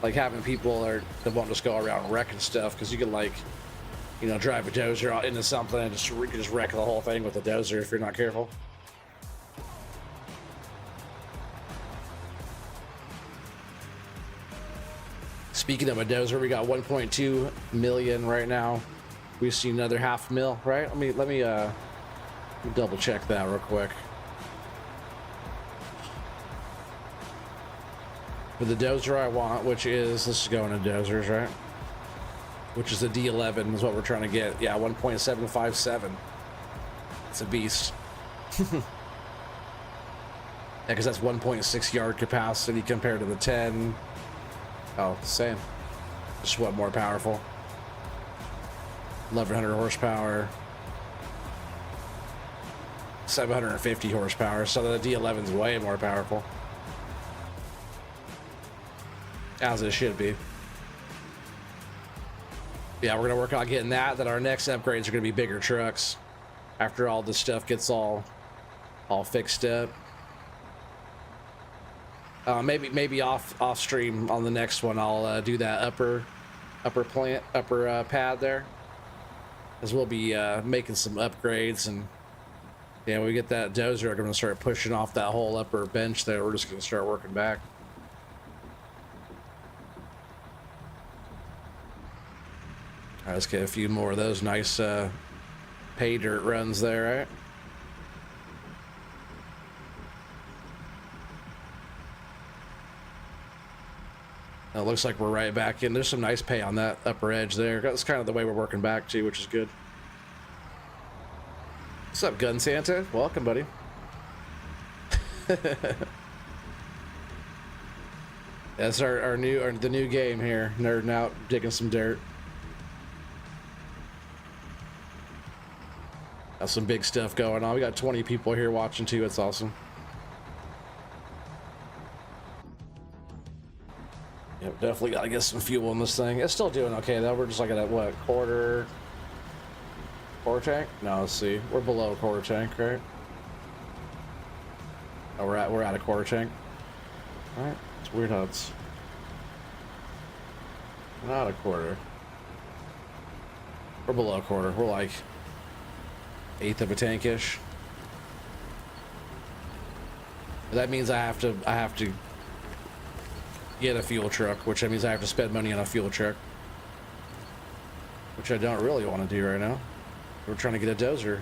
like having people that won't just go around wrecking stuff, because you can like, you know, drive a dozer into something and just wreck the whole thing with a dozer if you're not careful. Speaking of a dozer, we got 1.2 million right now. We've seen another $500,000, right? Let me double check that real quick. For the dozer I want, which is, let's just go into dozers, right? Which is the D11 is what we're trying to get. Yeah, 1.757. It's a beast. Yeah, because that's 1.6 yard capacity compared to the 10. Oh, same. Just what, more powerful? 1100 horsepower. 750 horsepower. So the D11 is way more powerful. As it should be. Yeah, we're gonna work on getting that. Then our next upgrades are gonna be bigger trucks. After all this stuff gets all fixed up. Maybe off stream on the next one, I'll do that upper pad there. as we'll be making some upgrades, and yeah, when we get that dozer, I'm gonna start pushing off that whole upper bench there. We're just gonna start working back. All right, let's get a few more of those nice pay dirt runs there, right? It looks like we're right back in. There's some nice pay on that upper edge there. That's kind of the way we're working back too, which is good. What's up, Gun Santa? Welcome, buddy. That's our the new game here. Nerding out, digging some dirt. Got some big stuff going on. We got 20 people here watching too. It's awesome. Yep, definitely got to get some fuel in this thing. It's still doing okay though. We're just like at what, quarter tank? No, let's see. We're below quarter tank, right? Oh, we're at a quarter tank. All right, it's weird how it's not a quarter. We're below a quarter. We're like eighth of a tankish. That means I have to get a fuel truck, which means I have to spend money on a fuel truck, which I don't really want to do right now. We're trying to get a dozer.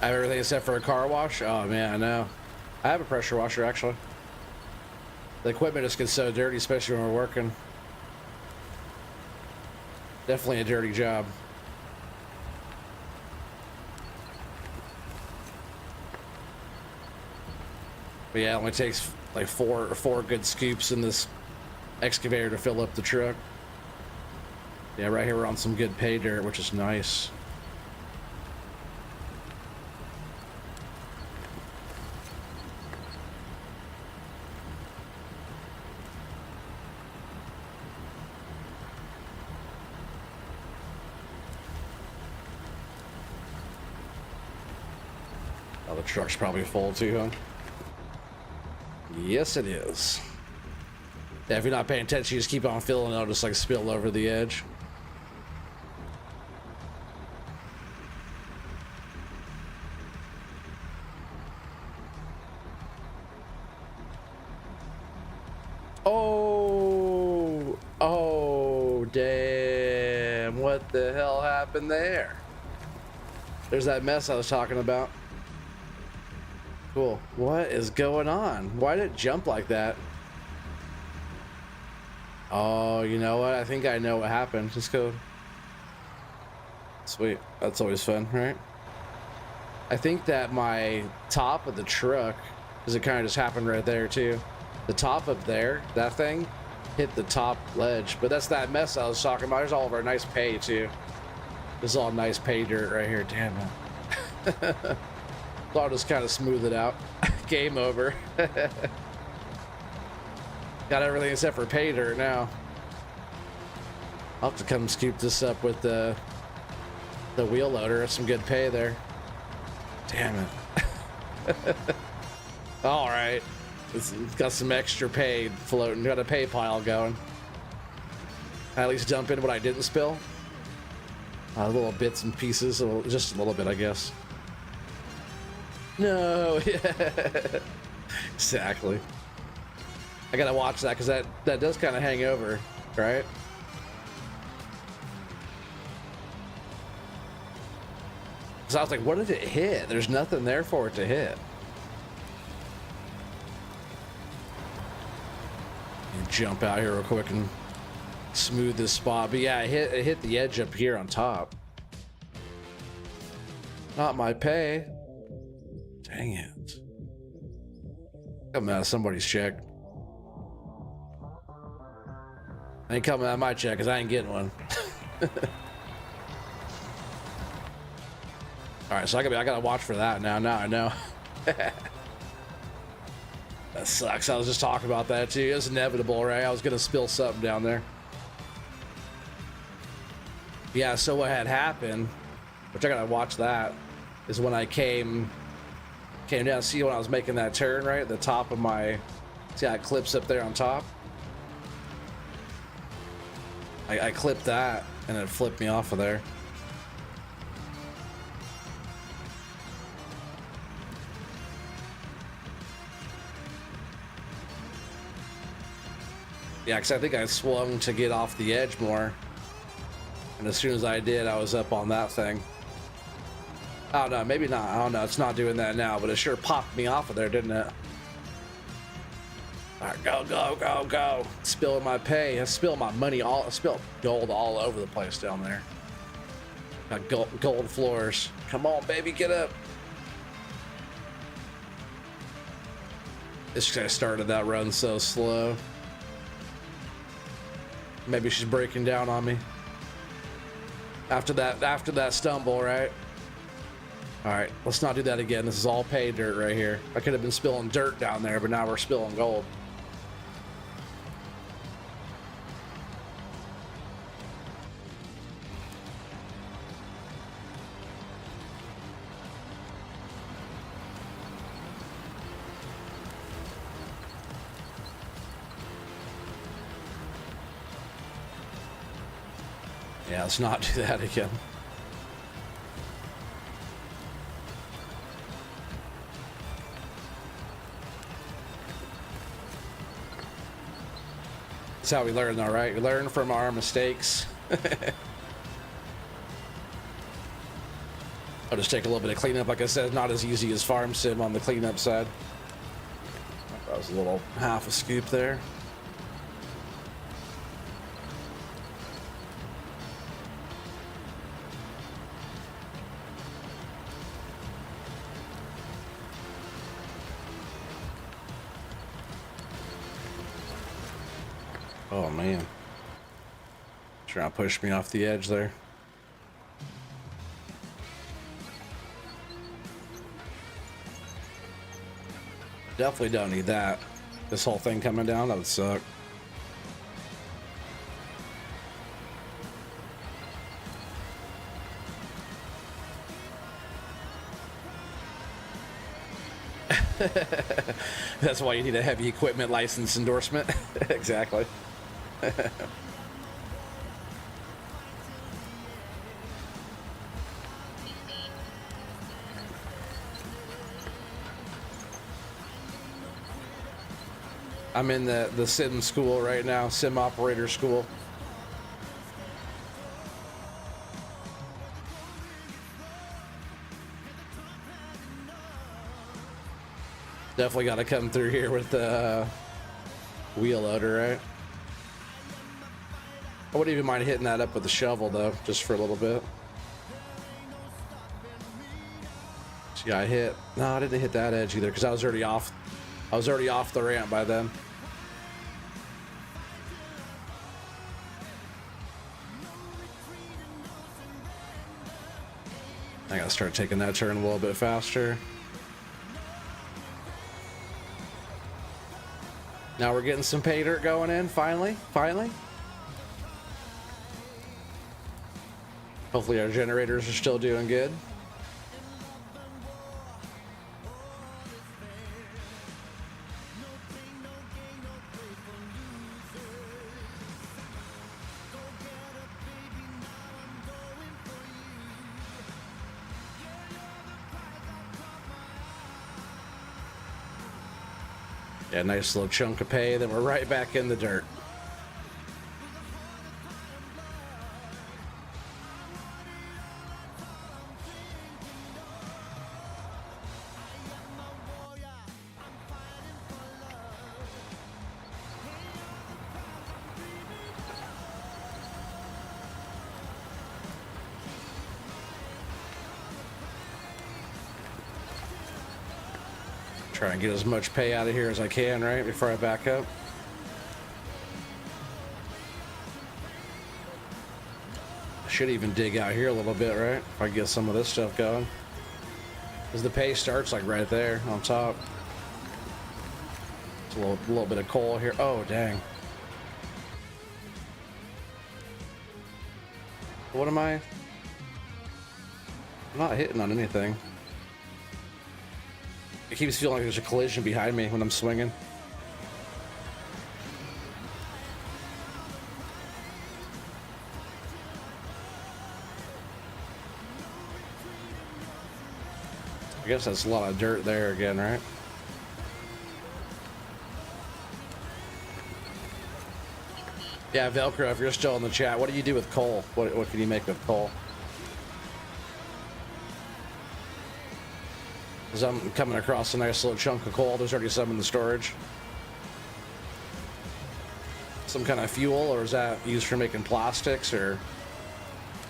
I have everything except for a car wash. Oh man, I know. I have a pressure washer actually. The equipment just gets so dirty, especially when we're working. Definitely a dirty job. But yeah, it only takes like four good scoops in this excavator to fill up the truck. Yeah, right here we're on some good pay dirt, which is nice. Oh, the truck's probably full too, huh? Yes, it is. Yeah, if you're not paying attention, you just keep on filling, it'll just like spill over the edge. Oh, damn. What the hell happened there? There's that mess I was talking about. Cool. What is going on? Why did it jump like that? Oh, you know what? I think I know what happened. Let's go. Sweet. That's always fun, right? I think that my top of the truck, because it kind of just happened right there too. The top up there, that thing, hit the top ledge. But that's that mess I was talking about. There's all of our nice pay too. This is all nice pay dirt right here. Damn it. So I'll just kind of smooth it out. Game over. Got everything except for pay dirt now. I'll have to come scoop this up with the wheel loader. Some good pay there. Damn it. All right. It's got some extra pay floating. Got a pay pile going. I at least dump in what I didn't spill. Little bits and pieces. Just a little bit, I guess. No, yeah. Exactly. I gotta watch that because that does kind of hang over, right? So I was like, what did it hit? There's nothing there for it to hit. You jump out here real quick and smooth this spot. But yeah, it hit the edge up here on top. Not my pay. Dang it. Coming out of somebody's check. Ain't coming out of my check because I ain't getting one. Alright, so I gotta watch for that now. Now I know. That sucks. I was just talking about that too. It was inevitable, right? I was gonna spill something down there. Yeah, so what had happened, which I gotta watch that, is when I came down, see when I was making that turn, right? The top of my See how it clips up there on top? I clipped that and it flipped me off of there. Yeah, because I think I swung to get off the edge more. And as soon as I did, I was up on that thing. Oh no, maybe not. I don't know. It's not doing that now, but it sure popped me off of there, didn't it? All right, go, go, go, go. Spilling my pay. I spilled my money all. I spilled gold all over the place down there. Got gold floors. Come on, baby, get up. This guy started that run so slow. Maybe she's breaking down on me. After that stumble, right? All right, let's not do that again. This is all pay dirt right here. I could have been spilling dirt down there, but now we're spilling gold. Yeah, let's not do that again. That's how we learn, though, right? We learn from our mistakes. I'll just take a little bit of cleanup. Like I said, not as easy as Farm Sim on the cleanup side. That was a little half a scoop there. Oh man, trying to push me off the edge there. Definitely don't need that. This whole thing coming down, that would suck. That's why you need a heavy equipment license endorsement. Exactly. I'm in the sim school right now, sim operator school. Definitely got to come through here with the wheel loader, right? I wouldn't even mind hitting that up with the shovel though, just for a little bit. See, I hit. No, I didn't hit that edge either because I was already off. I was already off the ramp by then. I gotta start taking that turn a little bit faster. Now we're getting some pay dirt going in, finally. Hopefully our generators are still doing good. Yeah, nice little chunk of pay, then we're right back in the dirt. Try and get as much pay out of here as I can, right, before I back up. I should even dig out here a little bit, right, if I get some of this stuff going. Because the pay starts like right there on top. It's a little bit of coal here. Oh, dang. What am I? I'm not hitting on anything. It keeps feeling like there's a collision behind me when I'm swinging. guess that's a lot of dirt there again, right? Yeah, Velcro, if you're still in the chat, what do you do with coal? What can you make with coal? Because I'm coming across a nice little chunk of coal. There's already some in the storage. Some kind of fuel, or is that used for making plastics, or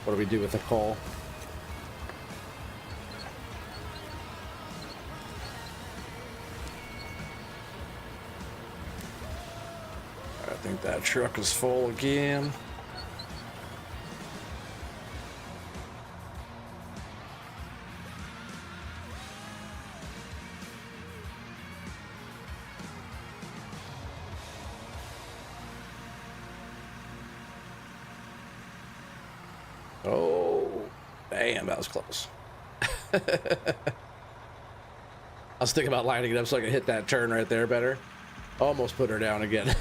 what do we do with the coal? I think that truck is full again. Oh, damn, that was close. I was thinking about lining it up so I could hit that turn right there better. Almost put her down again.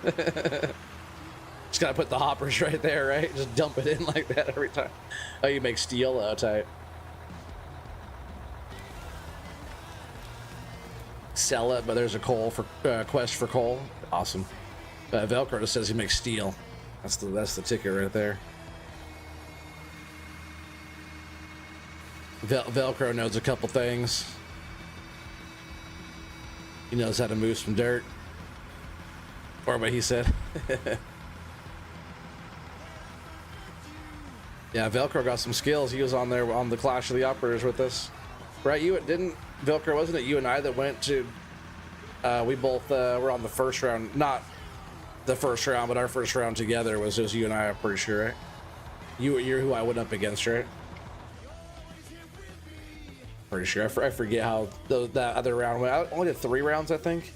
Just gotta put the hoppers right there, right? Just dump it in like that every time. Oh, you make steel? Oh, tight. Sell it, but there's a coal for quest for coal. Awesome. Velcro just says he makes steel. That's the ticket right there. Velcro knows a couple things. He knows how to move some dirt. Or what he said. Yeah, Velcro got some skills. He was on there on the Clash of the Operators with us. Right, you didn't, Velcro, wasn't it you and I that went to, we both were on the first round, not the first round, but our first round together was just you and I, I'm pretty sure, right? You're who I went up against, right? Pretty sure. I forget how that other round went. I only did 3 rounds, I think.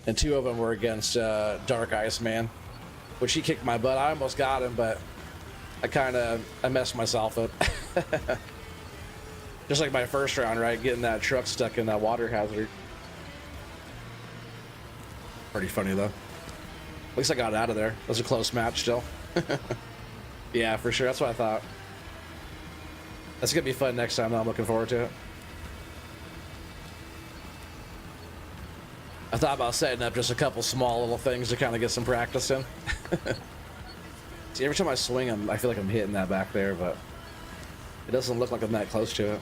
And 2 of them were against Dark Ice Man, which he kicked my butt. I almost got him, but I messed myself up. Just like my first round, right? Getting that truck stuck in that water hazard. Pretty funny, though. At least I got out of there. It was a close match still. Yeah, for sure. That's what I thought. That's going to be fun next time, though. I'm looking forward to it. I thought about setting up just a couple small little things to kind of get some practice in. See, every time I swing, I feel like I'm hitting that back there, but it doesn't look like I'm that close to it.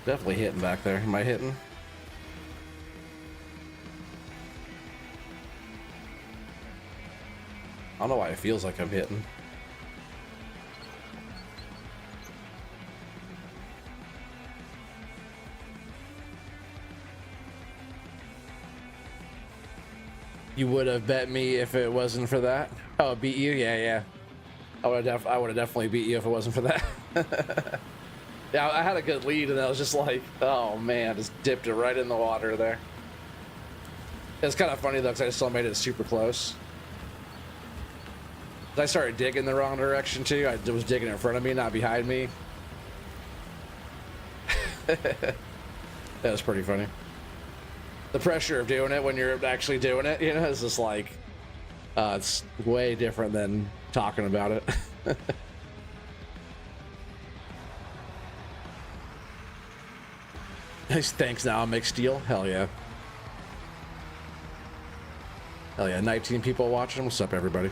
Definitely hitting back there. Am I hitting? I don't know why it feels like I'm hitting. You would have bet me if it wasn't for that? Oh, beat you? Yeah, yeah. I would have definitely beat you if it wasn't for that. Yeah, I had a good lead, and I was just like, oh man, just dipped it right in the water there. It's kind of funny though, because I still made it super close. I started digging the wrong direction too. I was digging in front of me, not behind me. That was pretty funny. The pressure of doing it when you're actually doing it, you know, is just like, it's way different than talking about it. Nice, thanks. Now I'll make steel. Hell yeah. Hell yeah. 19 people watching. What's up, everybody?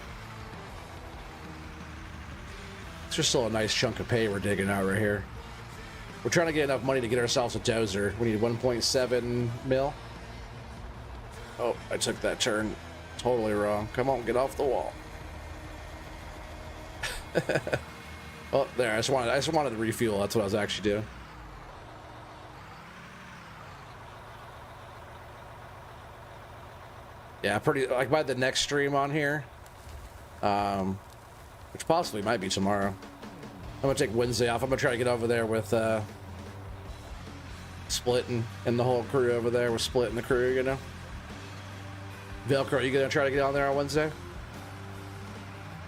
It's just still a nice chunk of pay we're digging out right here. We're trying to get enough money to get ourselves a dozer. We need 1.7 mil. Oh, I took that turn totally wrong. Come on, get off the wall. Oh, there. I just wanted to refuel. That's what I was actually doing. Yeah, pretty like by the next stream on here, which possibly might be tomorrow. I'm gonna take Wednesday off. I'm gonna try to get over there with Splitting and the whole crew over there. We're splitting the crew, you know. Velcro, you gonna try to get on there on Wednesday?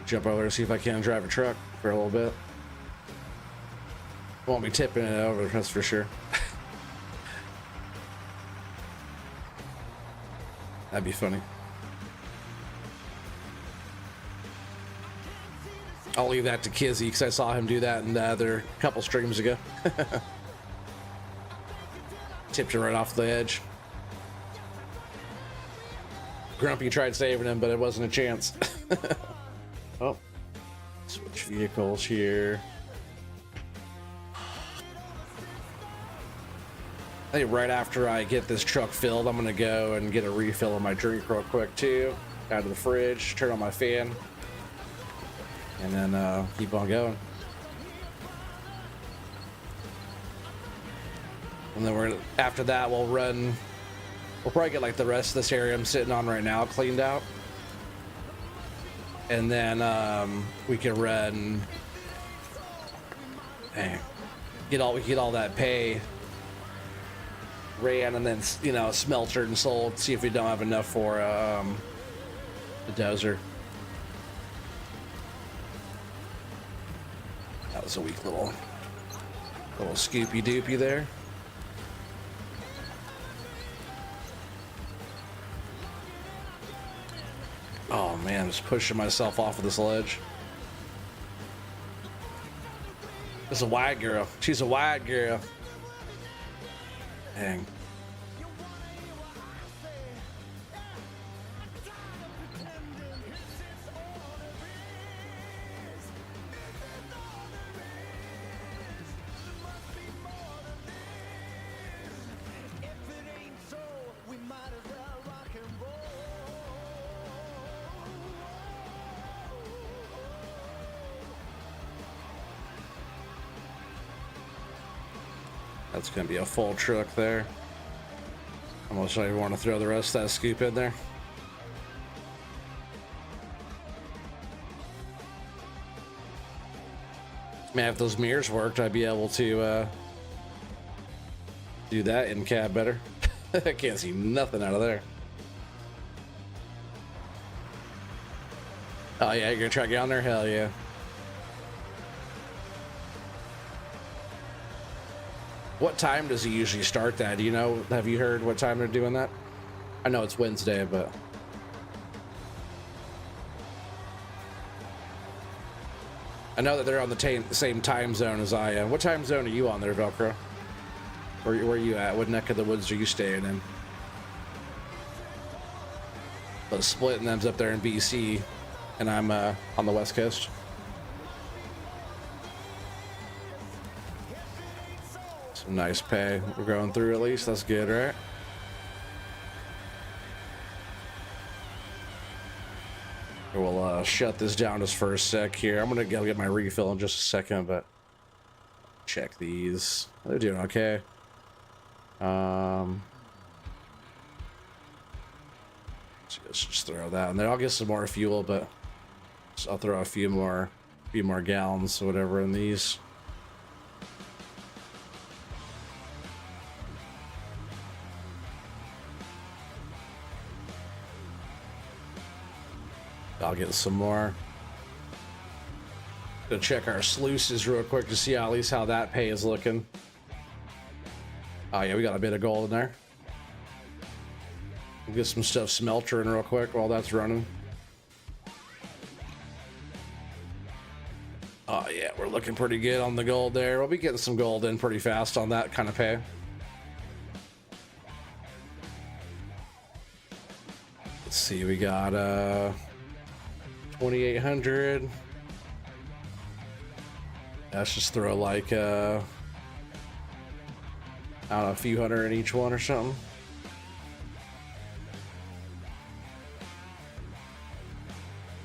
Jump over there, see if I can drive a truck for a little bit. Won't be tipping it over, that's for sure. That'd be funny. I'll leave that to Kizzy because I saw him do that in the other couple streams ago. Tipped him right off the edge. Grumpy tried saving him, but it wasn't a chance. Oh, switch vehicles here. I think right after I get this truck filled, I'm gonna go and get a refill of my drink real quick too. Out of the fridge, turn on my fan, and then keep on going. And then after that we'll probably get like the rest of this area I'm sitting on right now cleaned out. And then we can run, get all that pay ran and then, you know, smeltered and sold, see if we don't have enough for the dozer. That was a weak little scoopy doopy there. Oh man, I'm just pushing myself off of this ledge. This is a white girl. She's a white girl. Dang. That's gonna be a full truck there. Almost don't even want to throw the rest of that scoop in there. Man, if those mirrors worked, I'd be able to do that in cab better. I can't see nothing out of there. Oh yeah, you're gonna try to get on there? Hell yeah. What time does he usually start that? Do you know? Have you heard what time they're doing that? I know it's Wednesday, but I know that they're on the same time zone as I am. What time zone are you on there, Velcro? Where are you at? What neck of the woods are you staying in? But Splitting them's up there in BC, and I'm on the West Coast. Some nice pay we're going through at least. That's good, right? We'll shut this down just for a sec here. I'm gonna go get my refill in just a second, but check these. They're doing okay. So let's just throw that in there. I'll get some more fuel, but I'll throw a few more gallons or whatever in these. I'll get some more. Gonna check our sluices real quick to see at least how that pay is looking. Oh yeah, we got a bit of gold in there. We'll get some stuff smeltering real quick while that's running. Oh yeah, we're looking pretty good on the gold there. We'll be getting some gold in pretty fast on that kind of pay. Let's see, we got 2,800. Let's just throw like I don't know, a few hundred in each one or something.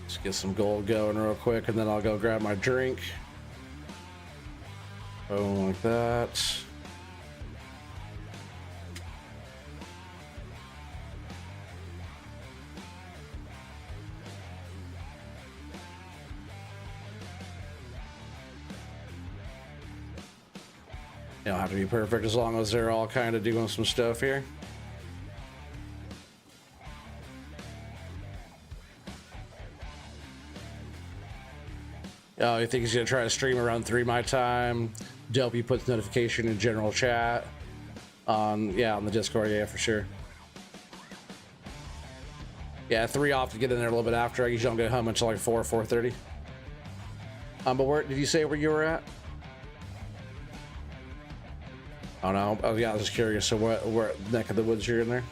Let's get some gold going real quick, and then I'll go grab my drink. Boom, like that. They don't have to be perfect as long as they're all kind of doing some stuff here. Oh, you think he's gonna try to stream around 3 my time? Dopey puts notification in general chat on the Discord, yeah, for sure. Yeah, 3 off to get in there a little bit after. I usually don't get home until like 4:30. But where did you say where you were at? Oh no. Oh yeah, I was just curious. So where neck of the woods you're in there?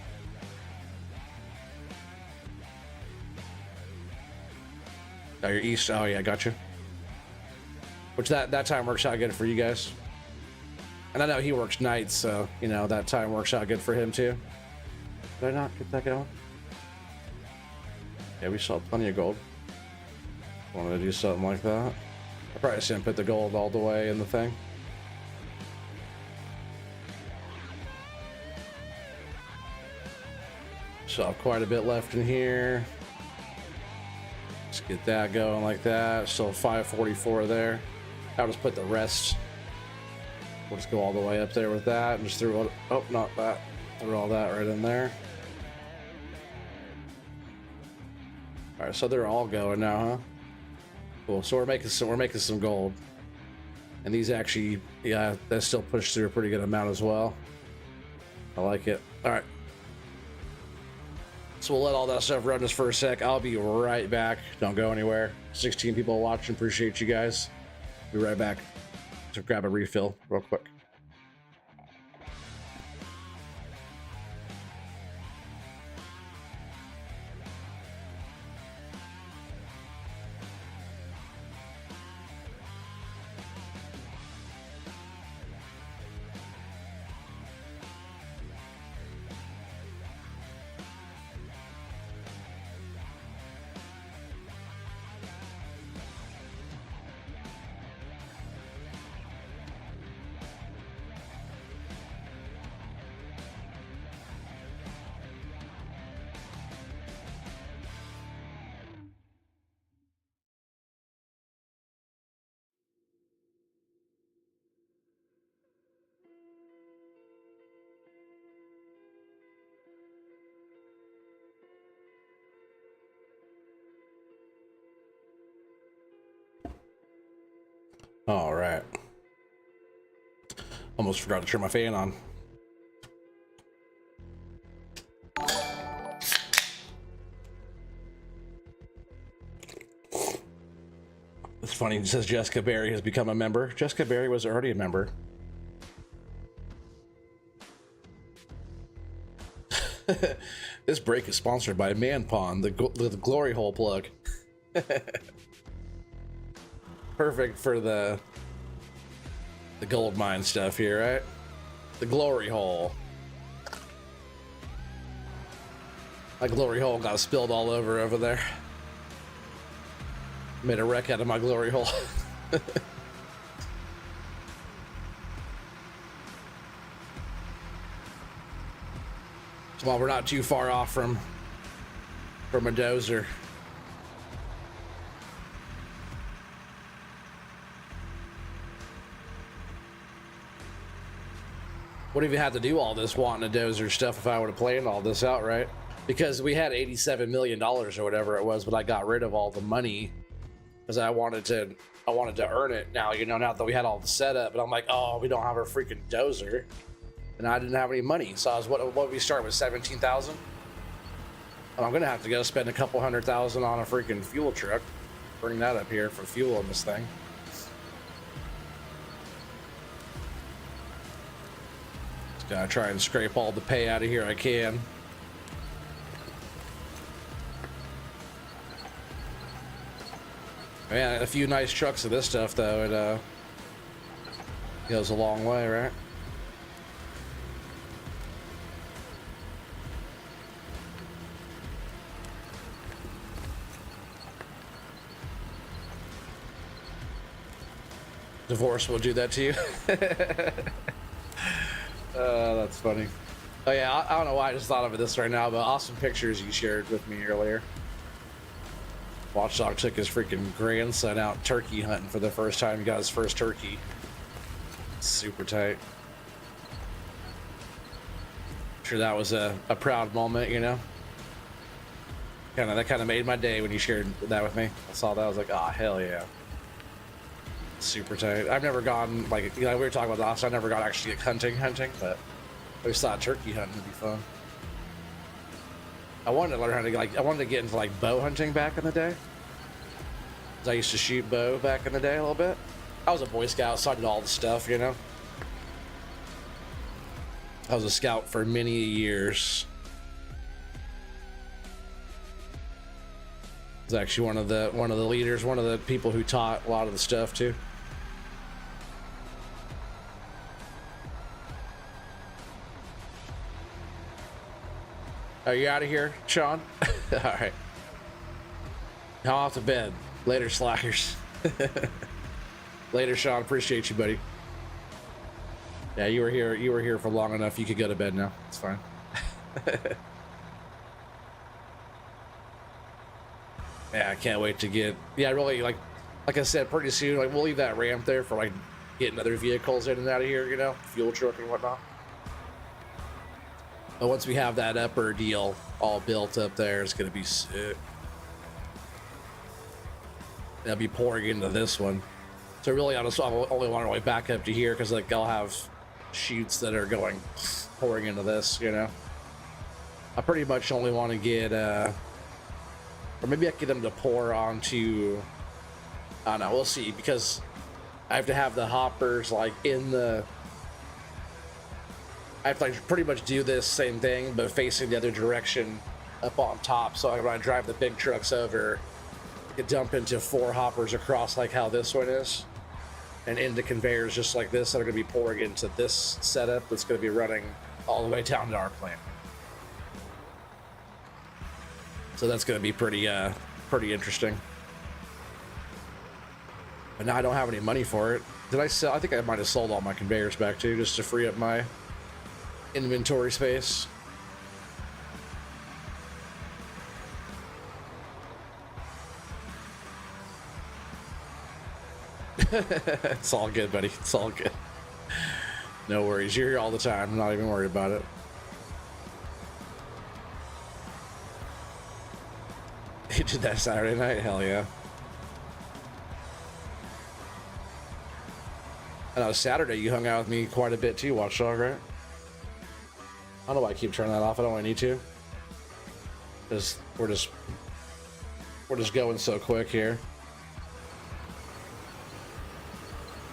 Oh, you're east. Oh yeah, gotcha. Which that time works out good for you guys. And I know he works nights, so you know that time works out good for him too. Did I not get that going? Yeah, we saw plenty of gold. Wanted to do something like that. I probably shouldn't put the gold all the way in the thing. So quite a bit left in here. Let's get that going like that. Still 544 there. I'll just put the rest. We'll just go all the way up there with that and just throw it. Oh, not that. Throw all that right in there. All right, so they're all going now, huh? Cool. So we're making some gold, and these actually, yeah, that still pushed through a pretty good amount as well. I like it. All right. So we'll let all that stuff run just for a sec. I'll be right back. Don't go anywhere. 16 people watching. Appreciate you guys. Be right back to grab a refill real quick. All right. Almost forgot to turn my fan on. It's funny, it says Jessica Berry has become a member. Jessica Berry was already a member. This break is sponsored by ManPawn, the glory hole plug. Perfect for the gold mine stuff here, right? The glory hole. My glory hole got spilled all over there. Made a wreck out of my glory hole. Well, we're not too far off from a dozer. Would have had to do all this wanting a dozer stuff if I would have planned all this out, right? Because we had $87 million or whatever it was, but I got rid of all the money because I wanted to earn it now, you know, now that we had all the setup. But I'm like, oh, we don't have a freaking dozer. And I didn't have any money. So I was, what we start with, 17,000? And I'm gonna have to go spend a couple $100,000 on a freaking fuel truck. Bring that up here for fuel in this thing. Just gotta try and scrape all the pay out of here I can. Man, a few nice trucks of this stuff though, it goes a long way, right? Divorce will do that to you. That's funny. Oh yeah, I don't know why I just thought of this right now, but awesome pictures you shared with me earlier. Watchdog took his freaking grandson out turkey hunting for the first time. He got his first turkey. Super tight. Sure, that was a proud moment, you know. That kind of made my day when you shared that with me. I saw that, I was like, oh hell yeah. Super tight. I've never gone, like, you know, we were talking about this, I never got actually like hunting, but I just thought turkey hunting would be fun. I wanted to learn how to I wanted to get into like bow hunting back in the day. 'Cause I used to shoot bow back in the day a little bit. I was a Boy Scout, so I did all the stuff, you know. I was a scout for many years. I was actually one of the leaders, one of the people who taught a lot of the stuff too. Are you out of here, Sean? All right. Now off to bed. Later, slackers. Later, Sean. Appreciate you, buddy. Yeah, you were here for long enough. You could go to bed now. It's fine. Yeah, I can't wait to get. Yeah, really, like I said, pretty soon. Like we'll leave that ramp there for like getting other vehicles in and out of here. You know, fuel truck and whatnot. But once we have that upper deal all built up there, it's gonna be sick. I'll be pouring into this one. So really, honestly, I only want to way back up to here because like I'll have chutes that are pouring into this. You know, I pretty much only want to get, or maybe I can get them to pour onto. I don't know. We'll see because I have to have the hoppers like in the. I have to like pretty much do this same thing, but facing the other direction up on top. So when I drive the big trucks over, I can dump into 4 hoppers across like how this one is, and into conveyors just like this that are going to be pouring into this setup that's going to be running all the way down to our plant. So that's going to be pretty interesting. But now I don't have any money for it. Did I sell? I think I might have sold all my conveyors back too, just to free up my inventory space. It's all good, buddy. It's all good. No worries. You're here all the time. I'm not even worried about it. You did that Saturday night? Hell yeah. I know Saturday you hung out with me quite a bit too, Watchdog, right? I don't know why I keep turning that off. I don't really need to. Because we're just going so quick here.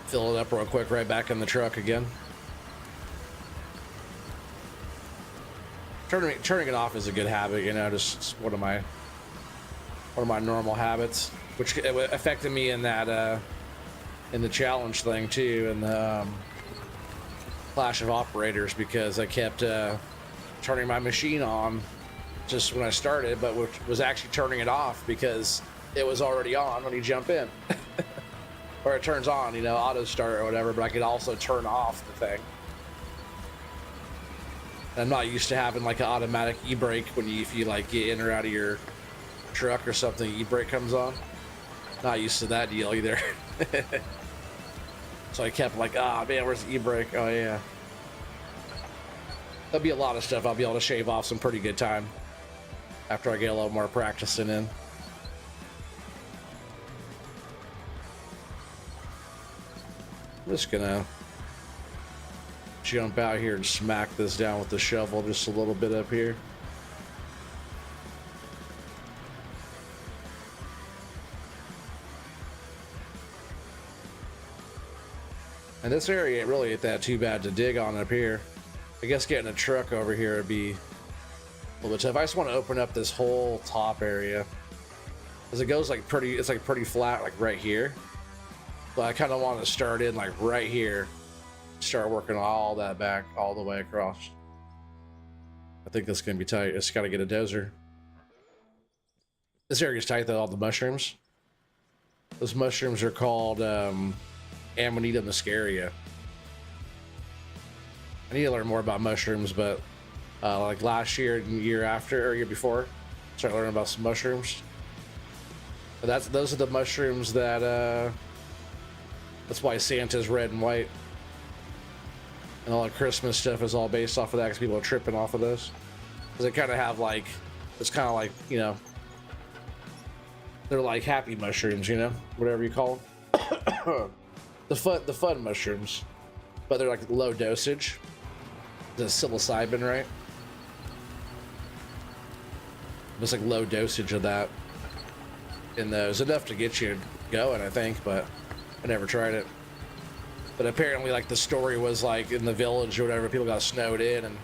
Fill it up real quick, right back in the truck again. Turning it off is a good habit, you know, just one of my normal habits, which affected me in that in the challenge thing too, in the Clash of Operators, because I kept turning my machine on just when I started, but was actually turning it off because it was already on when you jump in. Or it turns on, you know, auto start or whatever, but I could also turn off the thing. And I'm not used to having like an automatic e-brake if you like get in or out of your truck or something, e-brake comes on. Not used to that deal either. So I kept like, man, where's the e-brake? Oh yeah. There'll be a lot of stuff I'll be able to shave off some pretty good time after I get a little more practicing in. I'm just gonna jump out here and smack this down with the shovel just a little bit up here. And this area ain't really that too bad to dig on up here. I guess getting a truck over here would be a little bit tough. I just want to open up this whole top area, because it goes like it's like pretty flat like right here. But I kind of want to start in like right here, start working all that back all the way across. I think that's gonna be tight. Just gotta get a dozer. This area's tight though, all the mushrooms. Those mushrooms are called Amanita muscaria. I need to learn more about mushrooms, but like last year and the year after or year before, started learning about some mushrooms. But those are the mushrooms that that's why Santa's red and white, and all the Christmas stuff is all based off of that, because people are tripping off of those. Because they kind of have like, it's kind of like, you know, they're like happy mushrooms, you know, whatever you call them. the fun mushrooms, but they're like low dosage. The psilocybin, right? It was like low dosage of that in those, enough to get you going, I think, but I never tried it. But apparently, like, the story was like in the village or whatever, people got snowed in, and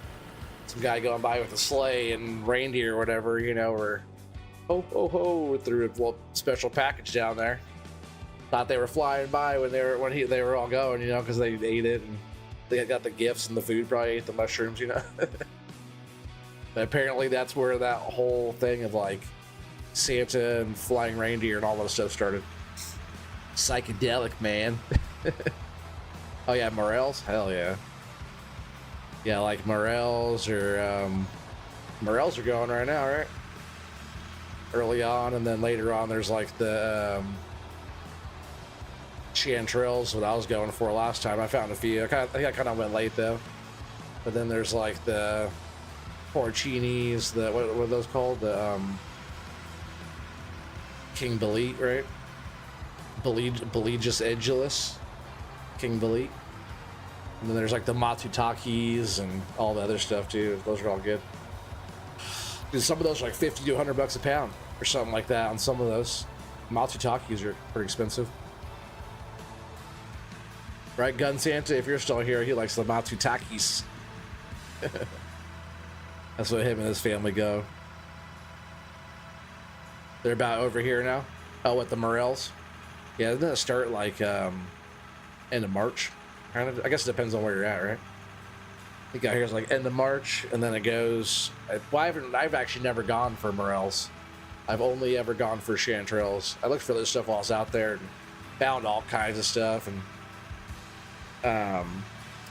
some guy going by with a sleigh and reindeer or whatever, you know, or ho ho ho threw a little special package down there. Thought they were flying by when they were all going, you know, because they ate it and they got the gifts and the food, probably ate the mushrooms, you know. But apparently that's where that whole thing of like Santa and flying reindeer and all that stuff started. Psychedelic, man. Oh yeah, morels? Hell yeah. Yeah, like morels or morels are going right now, right? Early on, and then later on there's like the chanterelles, what I was going for last time. I found a few. I think I kind of went late though. But then there's like the porcinis, the what are those called? The King Bolete, right? Boletus edulis, King Bolete. And then there's like the Matsutakis and all the other stuff too. Those are all good. Dude, some of those are like 50 to 100 bucks a pound or something like that on some of those. Matsutakis are pretty expensive. Right, Gun Santa, if you're still here, he likes the Matsutakis. That's what him and his family go. They're about over here now. Oh, what, the morels? Yeah, doesn't it start like end of March? Kind of. I guess it depends on where you're at, right? I think out here is like end of March, and then it goes. Well, I've actually never gone for morels. I've only ever gone for chanterelles. I looked for this stuff while I was out there and found all kinds of stuff, and I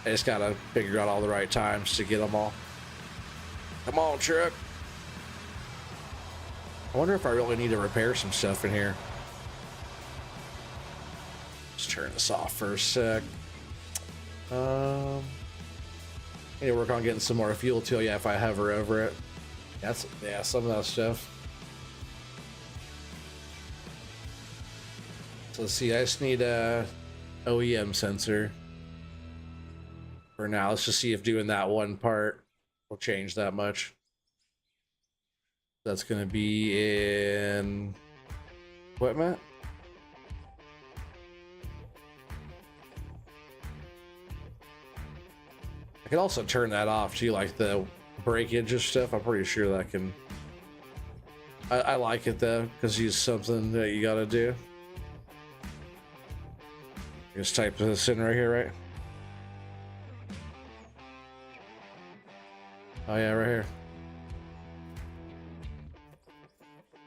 just gotta figure out all the right times to get them all. Come on, truck. I wonder if I really need to repair some stuff in here. Let's turn this off for a sec. I need to work on getting some more fuel too. Yeah, if I hover over it. Yeah, some of that stuff. So let's see, I just need a OEM sensor. For now, let's just see if doing that one part will change that much. That's gonna be in equipment. I can also turn that off too, like the breakage and stuff. I'm pretty sure that can. I like it though, because it's something that you gotta do. Just type this in right here, right? Oh yeah, right here.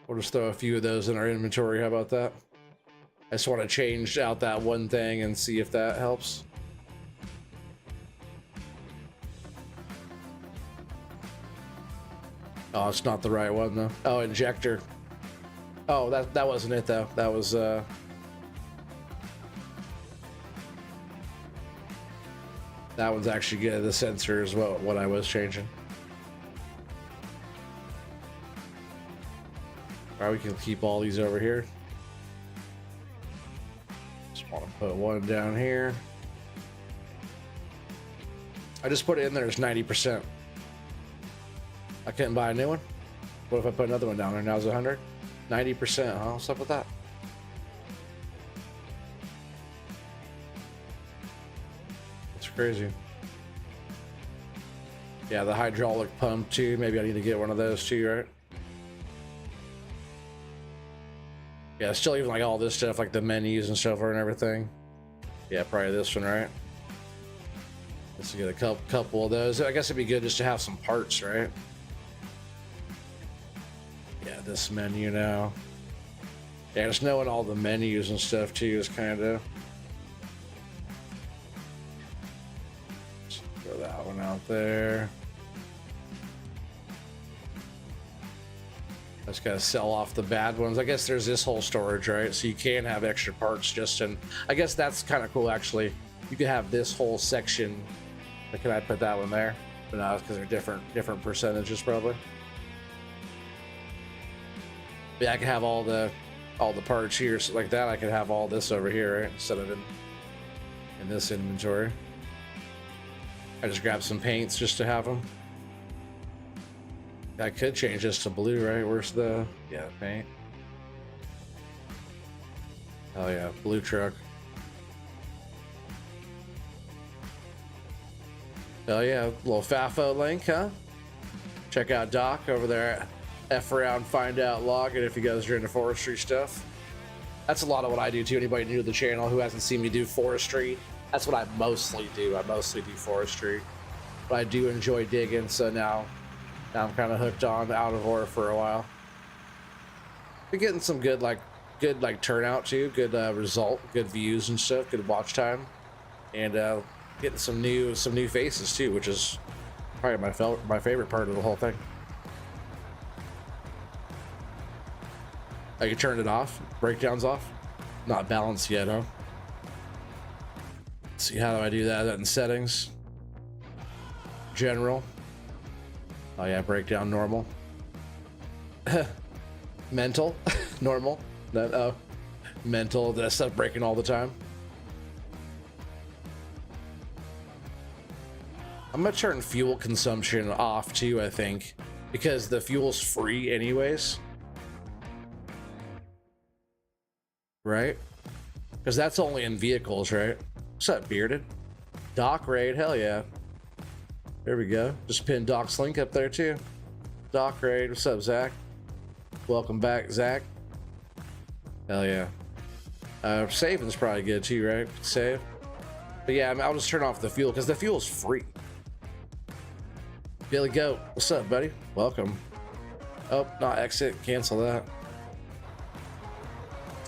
We'll just throw a few of those in our inventory. How about that? I just want to change out that one thing and see if that helps. Oh, it's not the right one though. Oh, injector. Oh, that wasn't it though. That was that one's actually good. The sensor is what I was changing. All right, we can keep all these over here. Just want to put one down here. I just put it in there as 90%. I couldn't buy a new one. What if I put another one down there? Now it's 100? 90%, huh? What's up with that? That's crazy. Yeah, the hydraulic pump too. Maybe I need to get one of those too, right? Yeah, still even like all this stuff, like the menus and stuff and everything. Yeah, probably this one, right? Let's get a couple of those. I guess it'd be good just to have some parts, right? Yeah, this menu now. Yeah, just knowing all the menus and stuff too is kind of. Throw that one out there. I just gotta sell off the bad ones. I guess there's this whole storage, right? So you can have extra parts just in. I guess that's kind of cool, actually. You could have this whole section. But can I put that one there? But no, because they're different percentages, probably. Yeah, I could have all the parts here, so like that. I could have all this over here, right? Instead of in this inventory. I just grab some paints just to have them. I could change this to blue, right? Where's the paint? Oh yeah, blue truck. Oh yeah, little FAFO link, huh? Check out Doc over there at F around find out log, and if you guys are into forestry stuff. That's a lot of what I do too. Anybody new to the channel who hasn't seen me do forestry, that's what I mostly do. I mostly do forestry, but I do enjoy digging. So now I'm kind of hooked on out of ore for a while. Been getting some good turnout too, good result, good views and stuff, good watch time, and getting some new faces too, which is probably my favorite part of the whole thing. I can turn it off, breakdowns off, not balanced yet, huh? Let's see, how do I do that? In settings, general. Oh yeah, breakdown normal. Mental, normal. That mental. That stuff breaking all the time. I'm gonna turn fuel consumption off too, I think, because the fuel's free anyways. Right? Because that's only in vehicles, right? What's up, Bearded? Doc raid, hell yeah. There we go. Just pin Doc's link up there too. Doc raid, what's up, Zach? Welcome back, Zach. Hell yeah. Saving's probably good too, right? Save. But yeah, I'll just turn off the fuel because the fuel's free. Billy Goat, what's up, buddy? Welcome. Oh, not exit. Cancel that.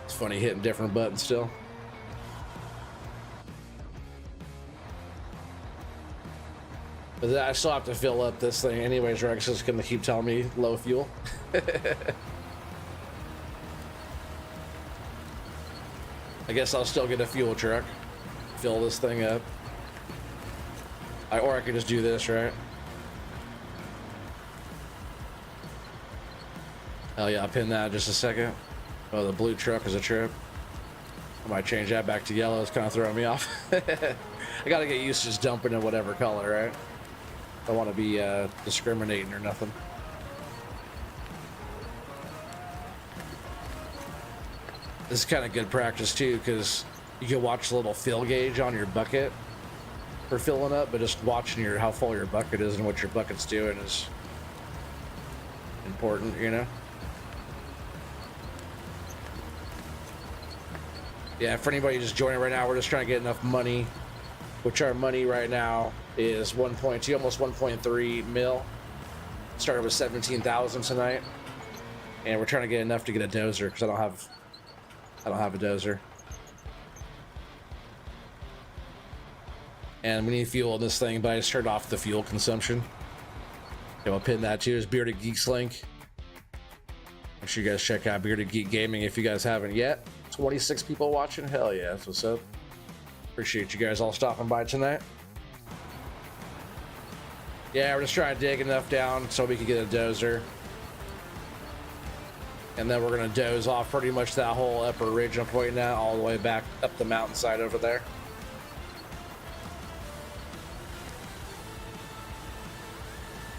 It's funny hitting different buttons still. But I still have to fill up this thing anyways, right? It's just gonna keep telling me low fuel. I guess I'll still get a fuel truck. Fill this thing up. Or I could just do this, right? Hell yeah, I'll pin that in just a second. Oh, the blue truck is a trip. I might change that back to yellow. It's kind of throwing me off. I gotta get used to just dumping in whatever color, right? Don't want to be discriminating or nothing. This is kind of good practice too, because you can watch the little fill gauge on your bucket for filling up, but just watching how full your bucket is and what your bucket's doing is important, you know? Yeah, for anybody just joining right now, we're just trying to get enough money, which our money right now is 1.2, almost 1.3 mil. Started with 17,000 tonight, and we're trying to get enough to get a dozer because I don't have a dozer. And we need fuel in this thing, but I just turned off the fuel consumption. Okay, I'll pin that too. There's Bearded Geeks link. Make sure you guys check out Bearded Geek Gaming if you guys haven't yet. 26 people watching. Hell yeah, that's what's up. Appreciate you guys all stopping by tonight. Yeah, we're just trying to dig enough down so we can get a dozer. And then we're gonna doze off pretty much that whole upper ridge I'm pointing at, all the way back up the mountainside over there.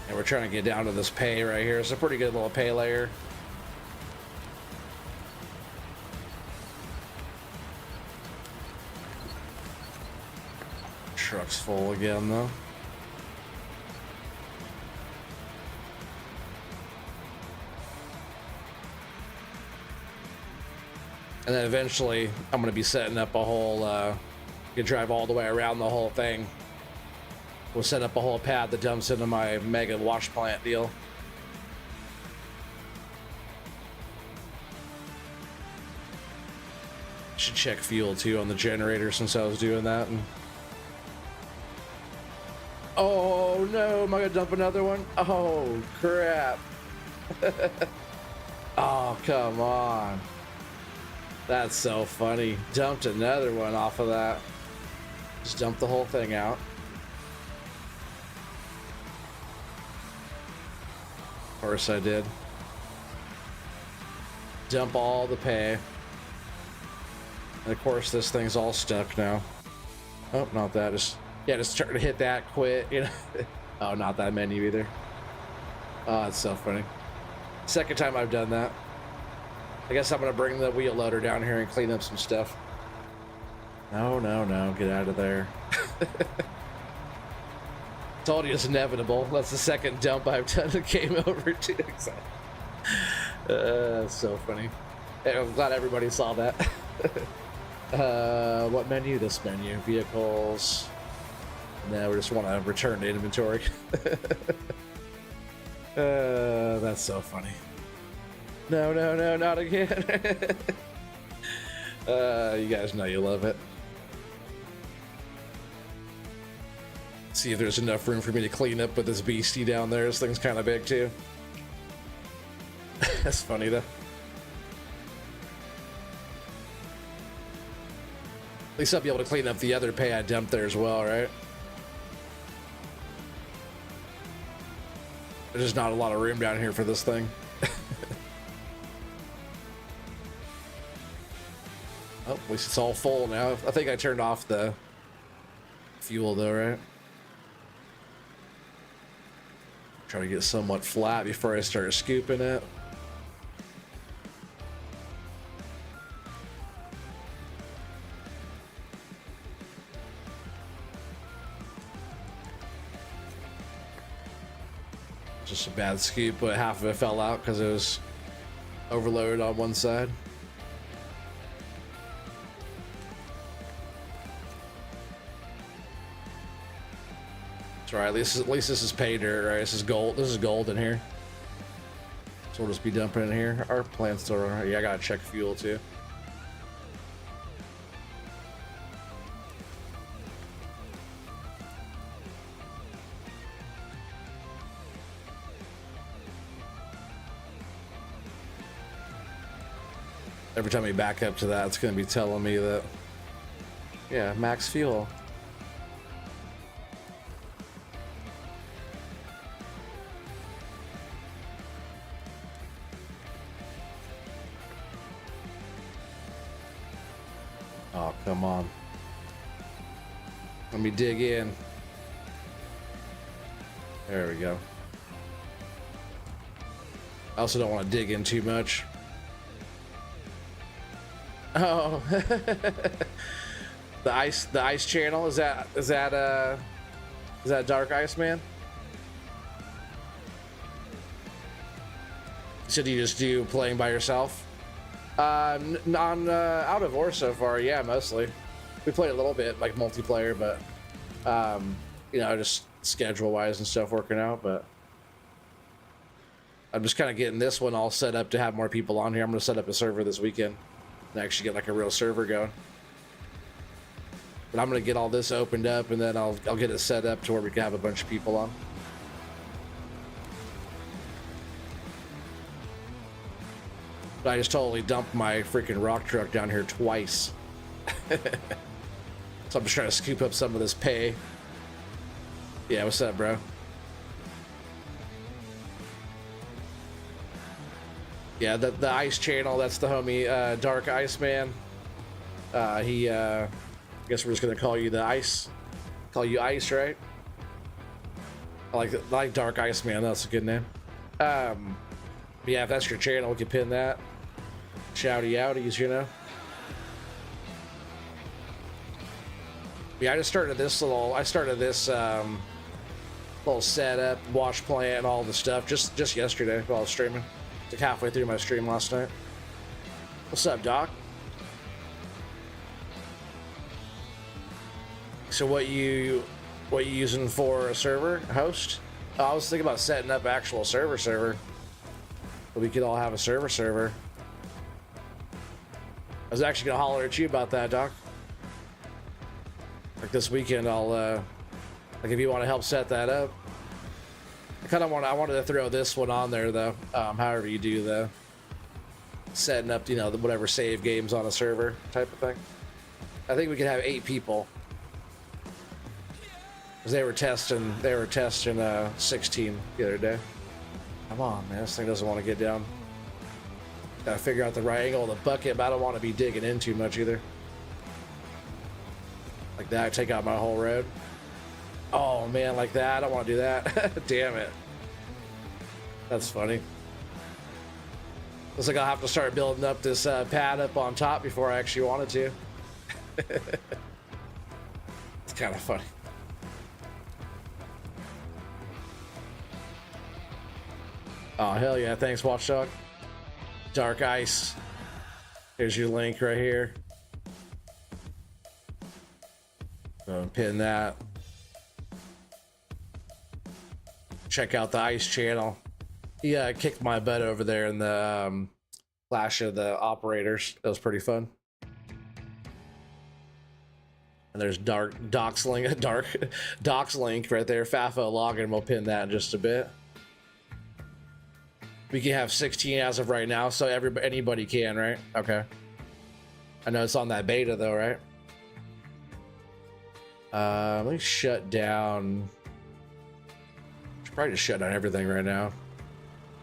And we're trying to get down to this pay right here. It's a pretty good little pay layer. Truck's full again though. And then eventually I'm going to be setting up a whole, you can drive all the way around the whole thing. We'll set up a whole pad that dumps into my mega wash plant deal. Should check fuel too on the generator since I was doing that. And oh no, am I gonna dump another one? Oh crap. Oh, come on. That's so funny. Dumped another one off of that. Just dumped the whole thing out. Of course I did. Dump all the pay. And of course this thing's all stuck now. Oh, not that. Just try to hit that, quit, you know. Oh, not that menu either. Oh, that's so funny. Second time I've done that. I guess I'm gonna bring the wheel loader down here and clean up some stuff. No, no, no, get out of there. Told you it's inevitable. That's the second dump I've done that came over to. That's so funny. I'm glad everybody saw that. What menu? This menu. Vehicles. No, we just want to return to inventory. That's so funny. No, no, no, not again. You guys know you love it. See if there's enough room for me to clean up with this beastie down there. This thing's kind of big too. That's funny though. At least I'll be able to clean up the other pay I dumped there as well, right? There's just not a lot of room down here for this thing. Oh, at least it's all full now. I think I turned off the fuel though, right? Try to get somewhat flat before I start scooping it. Just a bad scoop, but half of it fell out because it was overloaded on one side. It's all right. At least this is pay dirt, right? This is gold. This is gold in here. So we'll just be dumping in here. Our plant's still running. Yeah, I gotta check fuel too. Every time we back up to that, it's going to be telling me that, yeah, max fuel. Oh, come on. Let me dig in. There we go. I also don't want to dig in too much. Oh, the ice channel, is that Dark Ice Man? So do you just do playing by yourself? On out of Ore so far, yeah, mostly. We played a little bit like multiplayer, but you know, just schedule wise and stuff working out. But I'm just kind of getting this one all set up to have more people on here. I'm gonna set up a server this weekend and actually get like a real server going. But I'm gonna get all this opened up and then I'll get it set up to where we can have a bunch of people on. But I just totally dumped my freaking rock truck down here twice. So I'm just trying to scoop up some of this pay. Yeah, what's up, bro? Yeah, the ice channel, that's the homie Dark Ice Man. I guess we're just gonna call you the Ice. Call you Ice, right? I like Dark Ice Man, that's a good name. Yeah, if that's your channel, we can pin that. Shouty outies, you know. Yeah, I started this little setup, wash plant, and all the stuff just yesterday while I was streaming. Like halfway through my stream last night. What's up, Doc? So what you using for a server host? Oh, I was thinking about setting up actual server. But we could all have a server. I was actually gonna holler at you about that, Doc. Like this weekend, I'll like if you want to help set that up. I wanted to throw this one on there though. However you do the setting up, you know, whatever save games on a server type of thing. I think we could have 8 people. Cause they were testing 16 the other day. Come on, man, this thing doesn't want to get down. Gotta figure out the right angle of the bucket, but I don't want to be digging in too much either. Like that, take out my whole road. Oh man, like that, I don't want to do that. Damn it. That's funny. Looks like I'll have to start building up this pad up on top before I actually wanted to. It's kind of funny. Oh, hell yeah. Thanks, Watchdog. Dark Ice. Here's your link right here. Pin that. Check out the Ice channel. Yeah, kicked my butt over there in the Clash of the Operators. That was pretty fun. And there's Docs link right there. Fafo login. We'll pin that in just a bit. We can have 16 as of right now, so anybody can, right? Okay. I know it's on that beta though, right? Let me shut down. Should probably just shut down everything right now.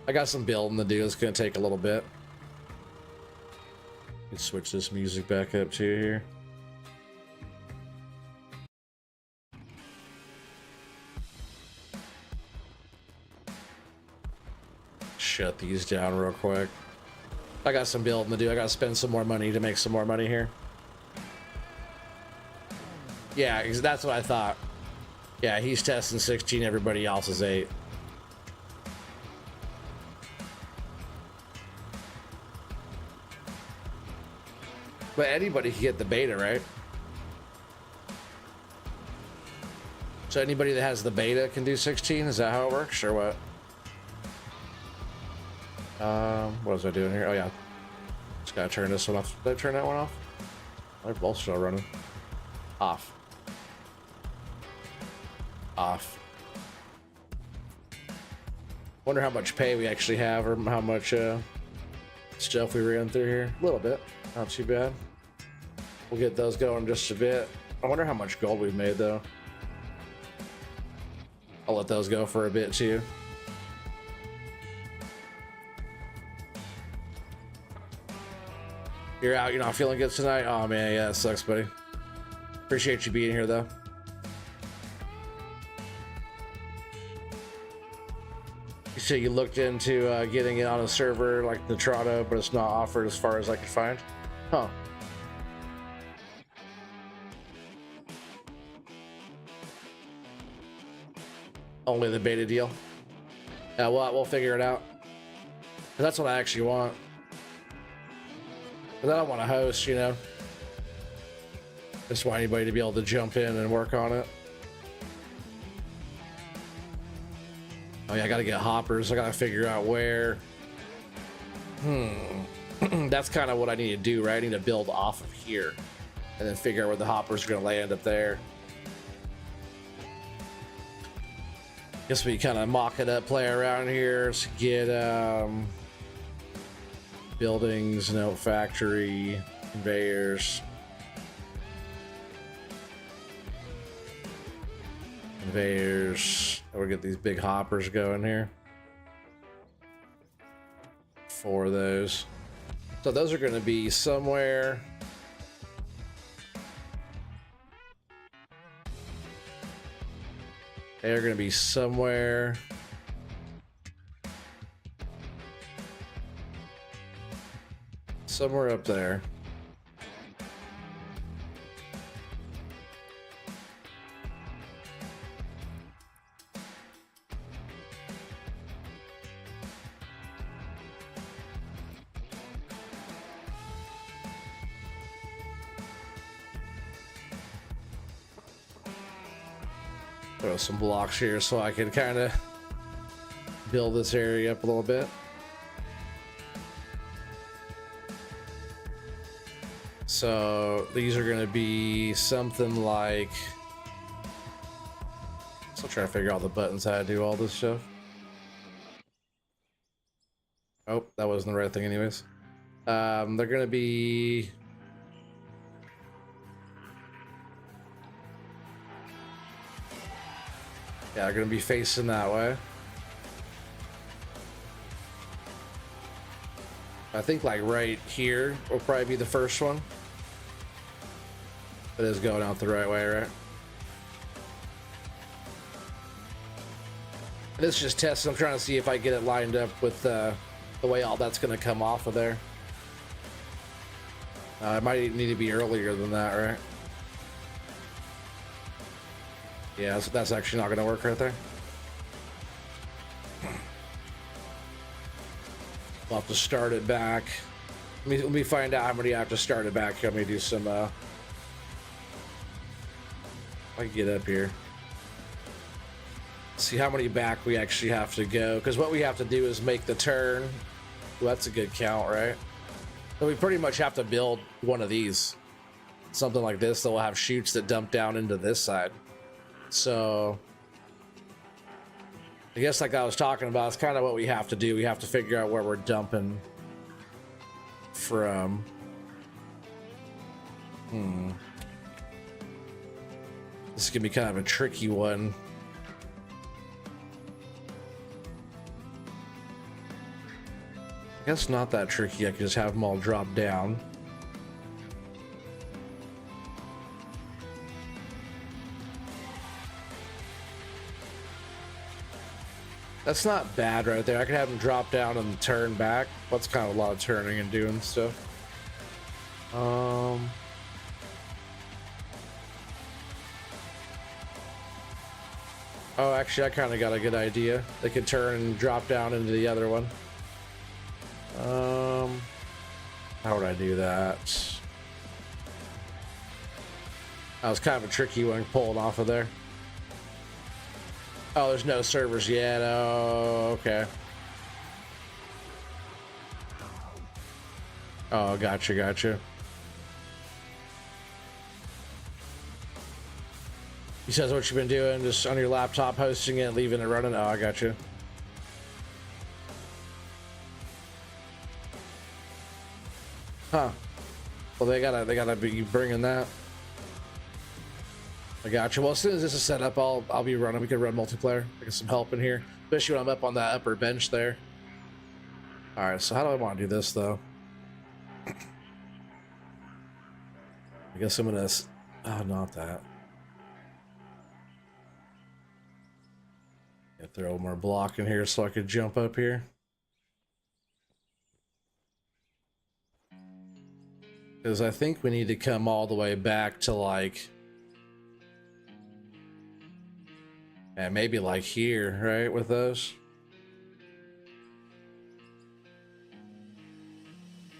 I got some building to do. It's gonna take a little bit. Let's switch this music back up to here. Shut these down real quick. I got some building to do. I gotta spend some more money to make some more money here. Yeah, because that's what I thought. Yeah, he's testing 16, everybody else is 8. But anybody can get the beta, right? So anybody that has the beta can do 16? Is that how it works, or what? What was I doing here? Oh yeah, just gotta turn this one off. Did I turn that one off? They're both still running. Off. Off. Wonder how much pay we actually have, or how much stuff we ran through here. A little bit, not too bad. We'll get those going just a bit. I wonder how much gold we've made though. I'll let those go for a bit too. You're out, you're not feeling good tonight? Oh man, yeah, it sucks, buddy. Appreciate you being here though. You said you looked into getting it on a server like Nitrado, but it's not offered as far as I could find. Huh. Only the beta deal. Yeah, we'll figure it out. That's what I actually want. Because I don't want to host, you know. Just want anybody to be able to jump in and work on it. Oh yeah, I gotta get hoppers. I gotta figure out where. That's kind of what I need to do, right? I need to build off of here. And then figure out where the hoppers are gonna land up there. Guess we kind of mock it up, play around here to get buildings, no factory, conveyors. Conveyors. We'll get these big hoppers going here. 4 of those. So those are going to be somewhere. They're going to be somewhere. Somewhere up there. Throw some blocks here so I can kind of build this area up a little bit. So these are going to be something like, still trying to figure out the buttons, how to do all this stuff. Oh, that wasn't the right thing anyways. They're going to be, yeah, they're going to be facing that way. I think like right here will probably be the first one. It is going out the right way, right? This is just testing. I'm trying to see if I get it lined up with the way all that's going to come off of there. It might need to be earlier than that, right? Yeah, so that's actually not going to work right there. We'll have to start it back. Let me find out how many I have to start it back. Let me do some, I can get up here. See how many back we actually have to go. Because what we have to do is make the turn. Well, that's a good count, right? So we pretty much have to build one of these. Something like this that will have chutes that dump down into this side. So I guess like I was talking about, it's kind of what we have to do. We have to figure out where we're dumping from. This is gonna be kind of a tricky one. I guess not that tricky. I can just have them all drop down. That's not bad right there. I could have them drop down and turn back. That's kind of a lot of turning and doing stuff. Oh, actually, I kind of got a good idea. They could turn and drop down into the other one. How would I do that? That was kind of a tricky one pulling off of there. Oh, there's no servers yet. Oh, okay. Oh, gotcha. He says what you've been doing, just on your laptop, hosting it, leaving it running. Oh, I gotcha. Huh. Well, they gotta be bringing that. I gotcha. Well, as soon as this is set up, I'll be running. We can run multiplayer. I get some help in here, especially when I'm up on that upper bench there. All right. So how do I want to do this though? I guess I'm gonna. Oh, not that. Yeah, throw one more block in here so I could jump up here. Because I think we need to come all the way back to like. And maybe like here, right, with those?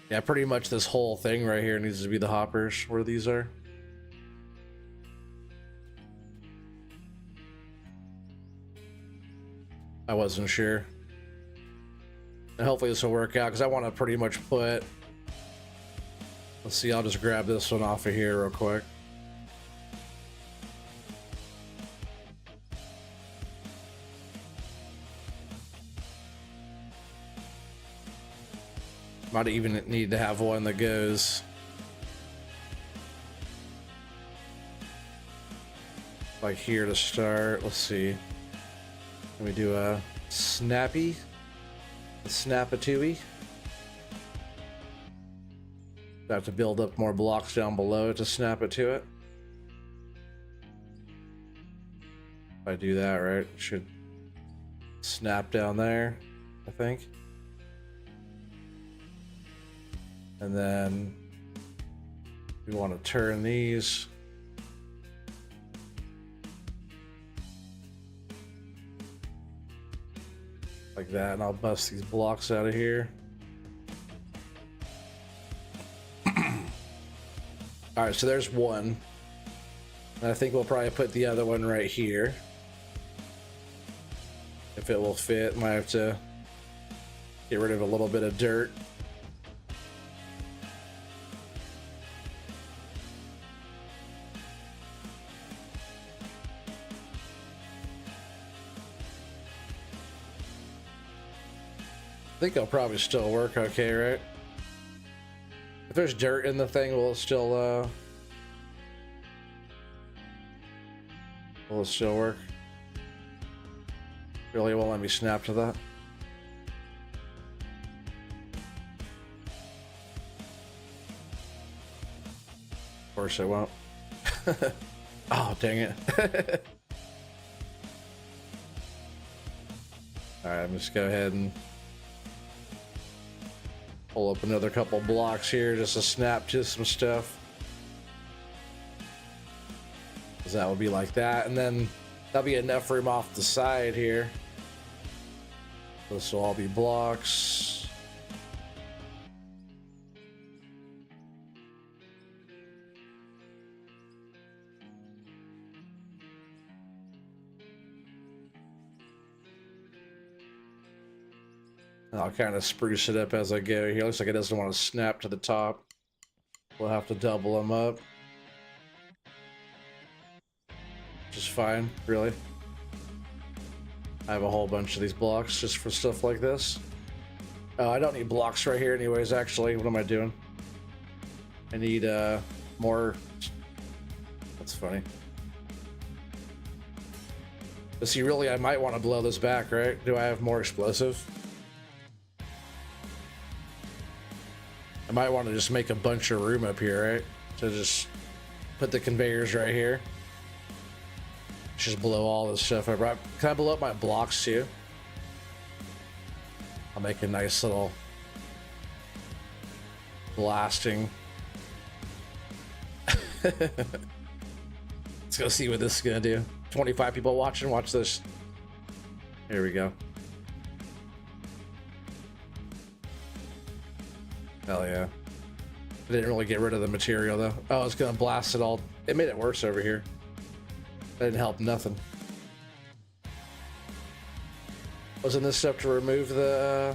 Yeah, pretty much this whole thing right here needs to be the hoppers where these are. I wasn't sure. And hopefully this will work out because I want to pretty much put... Let's see, I'll just grab this one off of here real quick. Might even need to have one that goes like here to start. Let's see. Let me do a snappy, a snap-a-tooey. I have to build up more blocks down below to snap it to it. If I do that right, it should snap down there, I think. And then we want to turn these. Like that, and I'll bust these blocks out of here. All right, so there's one. And I think we'll probably put the other one right here. If it will fit, might have to get rid of a little bit of dirt. I think it'll probably still work okay, right? If there's dirt in the thing, will it still work? Really, it won't let me snap to that. Of course it won't. Oh, dang it. All right, I'm just go ahead and pull up another couple blocks here just to snap to some stuff. Because that would be like that, and then that'll be enough room off the side here. This will all be blocks. I'll kind of spruce it up as I go here. Looks like it doesn't want to snap to the top. We'll have to double them up. Which is fine, really. I have a whole bunch of these blocks just for stuff like this. Oh, I don't need blocks right here anyways, actually. What am I doing? I need more. That's funny. But see, really, I might want to blow this back, right? Do I have more explosive? I might want to just make a bunch of room up here, right? To just put the conveyors right here. Just blow all this stuff up. Can I blow up my blocks too? I'll make a nice little blasting. Let's go see what this is gonna do. 25 people watching. Watch this. Here we go. Hell yeah. I didn't really get rid of the material though. Oh, it's gonna blast it all. It made it worse over here. That didn't help nothing. Wasn't this stuff to remove the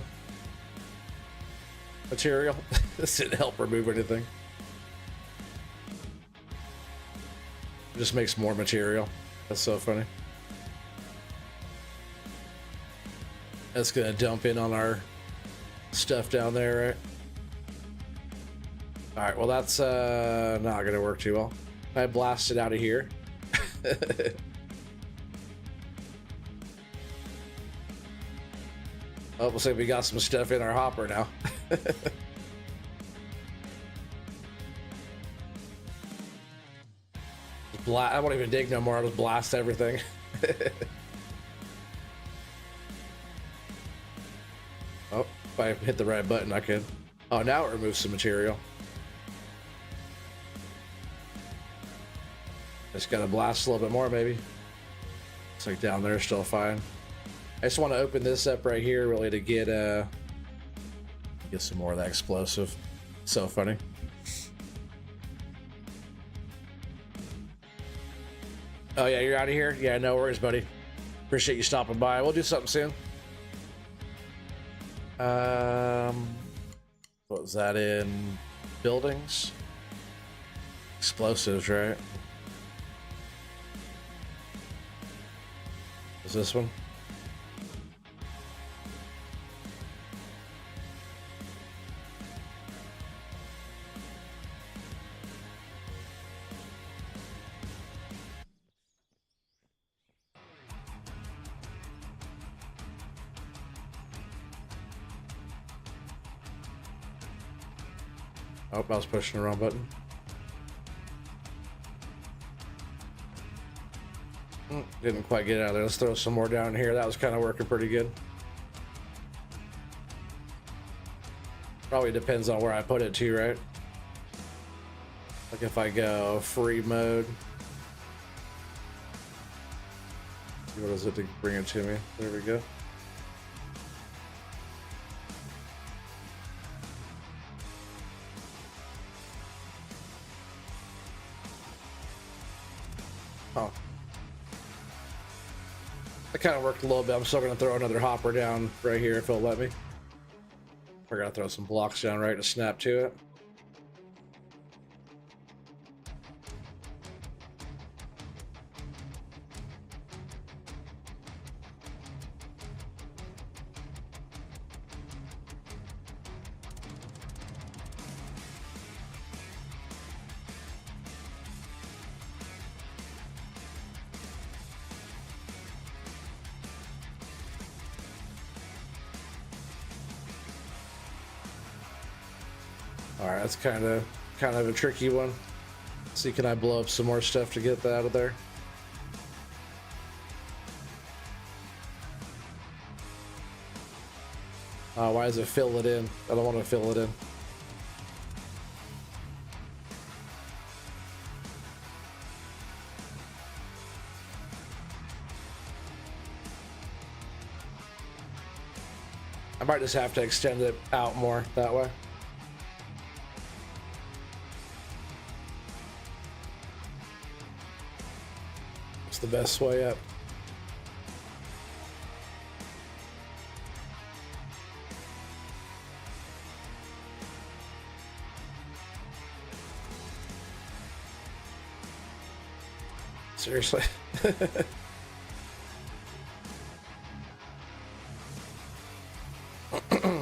material? This didn't help remove anything. It just makes more material. That's so funny. That's gonna dump in on our stuff down there, right? All right, well, that's not gonna work too well. I blast it out of here. Oh, looks like we got some stuff in our hopper now. I won't even dig no more. I'll just blast everything. Oh, if I hit the right button, I could. Oh, now it removes some material. Just gotta blast a little bit more, maybe. Looks like down there still fine. I just want to open this up right here, really, to get some more of that explosive. So funny. Oh yeah, you're out of here? Yeah, no worries, buddy. Appreciate you stopping by. We'll do something soon. What was that in? Buildings? Explosives, right? Is this one? Oh, I was pushing the wrong button. Didn't quite get out of there. Let's throw some more down here. That was kind of working pretty good. Probably depends on where I put it too, right? Like if I go free mode. What is it to bring it to me? There we go. Oh. That kind of worked a little bit. I'm still going to throw another hopper down right here if it'll let me. We're going to throw some blocks down right to snap to it. All right, that's kind of a tricky one. See, can I blow up some more stuff to get that out of there? Why does it fill it in? I don't want to fill it in. I might just have to extend it out more that way. It's the best way up. Seriously.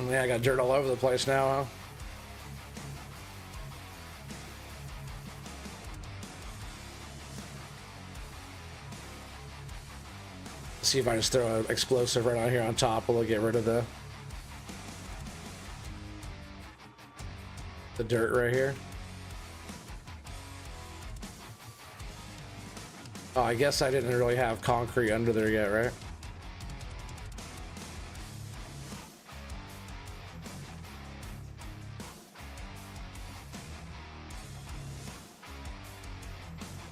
Yeah, I got dirt all over the place now, huh? See if I just throw an explosive right out here on top, will it get rid of the dirt right here? Oh, I guess I didn't really have concrete under there yet, right?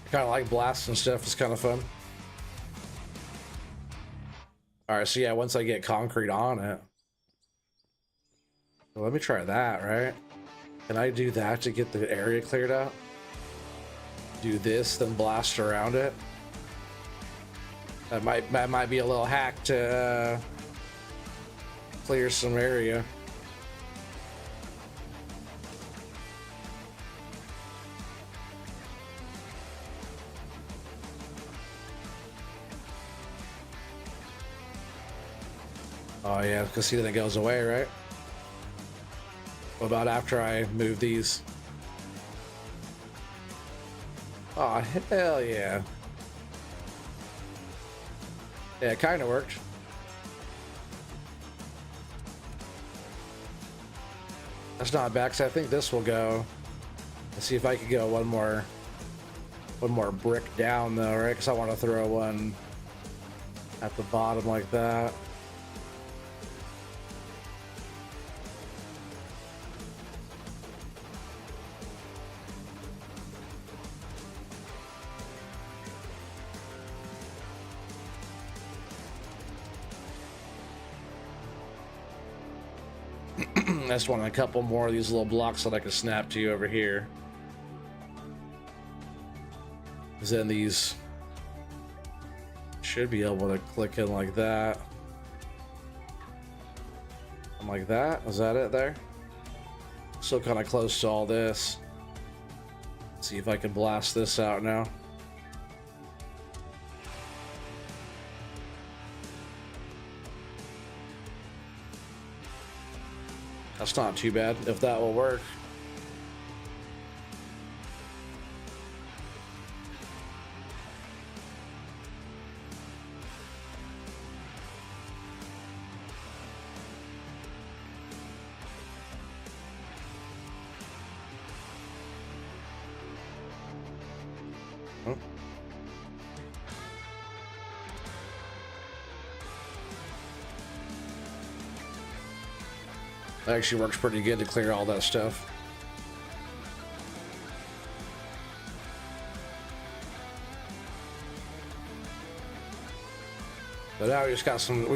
I kind of like blasting stuff. It's kind of fun. All right, so yeah, once I get concrete on it, well, let me try that, right? Can I do that to get the area cleared out? Do this, then blast around it. That might be a little hack to clear some area. Oh yeah, because see, then it goes away, right? What about after I move these? Oh, hell yeah. Yeah, it kind of worked. That's not bad, because I think this will go. Let's see if I could go one more brick down, though, right? Because I want to throw one at the bottom like that. I just want a couple more of these little blocks that I can snap to you over here. Because then these should be able to click in like that. And like that. Is that it there? Still kind of close to all this. Let's see if I can blast this out now. That's not too bad, if that will work. Oh. That actually works pretty good to clear all that stuff. But now we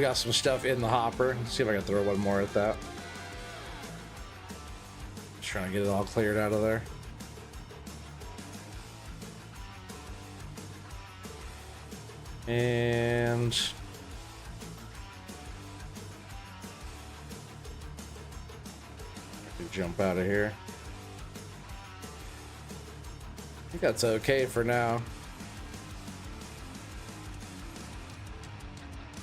got some stuff in the hopper. Let's see if I can throw one more at that. Just trying to get it all cleared out of there. And jump out of here. I think that's okay for now.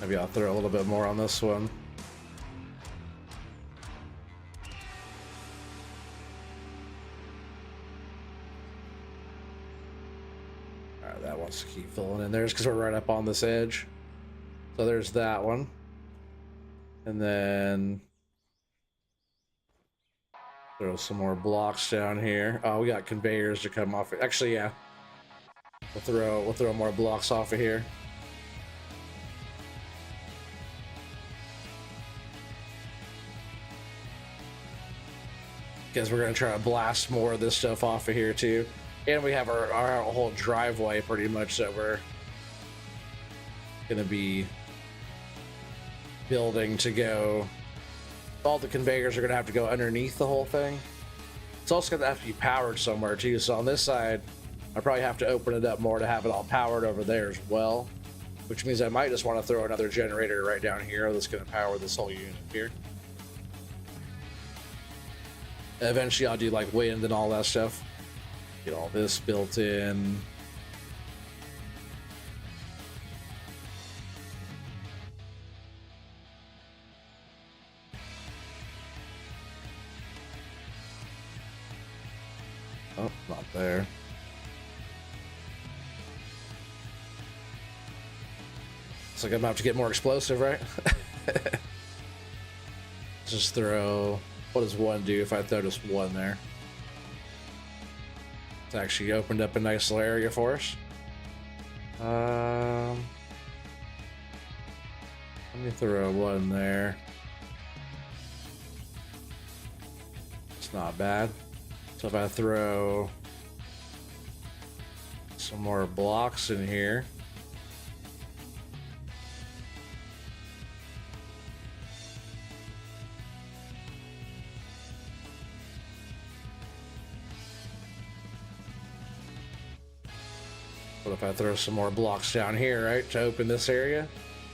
Maybe I'll throw a little bit more on this one. Alright, that wants to keep filling in there just because we're right up on this edge. So there's that one. And then throw some more blocks down here. Oh, we got conveyors to come off. Actually, yeah. We'll throw more blocks off of here. because we're gonna try to blast more of this stuff off of here too. And we have our whole driveway pretty much that we're gonna be building to go. All the conveyors are gonna have to go underneath the whole thing. It's also gonna have to be powered somewhere too. So on this side, I probably have to open it up more to have it all powered over there as well. Which means I might just want to throw another generator right down here that's gonna power this whole unit here. Eventually I'll do like wind and all that stuff. Get all this built in. Oh, not there. Looks like I'm about to get more explosive, right? Just throw... What does one do if I throw just one there? It's actually opened up a nice little area for us. Let me throw one there. It's not bad. So if I throw some more blocks in here. What if I throw some more blocks down here, right, to open this area?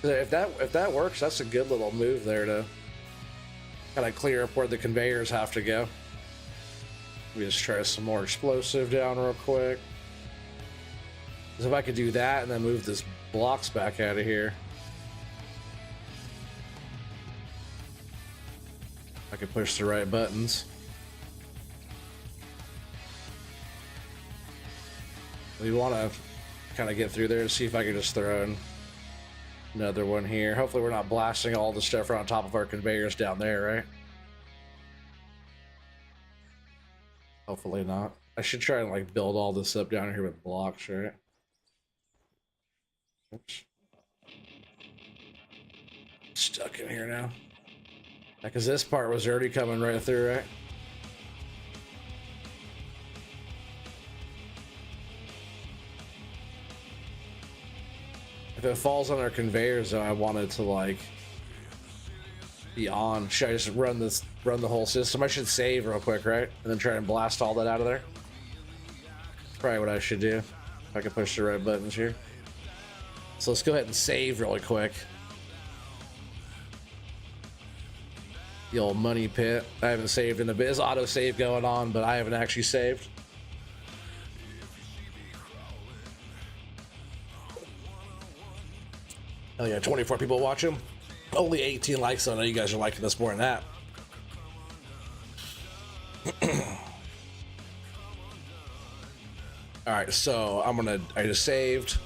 If that works, that's a good little move there to kind of clear up where the conveyors have to go. We just try some more explosive down real quick. Because if I could do that and then move this blocks back out of here, I could push the right buttons. We want to kind of get through there and see if I can just throw in another one here. Hopefully we're not blasting all the stuff right on top of our conveyors down there, right? Hopefully not. I should try and like build all this up down here with blocks, right? Oops. Stuck in here now. Because this part was already coming right through, right? If it falls on our conveyors, though, I want it to like be on. Should I just run the whole system? I should save real quick, right? And then try and blast all that out of there. Probably what I should do. If I can push the right buttons here. So let's go ahead and save really quick. The old money pit. I haven't saved in a bit. There's auto save going on, but I haven't actually saved. Oh yeah, 24 people watching. Only 18 likes, so I know you guys are liking this more than that. Alright, so I just saved.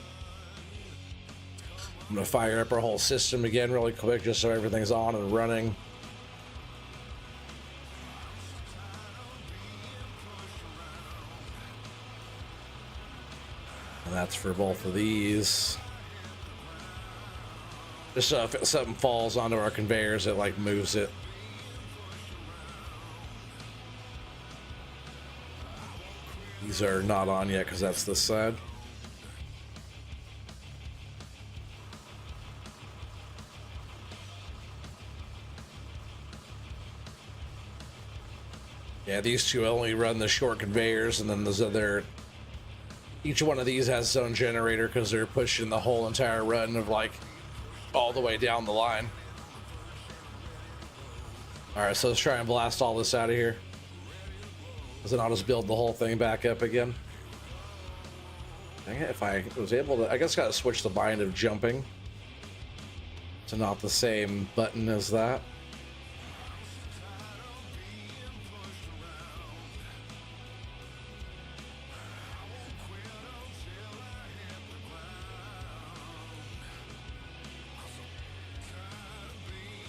I'm gonna fire up our whole system again really quick just so everything's on and running. And that's for both of these. Just so if something falls onto our conveyors, it like moves it. These are not on yet because that's this side. Yeah, these two only run the short conveyors, and then those other... Each one of these has its own generator because they're pushing the whole entire run of like all the way down the line. Alright, so let's try and blast all this out of here. Because then I'll just build the whole thing back up again. Dang it, if I was able to... I guess I gotta switch the bind of jumping to not the same button as that.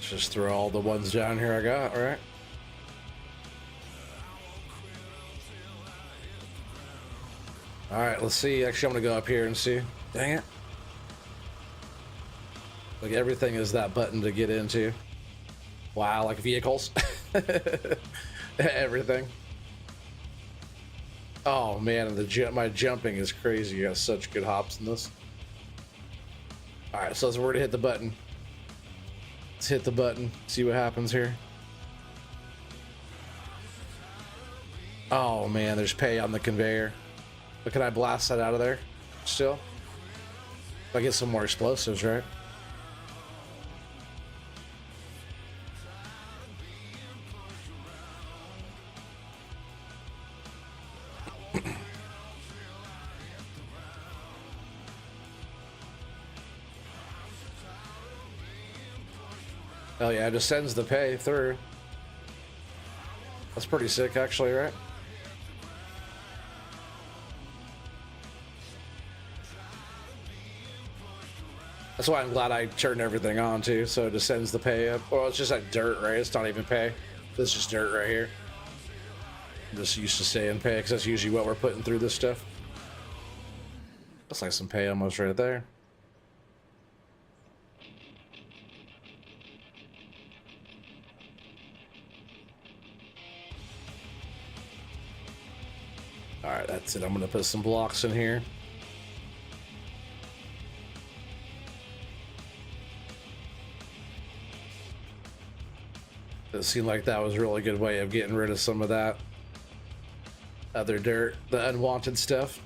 Just throw all the ones down here I got, all right? All right, let's see. Actually, I'm gonna go up here and see. Dang it. Like everything is that button to get into. Wow, like vehicles. It Everything. Oh man, my jumping is crazy. You got such good hops in this. All right, so we're gonna hit the button. Let's hit the button. See what happens here. Oh man, there's pay on the conveyor. But can I blast that out of there? Still? If I get some more explosives, right? Oh yeah, it just sends the pay through. That's pretty sick, actually, right? That's why I'm glad I turned everything on too, so it just sends the pay up. Well, it's just like dirt, right? It's not even pay. This is just dirt right here. I'm just used to saying pay because that's usually what we're putting through this stuff. That's like some pay almost right there. All right, that's it. I'm gonna put some blocks in here. It seemed like that was a really good way of getting rid of some of that other dirt, the unwanted stuff.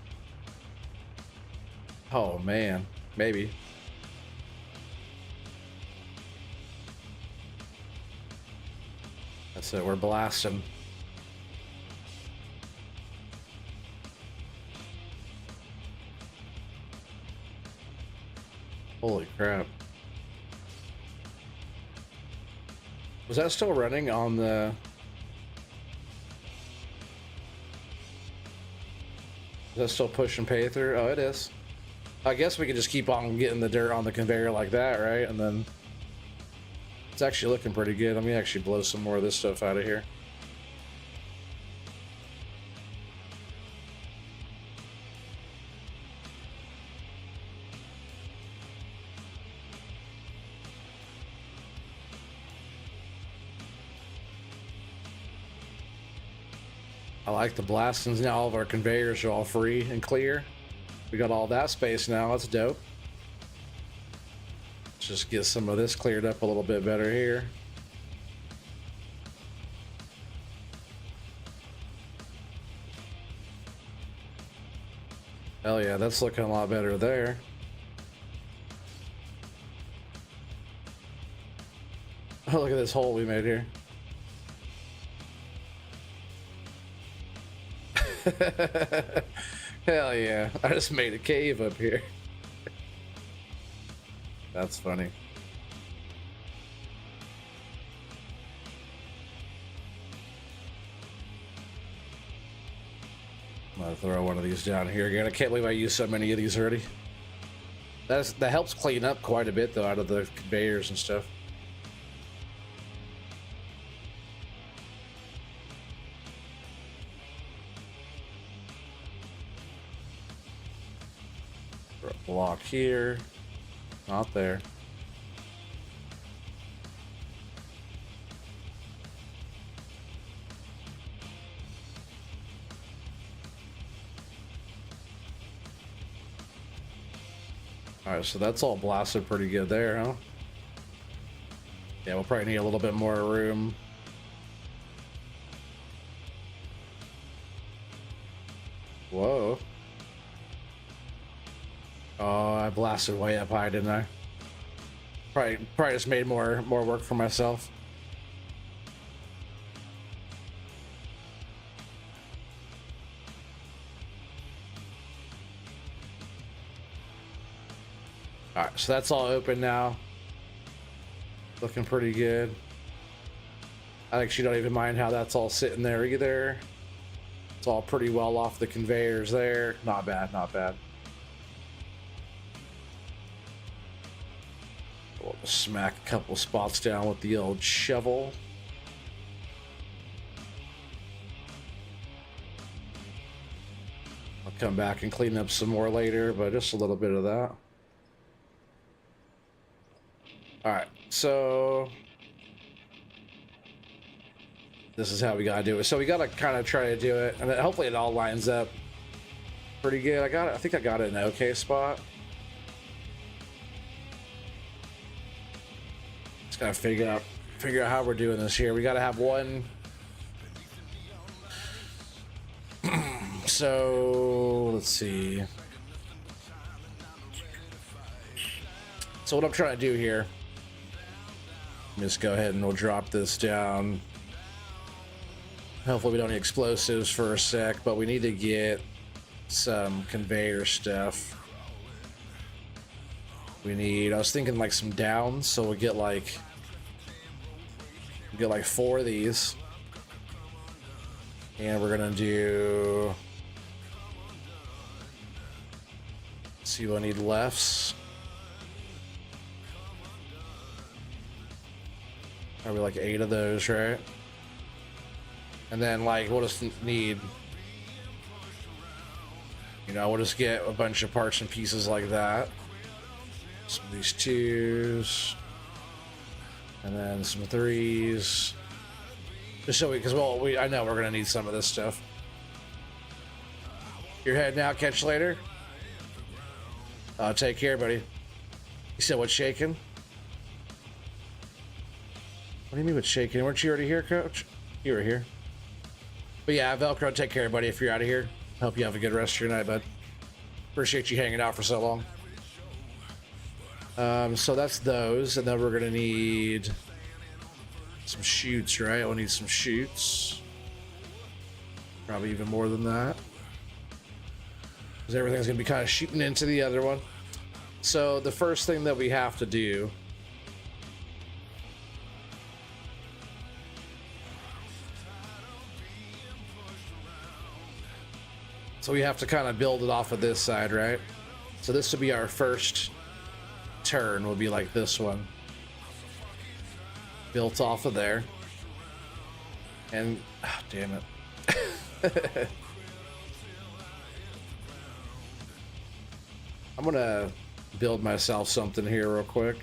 Oh man, maybe. That's it, we're blasting. Holy crap. Was that still running on the... Is that still pushing pay through? Oh, it is. I guess we can just keep on getting the dirt on the conveyor like that, right? And then... It's actually looking pretty good. Let me actually blow some more of this stuff out of here. I like the blastings now. All of our conveyors are all free and clear. We got all that space now. That's dope. Let's just get some of this cleared up a little bit better here. Hell yeah, that's looking a lot better there. Oh, look at this hole we made here. Hell yeah, I just made a cave up here. That's funny. I'm gonna throw one of these down here again. I can't believe I used so many of these already. That helps clean up quite a bit though, out of the conveyors and stuff. Throw a block here. Not there. Alright, so that's all blasted pretty good there, huh? Yeah, we'll probably need a little bit more room. Whoa. Oh, I blasted way up high, didn't I? Probably just made more work for myself. Alright, so that's all open now. Looking pretty good. I actually don't even mind how that's all sitting there either. It's all pretty well off the conveyors there. Not bad, not bad. We'll just smack a couple spots down with the old shovel. I'll come back and clean up some more later, but just a little bit of that. All right, so this is how we gotta do it. So we gotta kind of try to do it, and then hopefully it all lines up pretty good. I think I got it in an okay spot. Just gotta figure out how we're doing this here. We gotta have one. So let's see. So what I'm trying to do here, just go ahead and we'll drop this down. Hopefully we don't need explosives for a sec, but we need to get some conveyor stuff. I was thinking like some downs, so we'll get like 4 of these. And we're gonna do, let's see what I need lefts. Probably like 8 of those, right? And then like we'll just need, we'll just get a bunch of parts and pieces like that. Some of these 2s, and then some 3s. Just so because I know we're gonna need some of this stuff. You're heading out. Catch you later. Take care, buddy. You said what's shaking? What do you mean what's shaking? Weren't you already here, Coach? You were here. But yeah, Velcro, take care, buddy. If you're out of here, hope you have a good rest of your night, bud. Appreciate you hanging out for so long. So that's those, and then we're gonna need some chutes, right? We'll need some chutes. Probably even more than that, because everything's gonna be kind of shooting into the other one. So the first thing that we have to do we have to kind of build it off of this side, right? So this will be our first turn, will be like this one. Built off of there. And, damn it. I'm gonna build myself something here real quick.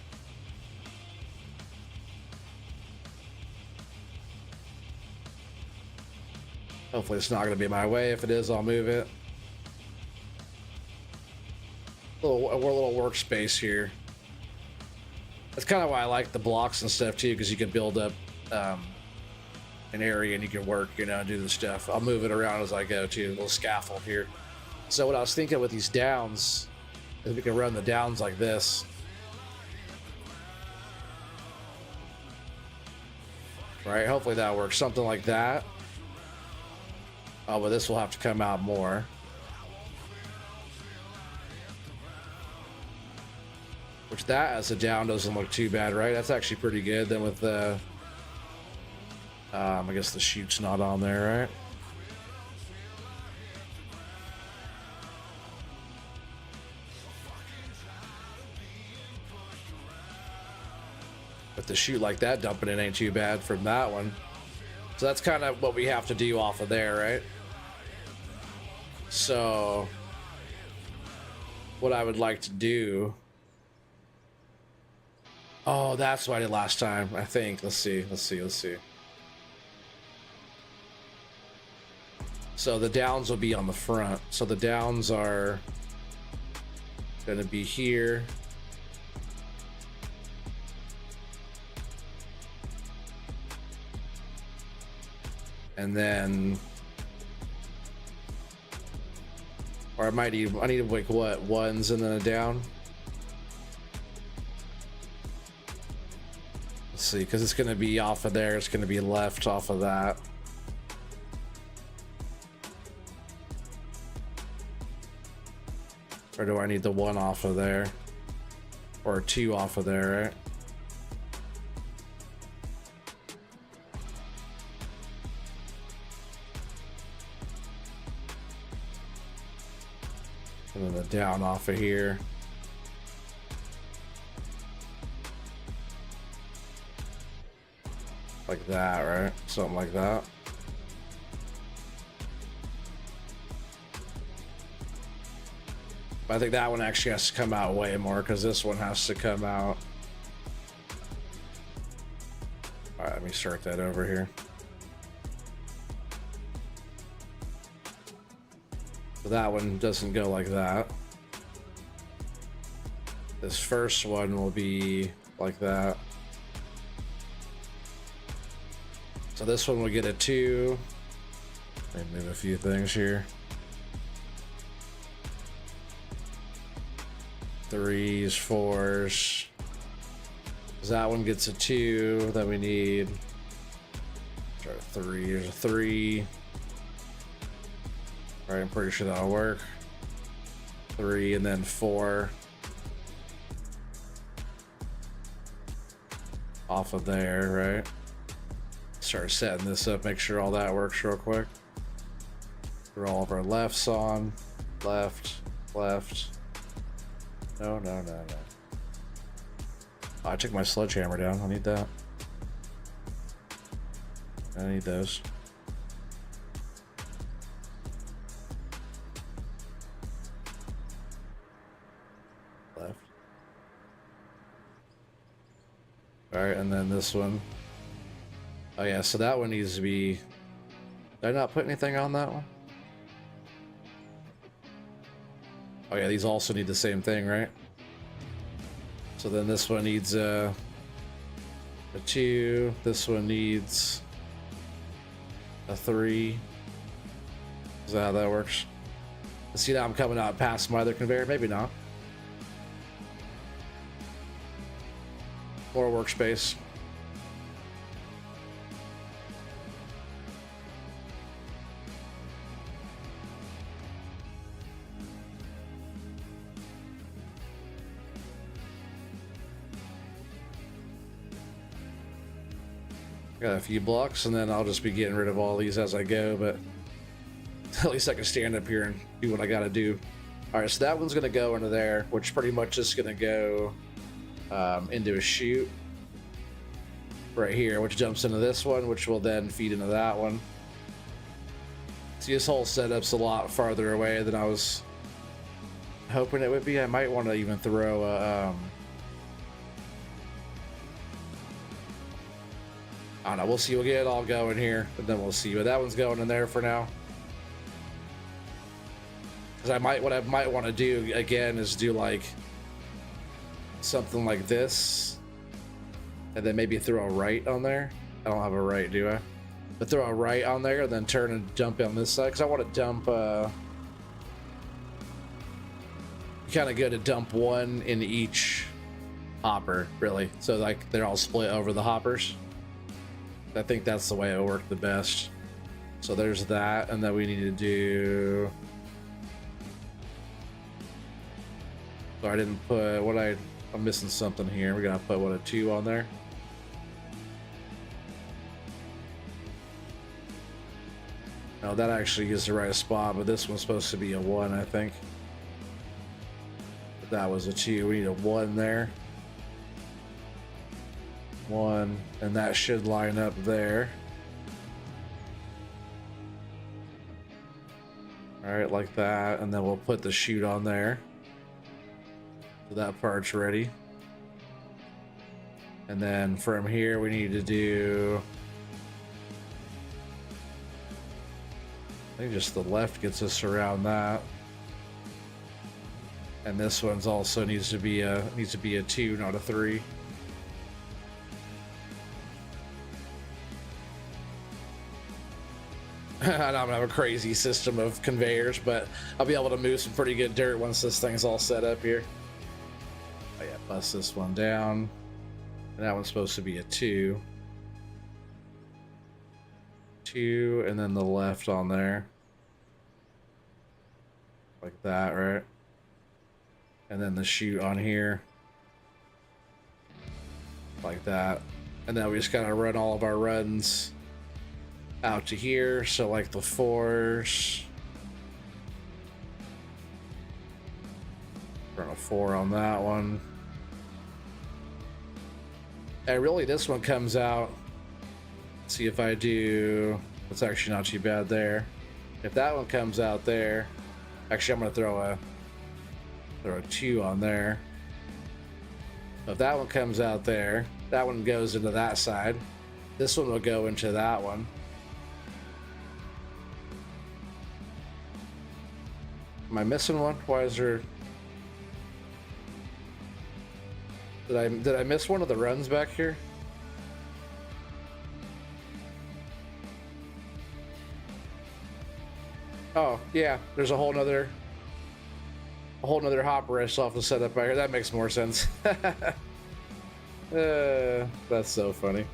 Hopefully it's not gonna be my way. If it is, I'll move it. A little workspace here. That's kind of why I like the blocks and stuff too, because you can build up an area and you can work, do the stuff. I'll move it around as I go too. A little scaffold here. So what I was thinking with these downs is we can run the downs like this. Right, hopefully that works. Something like that. Oh, but this will have to come out more. Which that as a down doesn't look too bad, right? That's actually pretty good. Then with the, I guess the chute's not on there, right? But the chute like that dumping in ain't too bad from that one. So that's kind of what we have to do off of there, right? So what I would like to do, oh, that's what I did last time, I think. Let's see. So the downs will be on the front. So the downs are gonna be here. And then, or I need like what, ones and then a down. Let's see, because it's going to be off of there. It's going to be left off of that. Or do I need the 1 off of there? Or 2 off of there, right? And then the down off of here. Like that, right? Something like that. But I think that one actually has to come out way more, because this one has to come out. Alright, let me start that over here. So that one doesn't go like that. This first one will be like that. So this one will get a 2. Let me move a few things here. 3s, 4s. That one gets a 2 that we need. Try a 3. Here's a 3. All right, I'm pretty sure that'll work. 3 and then 4. Off of there, right? Start setting this up, make sure all that works real quick. Throw all of our lefts on. Left, left. No. Oh, I took my sledgehammer down. I need that. I need those. Left. Alright, and then this one. Oh yeah, so that one needs to be... Did I not put anything on that one? Oh yeah, these also need the same thing, right? So then this one needs a 2. This one needs a 3. Is that how that works? See, now I'm coming out past my other conveyor. Maybe not. More workspace. Got a few blocks, and then I'll just be getting rid of all these as I go, but at least I can stand up here and do what I gotta do. Alright, so that one's gonna go into there, which pretty much is gonna go into a chute right here, which jumps into this one, which will then feed into that one. See, this whole setup's a lot farther away than I was hoping it would be. I might want to even throw a I don't know, we'll see. We'll get it all going here, but then we'll see. But that one's going in there for now. Because what I might want to do again is do like something like this, and then maybe throw a right on there. I don't have a right, do I? But throw a right on there, and then turn and dump on this side. Because I want to dump. Kind of good to dump one in each hopper, really. So like they're all split over the hoppers. I think that's the way it'll work the best. So there's that, and then we need to do... So I didn't put what I'm missing something here. We're gonna put what, a 2 on there. No, that actually is the right spot, but this one's supposed to be a 1, I think. But that was a 2. We need a 1 there. 1, and that should line up there. All right, like that, and then we'll put the chute on there. So that part's ready. And then from here, we need to do... I think just the left gets us around that. And this one's also needs to be a 2, not a 3. I don't have a crazy system of conveyors, but I'll be able to move some pretty good dirt once this thing's all set up here. Oh yeah, bust this one down. And that one's supposed to be a 2. 2, and then the left on there. Like that, right? And then the chute on here. Like that. And then we just kind of run all of our runs out to here, so like the 4s. Run a 4 on that one. And really this one comes out, see if I do, it's actually not too bad there. If that one comes out there, actually I'm gonna throw a 2 on there. If that one comes out there, that one goes into that side. This one will go into that one. Am I missing one? Why is there... Did I miss one of the runs back here? Oh, yeah, there's a whole nother hopper I still have to set up back here. That makes more sense. That's so funny.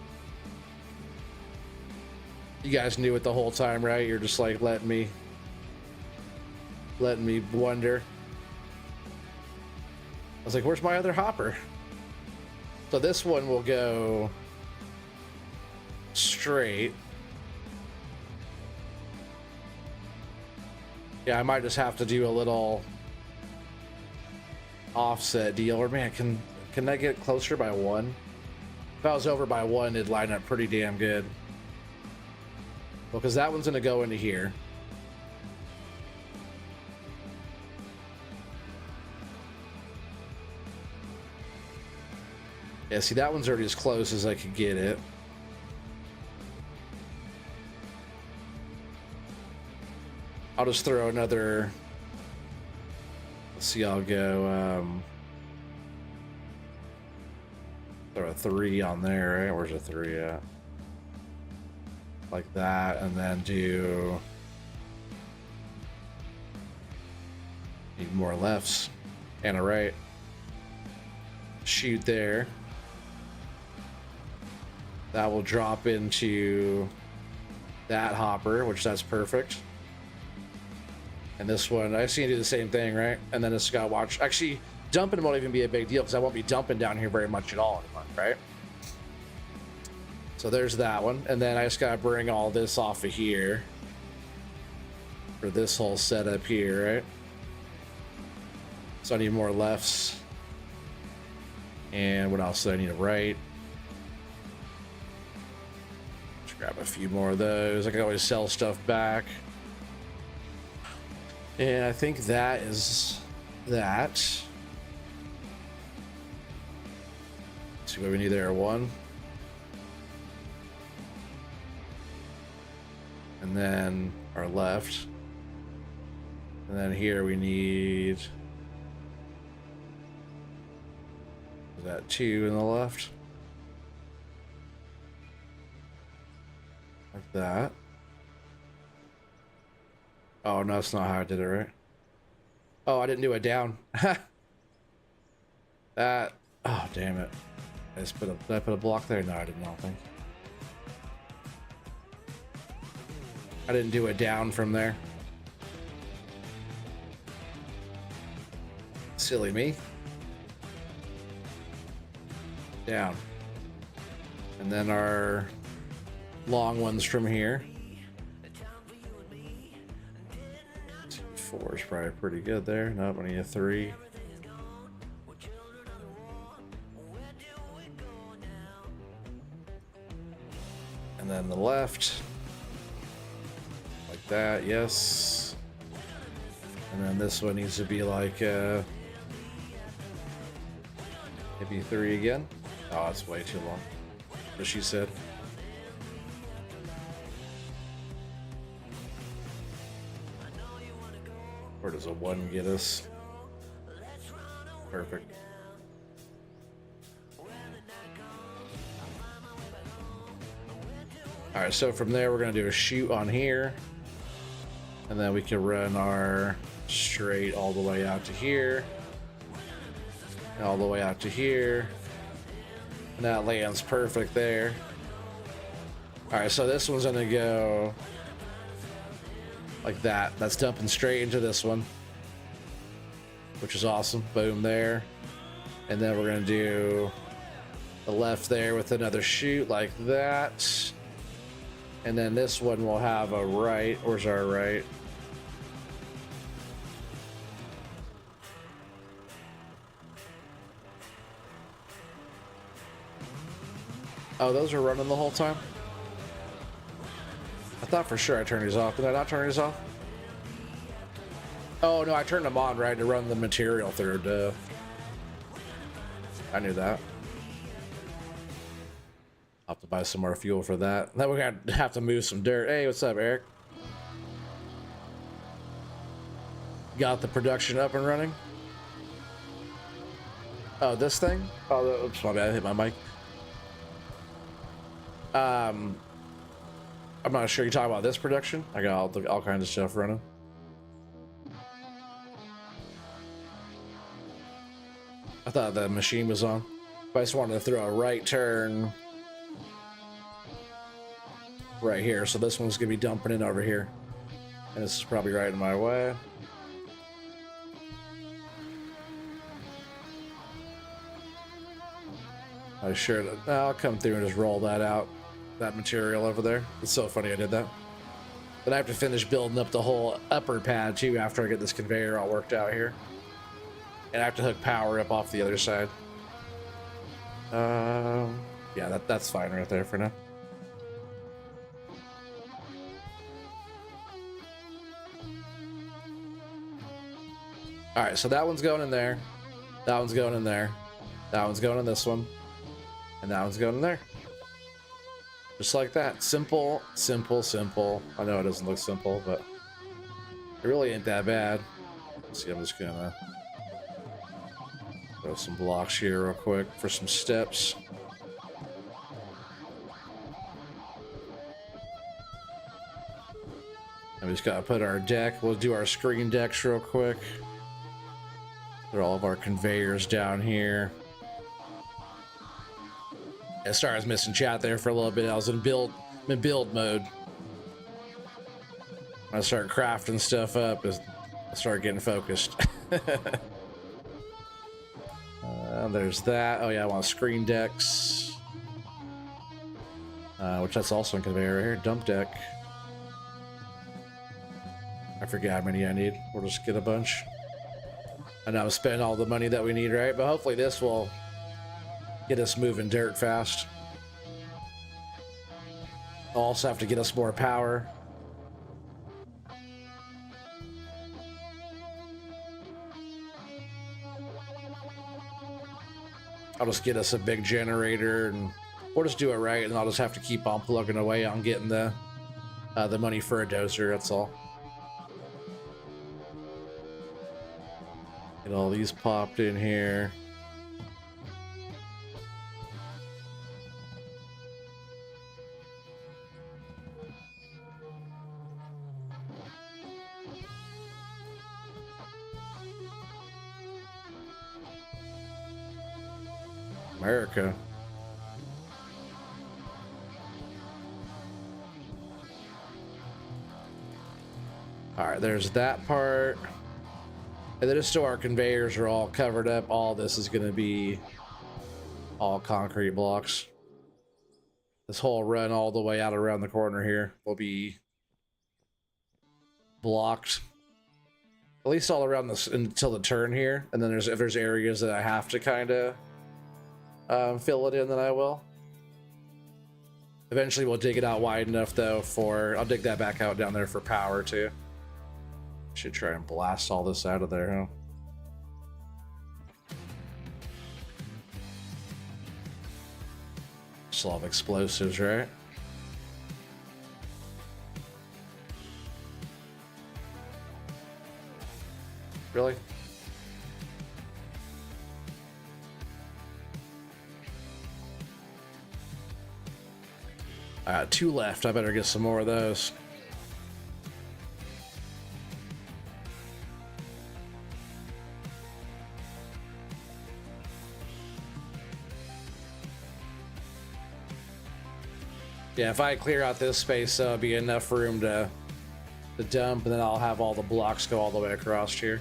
You guys knew it the whole time, right? You're just like letting me wonder. I was like, where's my other hopper? So this one will go straight. Yeah, I might just have to do a little offset deal. Or man, can I get closer by one? If I was over by one, it'd line up pretty damn good. Well, because that one's gonna go into here. Yeah, see, that one's already as close as I could get it. I'll just throw another... Let's see, I'll go... throw a 3 on there, right? Where's a 3 at? Like that, and then do... Need more lefts and a right. Shoot there. That will drop into that hopper, which that's perfect. And this one, I see you do the same thing, right? And then it's got to watch. Actually, dumping won't even be a big deal because I won't be dumping down here very much at all anymore, right? So there's that one. And then I just got to bring all this off of here for this whole setup here, right? So I need more lefts. And what else do I need to write? Grab a few more of those. I can always sell stuff back. And I think that is that. Let's see what we need there. 1. And then our left. And then here we need... Is that 2 in the left? Like that. Oh, no, that's not how I did it, right? Oh, I didn't do it down. That... Oh, damn it. Did I put a block there? No, I did not think. I didn't do it down from there. Silly me. Down. And then our long ones from here. 4 is probably pretty good there. Nope, I need a 3. And then the left. Like that, yes. And then this one needs to be like maybe 3 again. Oh, that's way too long. What she said. Where does a 1 get us? Perfect. Alright, so from there we're going to do a shoot on here. And then we can run our straight all the way out to here. And all the way out to here. And that lands perfect there. Alright, so this one's going to go... like that. That's dumping straight into this one, which is awesome. Boom there. And then we're gonna do the left there with another shoot like that. And then this one will have a right. Where's our right? Oh, those are running the whole time? I thought for sure I turned these off. Did I not turn these off? Oh, no, I turned them on, right, to run the material through. Duh. I knew that. I'll have to buy some more fuel for that. Then we're going to have to move some dirt. Hey, what's up, Eric? got the production up and running. Oh, this thing? Oh, oops, my bad, I hit my mic. I'm not sure you're talking about this production. I got all kinds of stuff running. I thought the machine was on. But I just wanted to throw a right turn right here. So this one's gonna be dumping in over here. And this is probably right in my way. I'll come through and just roll that out, that material over there. It's so funny I did that. But I have to finish building up the whole upper pad too after I get this conveyor all worked out here. And I have to hook power up off the other side. Yeah, that's fine right there for now. All right, so that one's going in there. That one's going in there. That one's going in this one. And that one's going in there. Just like that. Simple, simple, simple. I know it doesn't look simple, but it really ain't that bad. Let's see, I'm just gonna throw some blocks here real quick for some steps. And we just gotta put our deck. We'll do our screen decks real quick. Put all of our conveyors down here. I started missing chat there for a little bit. I was in build mode. I started crafting stuff up as I started getting focused. There's that. Oh yeah, I want screen decks. Which that's also a conveyor right here. Dump deck. I forget how many I need. We'll just get a bunch. I know I'm spending all the money that we need, right? But hopefully this will get us moving dirt fast. I'll also have to get us more power. I'll just get us a big generator and we'll just do it right, and I'll just have to keep on plugging away on getting the money for a dozer, that's all. Get all these popped in here. America. All right, there's that part. And then just so our conveyors are all covered up, all this is going to be all concrete blocks. This whole run all the way out around the corner here will be blocked. At least all around this until the turn here. And then if there's areas that I have to kind of fill it in, then I will. Eventually we'll dig it out wide enough though I'll dig that back out down there for power too. Should try and blast all this out of there, huh? Still have explosives, right? Really? I got 2 left. I better get some more of those. Yeah, if I clear out this space, there'll be enough room to dump, and then I'll have all the blocks go all the way across here.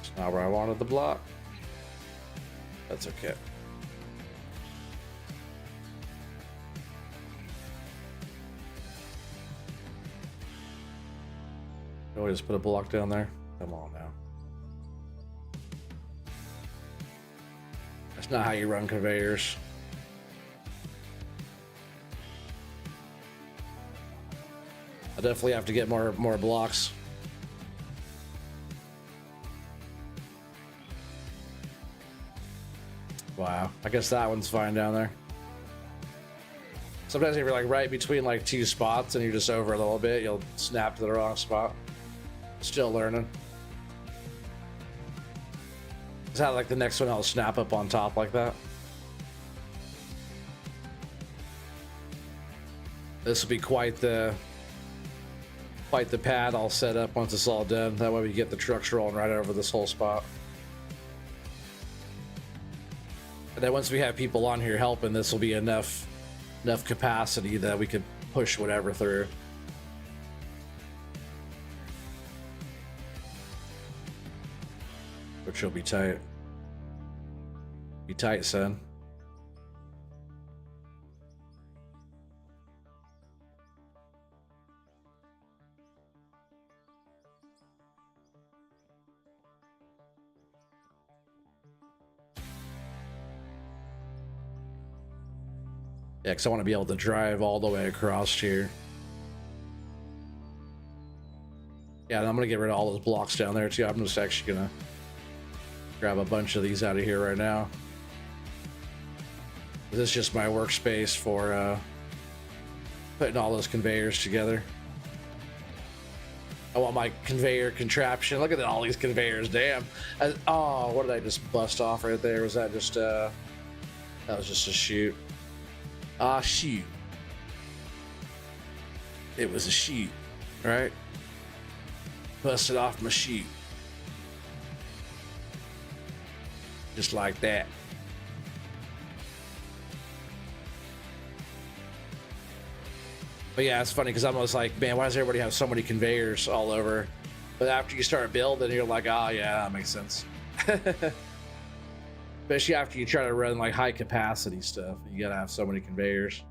It's not where I wanted the block. That's okay. Oh, just put a block down there. Come on now. That's not how you run conveyors. I definitely have to get more blocks. Wow, I guess that one's fine down there. Sometimes if you're like right between like two spots and you're just over a little bit, you'll snap to the wrong spot. Still learning. Is that like the next one I'll snap up on top like that? This will be quite the pad I'll set up once it's all done. That way we get the trucks rolling right over this whole spot. And then once we have people on here helping, this will be enough capacity that we could push whatever through. Which will be tight. Be tight, son. Yeah, because I want to be able to drive all the way across here. Yeah, and I'm going to get rid of all those blocks down there too. I'm just actually going to grab a bunch of these out of here right now. This is just my workspace for putting all those conveyors together. I want my conveyor contraption. Look at all these conveyors, damn. Oh, what did I just bust off right there? Was that just, that was just a chute. Ah, shoot. It was a sheet, right? Busted off my sheet. Just like that. But yeah, it's funny because I'm always like, man, why does everybody have so many conveyors all over? But after you start building, you're like, oh yeah, that makes sense. Especially after you try to run like high capacity stuff, you gotta have so many conveyors.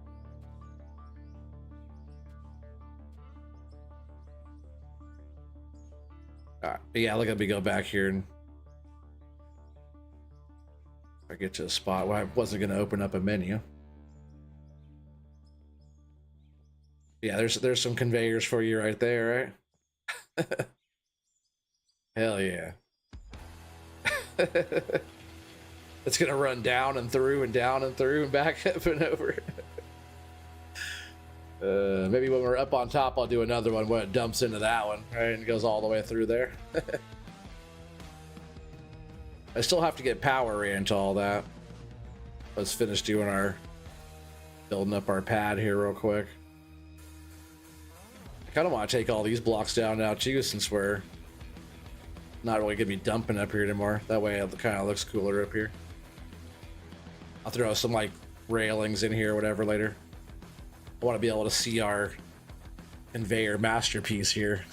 All right, but yeah, let me go back here and I get to a spot where I wasn't gonna open up a menu. Yeah, there's some conveyors for you right there, right? Hell yeah. It's gonna run down and through and down and through and back up and over. Maybe when we're up on top, I'll do another one when it dumps into that one, right? And goes all the way through there. I still have to get power into all that. Let's finish doing building up our pad here real quick. I kind of want to take all these blocks down now too, since we're not really gonna be dumping up here anymore. That way it kind of looks cooler up here. I'll throw some like railings in here or whatever later. I want to be able to see our conveyor masterpiece here.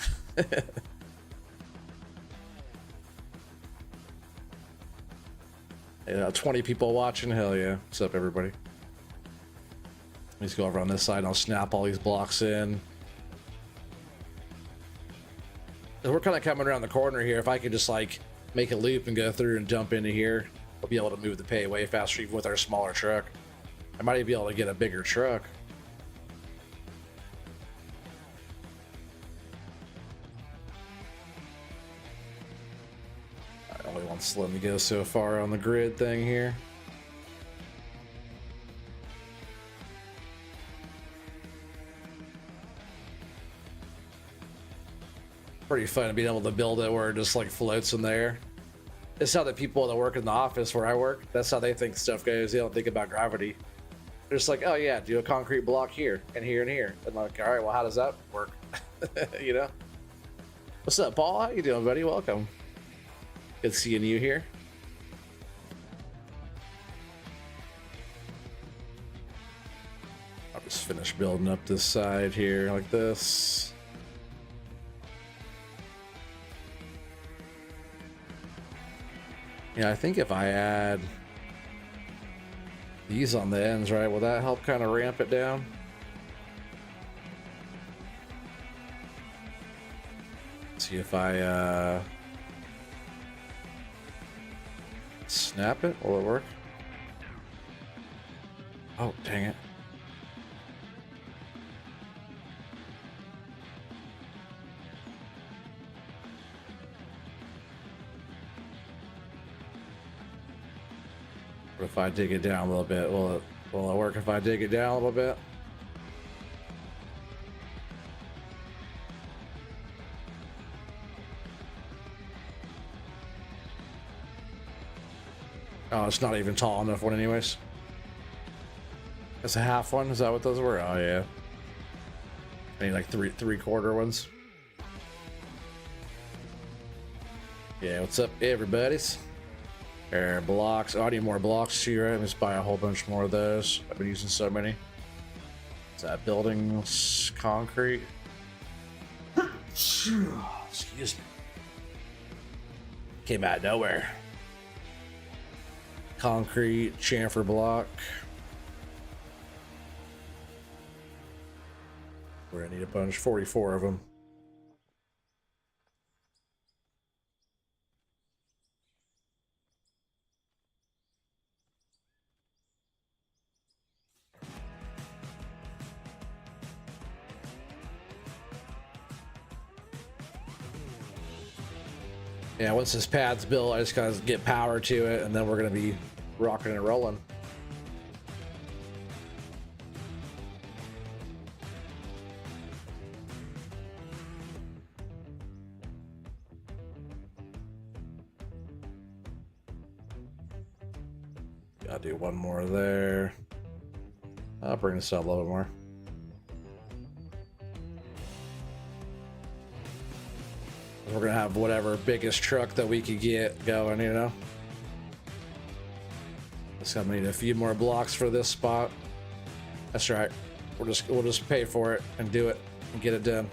Yeah, 20 people watching. Hell yeah. What's up, everybody? Let's go over on this side and I'll snap all these blocks in. We're kind of coming around the corner here. If I could just like make a loop and go through and jump into here, we'll be able to move the pay way faster even with our smaller truck. I might even be able to get a bigger truck. I only want to let me go so far on the grid thing here. Pretty fun being able to build it where it just like floats in the air. It's how the people that work in the office where I work, that's how they think stuff goes. They don't think about gravity. They're just like, oh yeah, do a concrete block here and here and here. And like, all right, well, how does that work? You know? What's up, Paul? How you doing, buddy? Welcome. Good seeing you here. I'll just finish building up this side here like this. Yeah, I think if I add these on the ends, right, will that help kind of ramp it down? See if I snap it, will it work? Oh, dang it. What if I dig it down a little bit? Will it work if I dig it down a little bit? Oh, it's not even tall enough one anyways. It's a half one. Is that what those were? Oh yeah. I need like three-quarter ones. Yeah, what's up, everybody's? Air blocks. Oh, I need more blocks too, right? Let's buy a whole bunch more of those. I've been using so many. Is that buildings concrete? Excuse me. Came out of nowhere. Concrete, chamfer block. We're gonna need a bunch, 44 of them. Yeah, once this pad's built, I just gotta get power to it, and then we're gonna be rocking and rolling. Gotta do one more there. I'll bring this up a little bit more. We're gonna have whatever biggest truck that we could get going, you know. Just gonna need a few more blocks for this spot. That's right. We'll just pay for it and do it and get it done.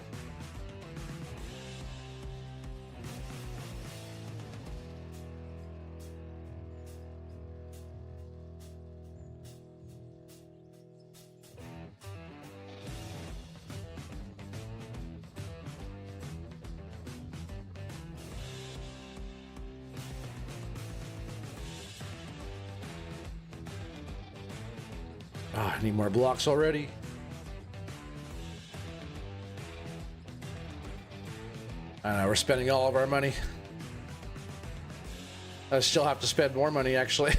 I need more blocks already. I know, we're spending all of our money. I still have to spend more money, actually.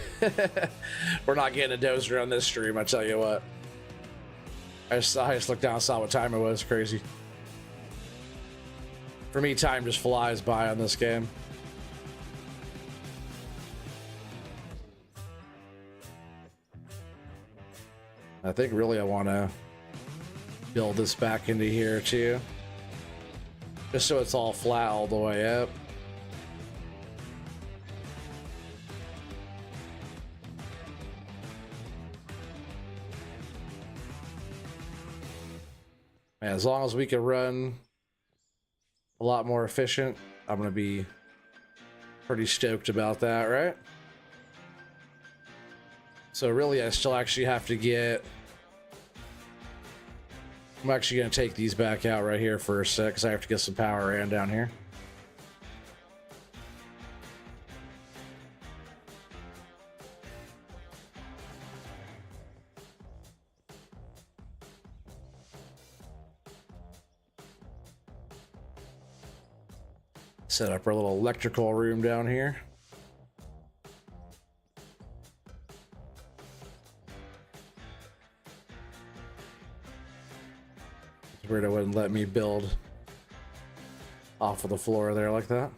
We're not getting a dozer on this stream, I tell you what. I just looked down and saw what time it was. Crazy. For me, time just flies by on this game. I think really I want to build this back into here too, just so it's all flat all the way up. And as long as we can run a lot more efficient, I'm gonna be pretty stoked about that, right? So really I still actually have to get, I'm actually going to take these back out right here for a sec because I have to get some power in down here. Set up our little electrical room down here. Weird, wouldn't let me build off of the floor there like that.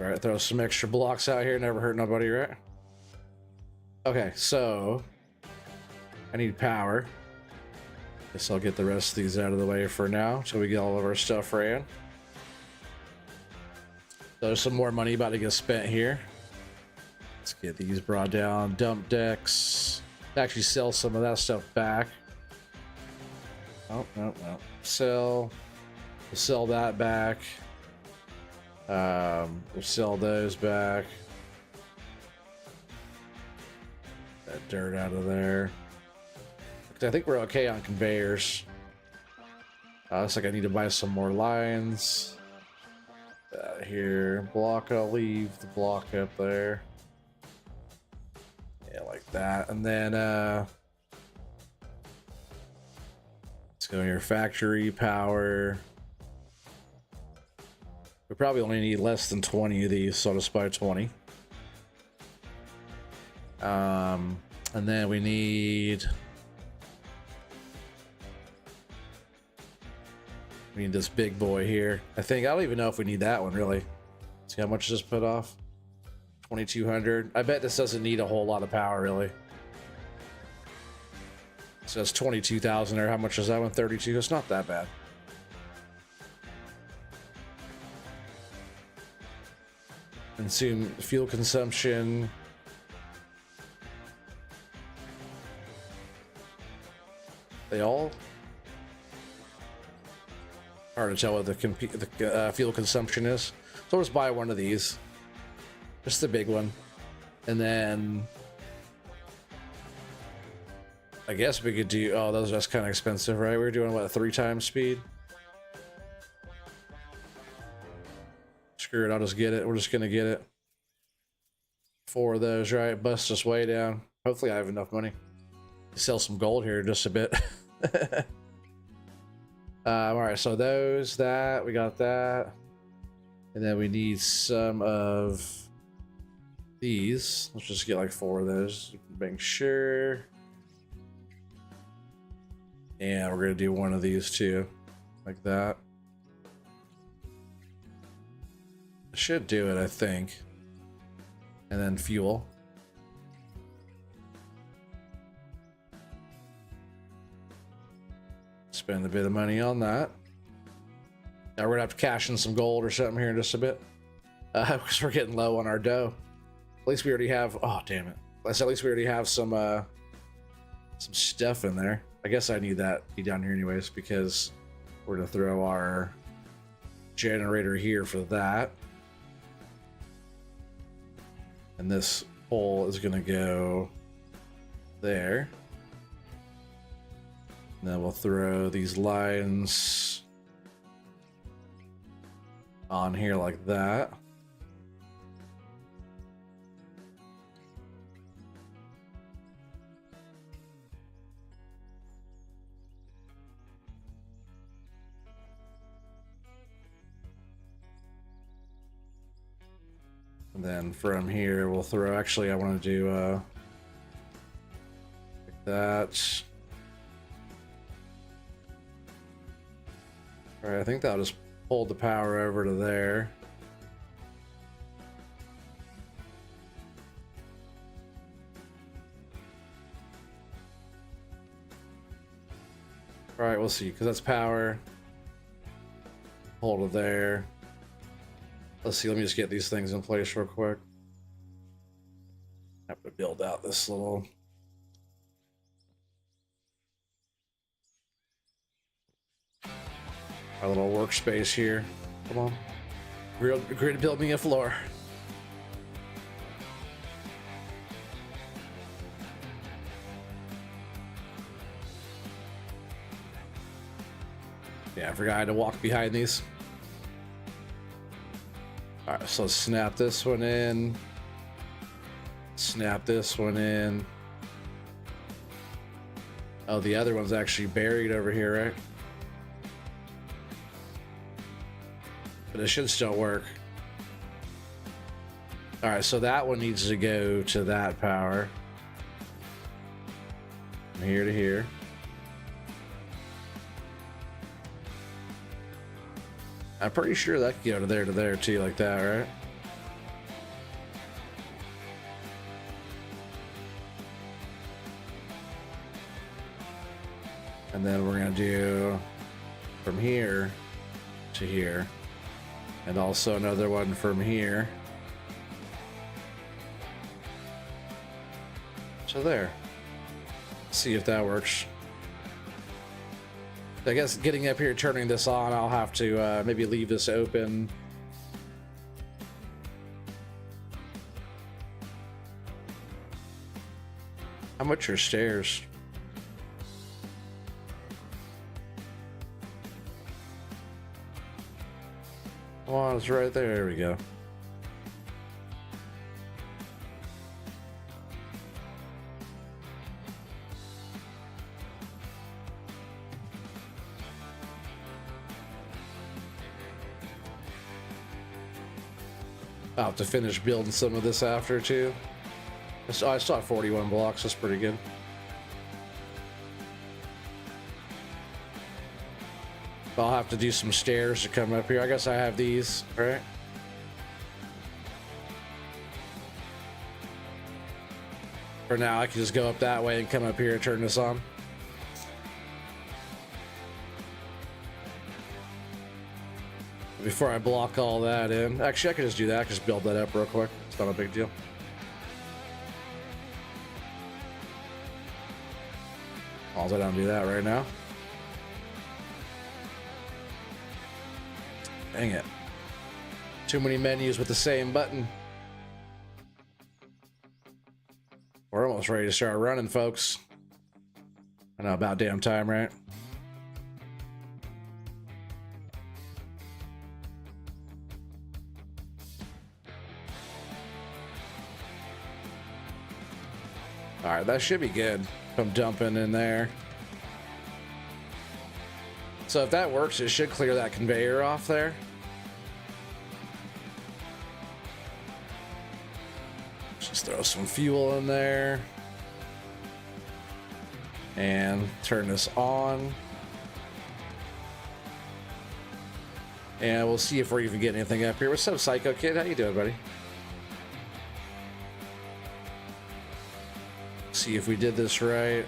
All right, throw some extra blocks out here, never hurt nobody, right? Okay, so I need power. Guess I'll get the rest of these out of the way for now so we get all of our stuff ran. There's some more money about to get spent here. Let's get these brought down. Dump decks. Actually sell some of that stuff back. Oh, no. We'll sell that back. We'll sell those back. That dirt out of there. I think we're okay on conveyors. Looks like I need to buy some more lines. Here. Block, I'll leave the block up there. Yeah, like that. And then, let's go here, factory power. We probably only need less than 20 of these, so I'll just buy 20. And then we need this big boy here. I don't even know if we need that one really. See how much this put off? 2200. I bet this doesn't need a whole lot of power, really. So it's 22,000 there. How much is that one? 32. It's not that bad. Consume fuel consumption. They all hard to tell what the fuel consumption is. So I'll just buy one of these, just the big one, and then I guess we could do. Oh, that's kind of expensive, right? We're doing what, 3 times speed. Screw it, I'll just get it. We're just gonna get it. 4 of those, right? Bust us way down. Hopefully I have enough money to sell some gold here just a bit. All right, so that we got that, and then we need some of these. Let's just get like 4 of those, make sure. And we're gonna do one of these too, like that. Should do it, I think. And then fuel. Spend a bit of money on that. Now we're gonna have to cash in some gold or something here in just a bit, because we're getting low on our dough. At least we already have. Oh damn it! At least we already have some stuff in there. I guess I need that to be down here anyways, because we're gonna throw our generator here for that, and this pole is gonna go there. And then we'll throw these lines on here like that. And then from here we'll throw, actually I want to do like that. All right, I think that'll just hold the power over to there. All right, we'll see, because that's power. Hold it there. Let's see, let me just get these things in place real quick. Have to build out this little... our little workspace here. Come on. Grid build me a floor. Yeah, I forgot I had to walk behind these. Alright, so snap this one in. Snap this one in. Oh, the other one's actually buried over here, right? But it should still work. All right, so that one needs to go to that power. From here to here. I'm pretty sure that could go to there too, like that, right? And then we're gonna do from here to here. And also another one from here. So there. See if that works. I guess getting up here, turning this on, I'll have to maybe leave this open. How much are stairs? Oh, it's right there. There we go. I'll have to finish building some of this after too. I still have 41 blocks. That's pretty good. I'll have to do some stairs to come up here. I guess I have these, right? For now, I can just go up that way and come up here and turn this on. Before I block all that in. Actually, I can just do that. Just build that up real quick. It's not a big deal. I don't do that right now. Dang it. Too many menus with the same button. We're almost ready to start running, folks. I know, about damn time, right? All right, that should be good. I'm dumping in there. So if that works, it should clear that conveyor off there. Just throw some fuel in there. And turn this on. And we'll see if we're even getting anything up here. What's up, Psycho Kid? How you doing, buddy? See if we did this right.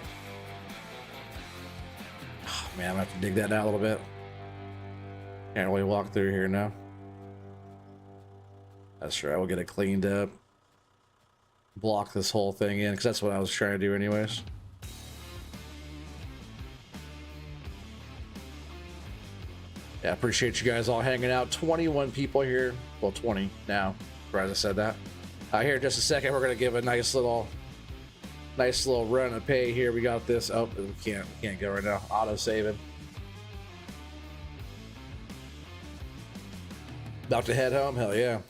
Oh, man, I have to dig that out a little bit. Can't really walk through here now. That's right, we'll get it cleaned up. Block this whole thing in, because that's what I was trying to do anyways. Yeah, I appreciate you guys all hanging out. 21 people here. Well, 20 now. Right, I said that. Here in just a second, we're going to give a nice little run of pay here. We got this. Oh, we can't go right now. Auto saving. About to head home? Hell yeah.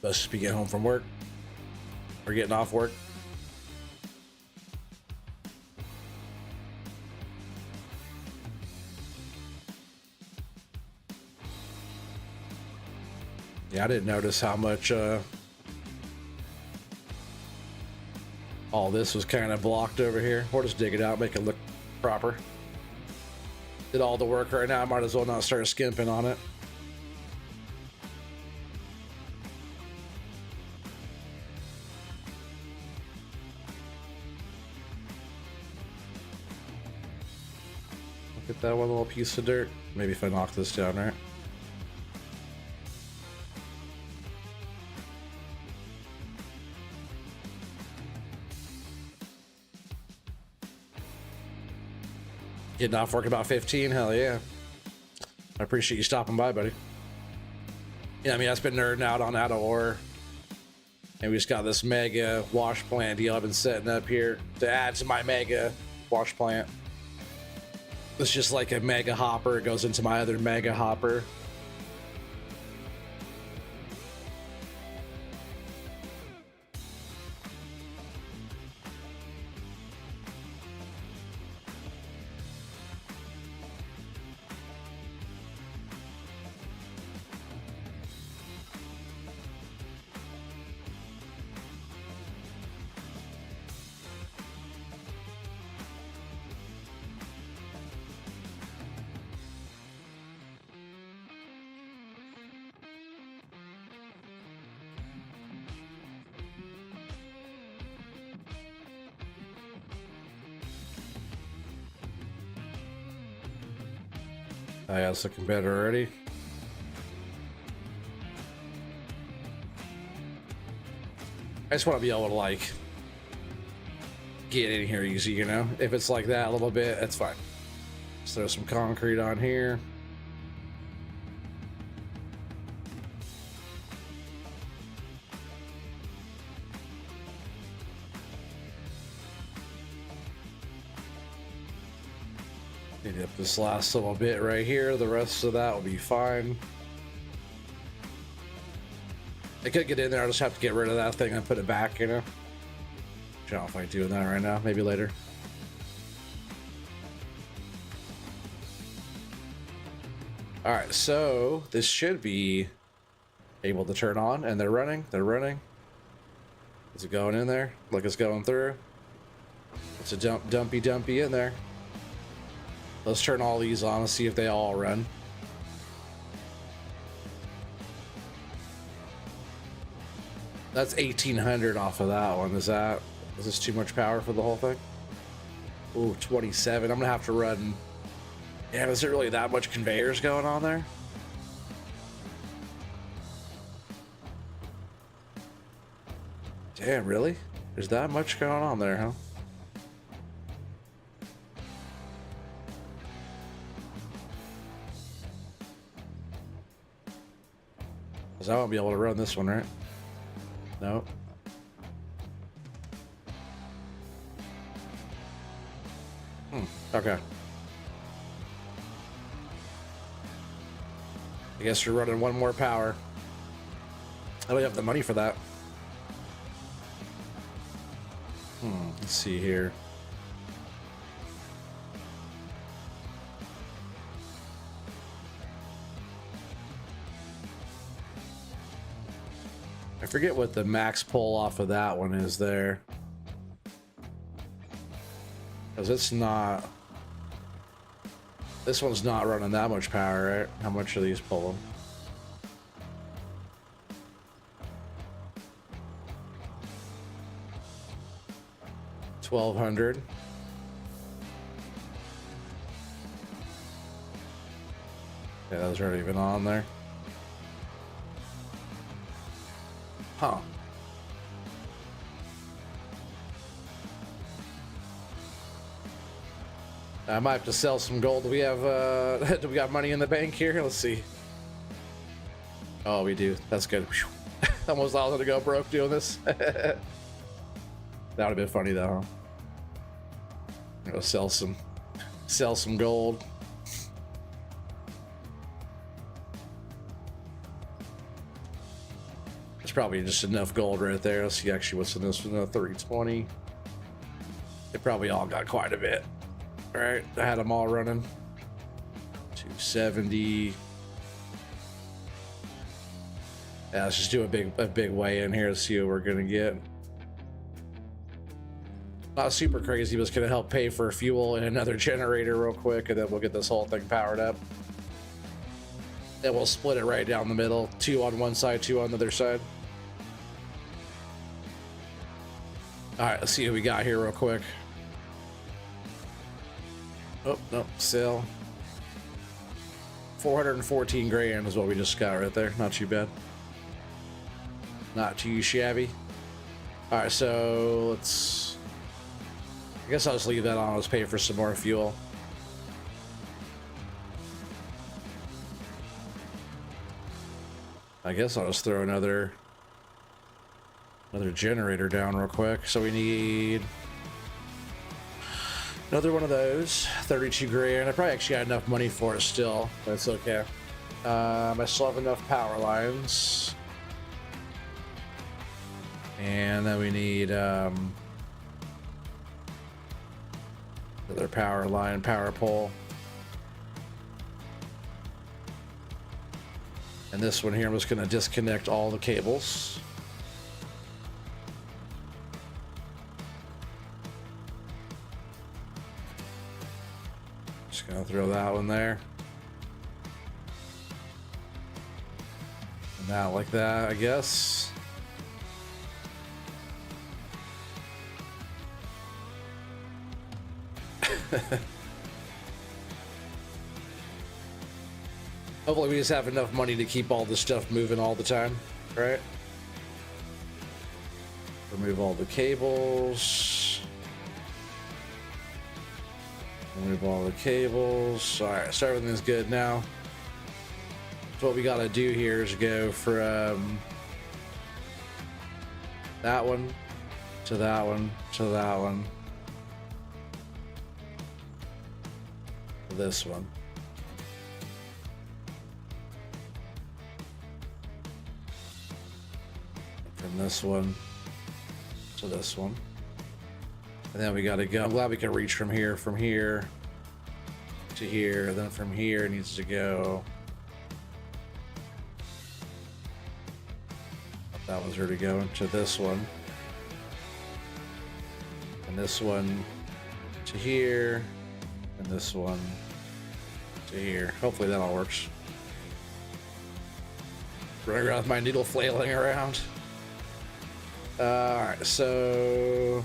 Let's just be getting home from work. Or getting off work. Yeah, I didn't notice how much all this was kind of blocked over here. We'll just dig it out, make it look proper. Did all the work right now. I might as well not start skimping on it. Look at that one little piece of dirt. Maybe if I knock this down, right? Getting off work about 15. Hell yeah. I appreciate you stopping by, buddy. Yeah, I mean, I've been nerding out on out of ore. And we just got this mega wash plant deal I've been setting up here to add to my mega wash plant. It's just like a mega hopper. It goes into my other mega hopper. Oh yeah, it's looking better already. I just want to be able to like get in here easy, you know? If it's like that a little bit, that's fine. Let's throw some concrete on here. Clean up this last little bit right here. The rest of that will be fine. I could get in there. I'll just have to get rid of that thing and put it back, you know? I don't know if I'm doing that right now. Maybe later. Alright, so this should be able to turn on, and they're running. They're running. Is it going in there? Look, it's going through. It's a dumpy in there. Let's turn all these on and see if they all run. That's 1800 off of that one. Is that Is this too much power for the whole thing? Ooh, 27. I'm gonna have to run. Yeah, is there really that much conveyors going on there? Damn, really? There's that much going on there, huh? Because I won't be able to run this one, right? No. Okay. I guess you're running one more power. I don't have the money for that. Let's see here. I forget what the max pull off of that one is there. Because it's not... This one's not running that much power, right? How much are these pulling? $1,200. Yeah, those aren't even on there. Huh. I might have to sell some gold. Do we have do we got money in the bank here? Let's see. Oh, we do. That's good. Almost thought I was gonna go broke doing this. That would have been funny though, huh? I'm gonna sell some gold. There's probably just enough gold right there. Let's see actually what's in this one. 320. They probably all got quite a bit. All right, I had them all running. 270. Yeah, let's just do a big weigh in here to see what we're gonna get. Not super crazy, but it's gonna help pay for fuel and another generator real quick, and then we'll get this whole thing powered up. Then we'll split it right down the middle. 2 on one side, 2 on the other side. All right, let's see what we got here real quick. Oh, no, sale. 414 grand is what we just got right there. Not too bad. Not too shabby. All right, so let's... I guess I'll just leave that on. Let's pay for some more fuel. I guess I'll just throw another generator down real quick. So we need another one of those. 32 grand. I probably actually got enough money for it still. That's okay. I still have enough power lines. And then we need another power line, power pole. And this one here, I'm just going to disconnect all the cables. Just going to throw that one there. And that like that, I guess. Hopefully we just have enough money to keep all this stuff moving all the time, right? Remove all the cables. Remove all the cables. All right, so everything's good now. So what we gotta do here is go from that one to that one to that one to this one. From this one to this one. And then we gotta go. I'm glad we can reach from here to here. Then from here it needs to go. That was already going to this one. And this one to here. And this one to here. Hopefully that all works. Running around with my needle flailing around. Alright, so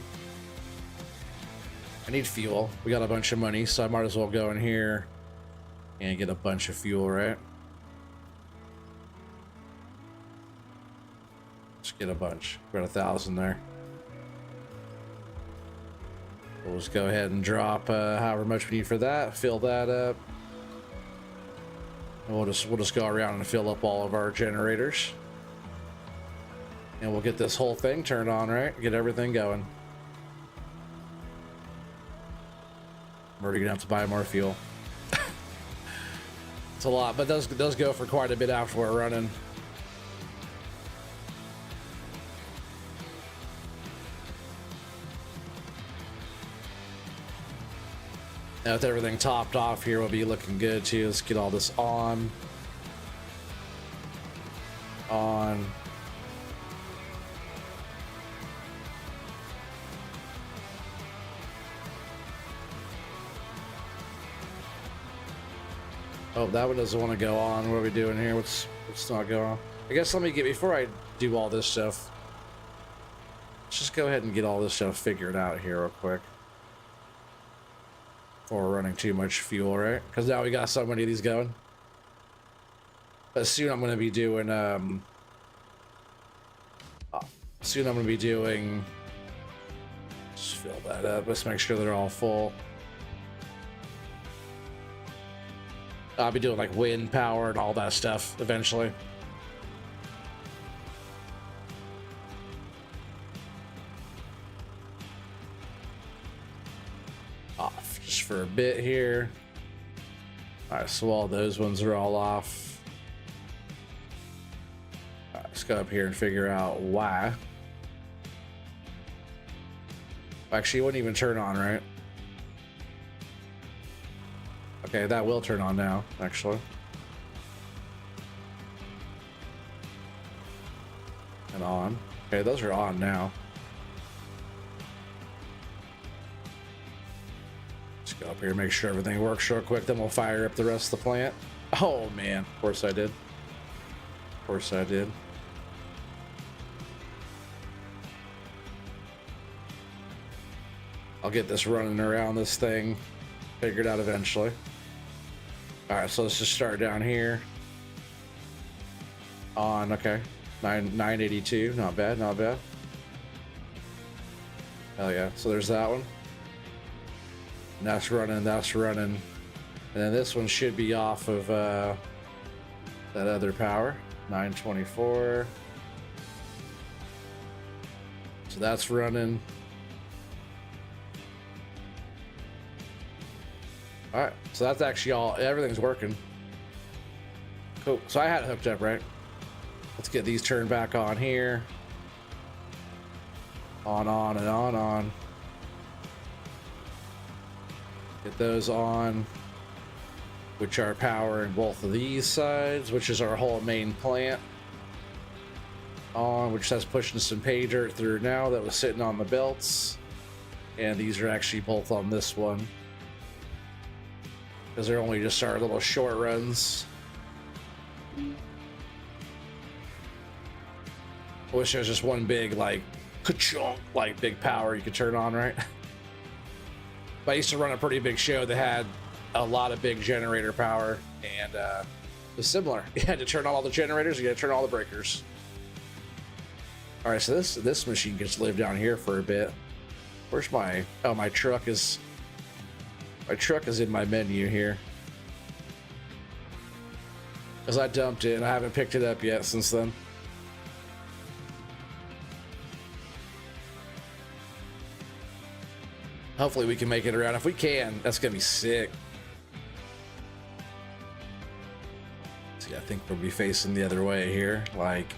I need fuel. We got a bunch of money, so I might as well go in here and get a bunch of fuel, right? Just get a bunch. Got 1,000 there. We'll just go ahead and drop however much we need for that. Fill that up. And we'll just go around and fill up all of our generators. And we'll get this whole thing turned on, right? Get everything going. I'm already gonna have to buy more fuel. It's a lot, but those go for quite a bit after we're running. Now with everything topped off here, we'll be looking good too. Let's get all this on. Oh, that one doesn't want to go on. What are we doing here? What's not going on? I guess let me get, before I do all this stuff, let's just go ahead and get all this stuff figured out here real quick. Before we're running too much fuel, right? Because now we got so many of these going. But soon I'm going to be doing, just fill that up. Let's make sure they're all full. I'll be doing like wind power and all that stuff eventually. Off just for a bit here. All right, so all those ones are all off. All right, let's go up here and figure out why. Actually, it wouldn't even turn on, right? Okay, that will turn on now, actually. And on. Okay, those are on now. Let's go up here, make sure everything works real quick, then we'll fire up the rest of the plant. Oh man, of course I did. Of course I did. I'll get this running around this thing figured out eventually. All right, so let's just start down here. On, okay, 982, not bad, not bad. Hell yeah! So there's that one. And that's running, that's running, and then this one should be off of that other power, 924. So that's running. All right, so that's actually all, everything's working. Cool, so I had it hooked up, right? Let's get these turned back on here. On, and on. Get those on, which are powering both of these sides, which is our whole main plant. On, which has pushing some pay dirt through now that was sitting on the belts. And these are actually both on this one, because they're only just our little short runs. I wish there was just one big, like, ka-chunk, like, big power you could turn on, right? But I used to run a pretty big show that had a lot of big generator power, and it was similar. You had to turn on all the generators, you had to turn on all the breakers. All right, so this machine gets to live down here for a bit. Where's my, oh, my truck is in my menu here, because I dumped it and I haven't picked it up yet since then. Hopefully we can make it around. If we can, that's gonna be sick. See, I think we'll be facing the other way here, like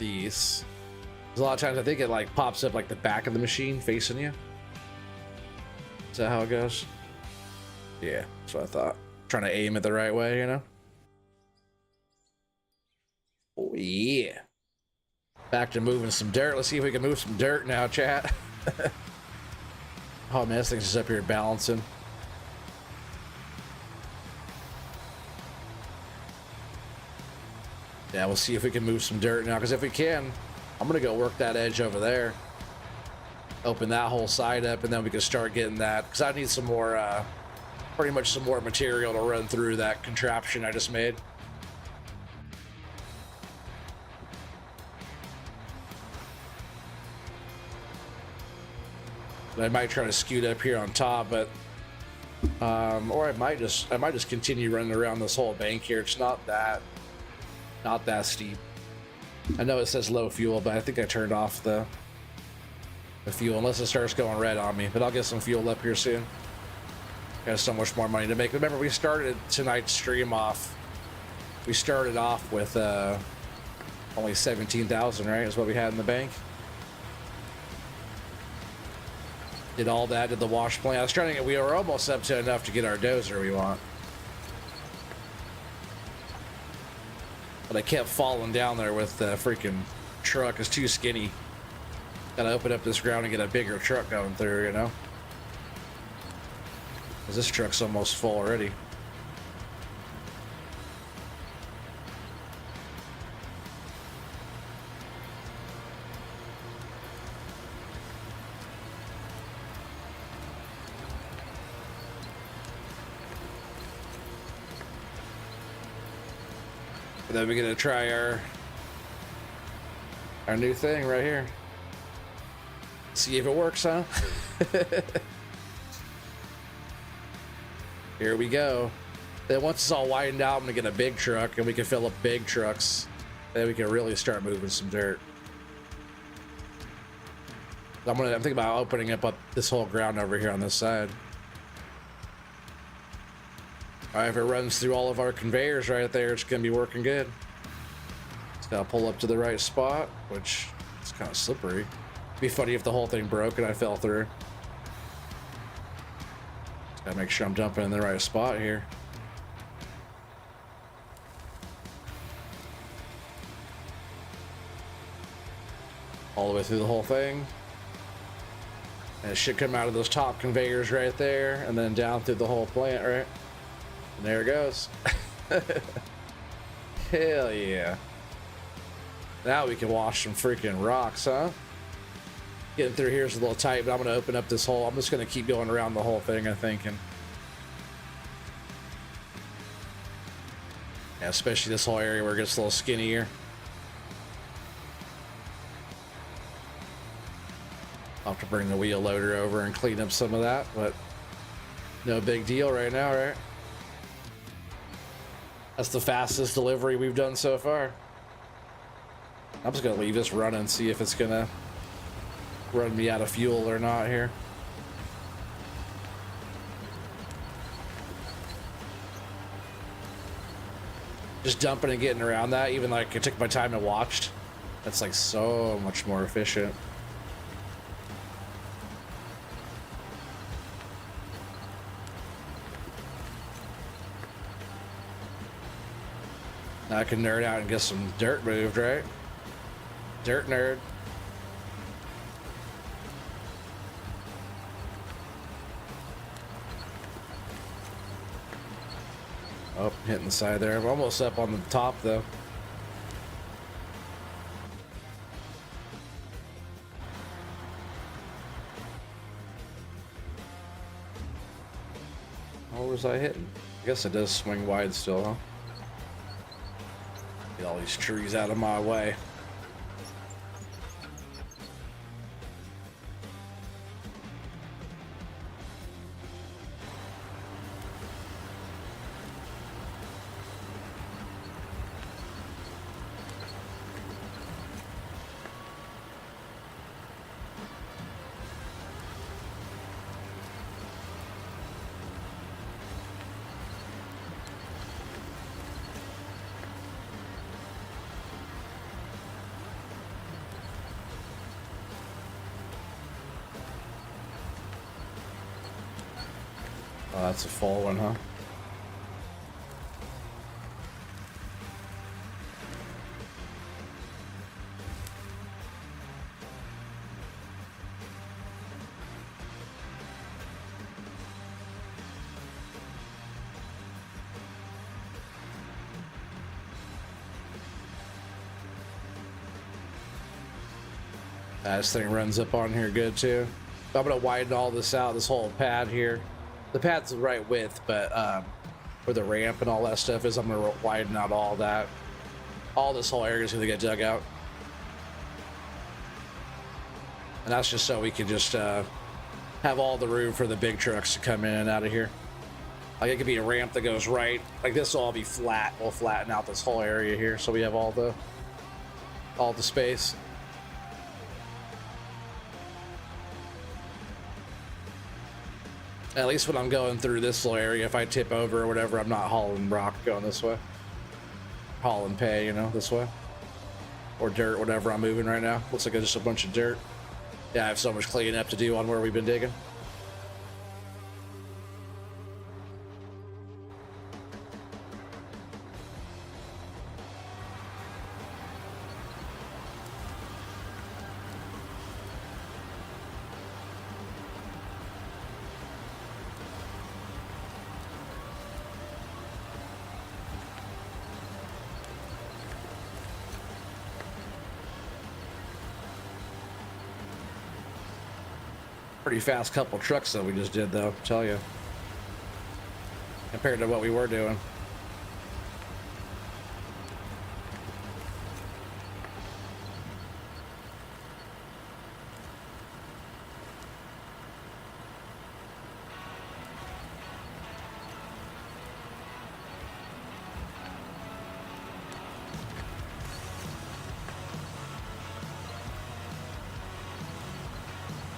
these. Because a lot of times I think it like pops up like the back of the machine facing you. Is that how it goes? Yeah, that's what I thought. Trying to aim it the right way, you know? Oh, yeah. Back to moving some dirt. Let's see if we can move some dirt now, chat. Oh, man, this thing's just up here balancing. Yeah, we'll see if we can move some dirt now, because if we can, I'm going to go work that edge over there. open that whole side up, and then we can start getting that, because I need some more, pretty much some more material to run through that contraption I just made. I might try to scoot up here on top, but or I might just continue running around this whole bank here. It's not that steep. I know it says low fuel, but I think I turned off the fuel unless it starts going red on me. But I'll get some fuel up here soon. Got so much more money to make. Remember, we started tonight's stream off. We started off with only 17,000, right? Is what we had in the bank. Did all that, did the wash plant. I was trying to get, we were almost up to enough to get our dozer we want. But I kept falling down there with the freaking truck. It's too skinny. Gotta open up this ground and get a bigger truck going through, you know? Because this truck's almost full already. And then we're gonna try our new thing right here. See if it works, huh? Here we go. Then once it's all widened out, I'm gonna get a big truck and we can fill up big trucks. Then we can really start moving some dirt. I'm thinking about opening up this whole ground over here on this side. All right, if it runs through all of our conveyors right there, it's gonna be working good. Just gotta pull up to the right spot, which is kind of slippery. It'd be funny if the whole thing broke and I fell through. Just gotta make sure I'm dumping in the right spot here. All the way through the whole thing. And it should come out of those top conveyors right there, and then down through the whole plant, right? And there it goes. Hell yeah. Now we can wash some freaking rocks, huh? Getting through here is a little tight, but I'm going to open up this hole. I'm just going to keep going around the whole thing, I think. And yeah, especially this whole area where it gets a little skinnier. I'll have to bring the wheel loader over and clean up some of that, but no big deal right now, right? That's the fastest delivery we've done so far. I'm just gonna leave this running and see if it's gonna run me out of fuel or not here. Just dumping and getting around that, even like I took my time and watched. That's like so much more efficient. Now I can nerd out and get some dirt moved, right? Dirt nerd. Oh, hitting the side there. I'm almost up on the top though. What was I hitting? I guess it does swing wide still, huh? Get all these trees out of my way. Oh, that's a full one, huh? This thing runs up on here good too. I'm gonna widen all this out, this whole pad here. The pad's the right width, but where the ramp and all that stuff is, I'm gonna widen out all that. All this whole area is gonna get dug out. And that's just so we can just have all the room for the big trucks to come in and out of here. Like it could be a ramp that goes right. Like this will all be flat. We'll flatten out this whole area here so we have all the space. At least when I'm going through this little area, if I tip over or whatever, I'm not hauling rock going this way. Hauling pay, you know, this way. Or dirt, whatever I'm moving right now. Looks like it's just a bunch of dirt. Yeah, I have so much cleaning up to do on where we've been digging. Pretty fast couple trucks that we just did though, I'll tell you, compared to what we were doing.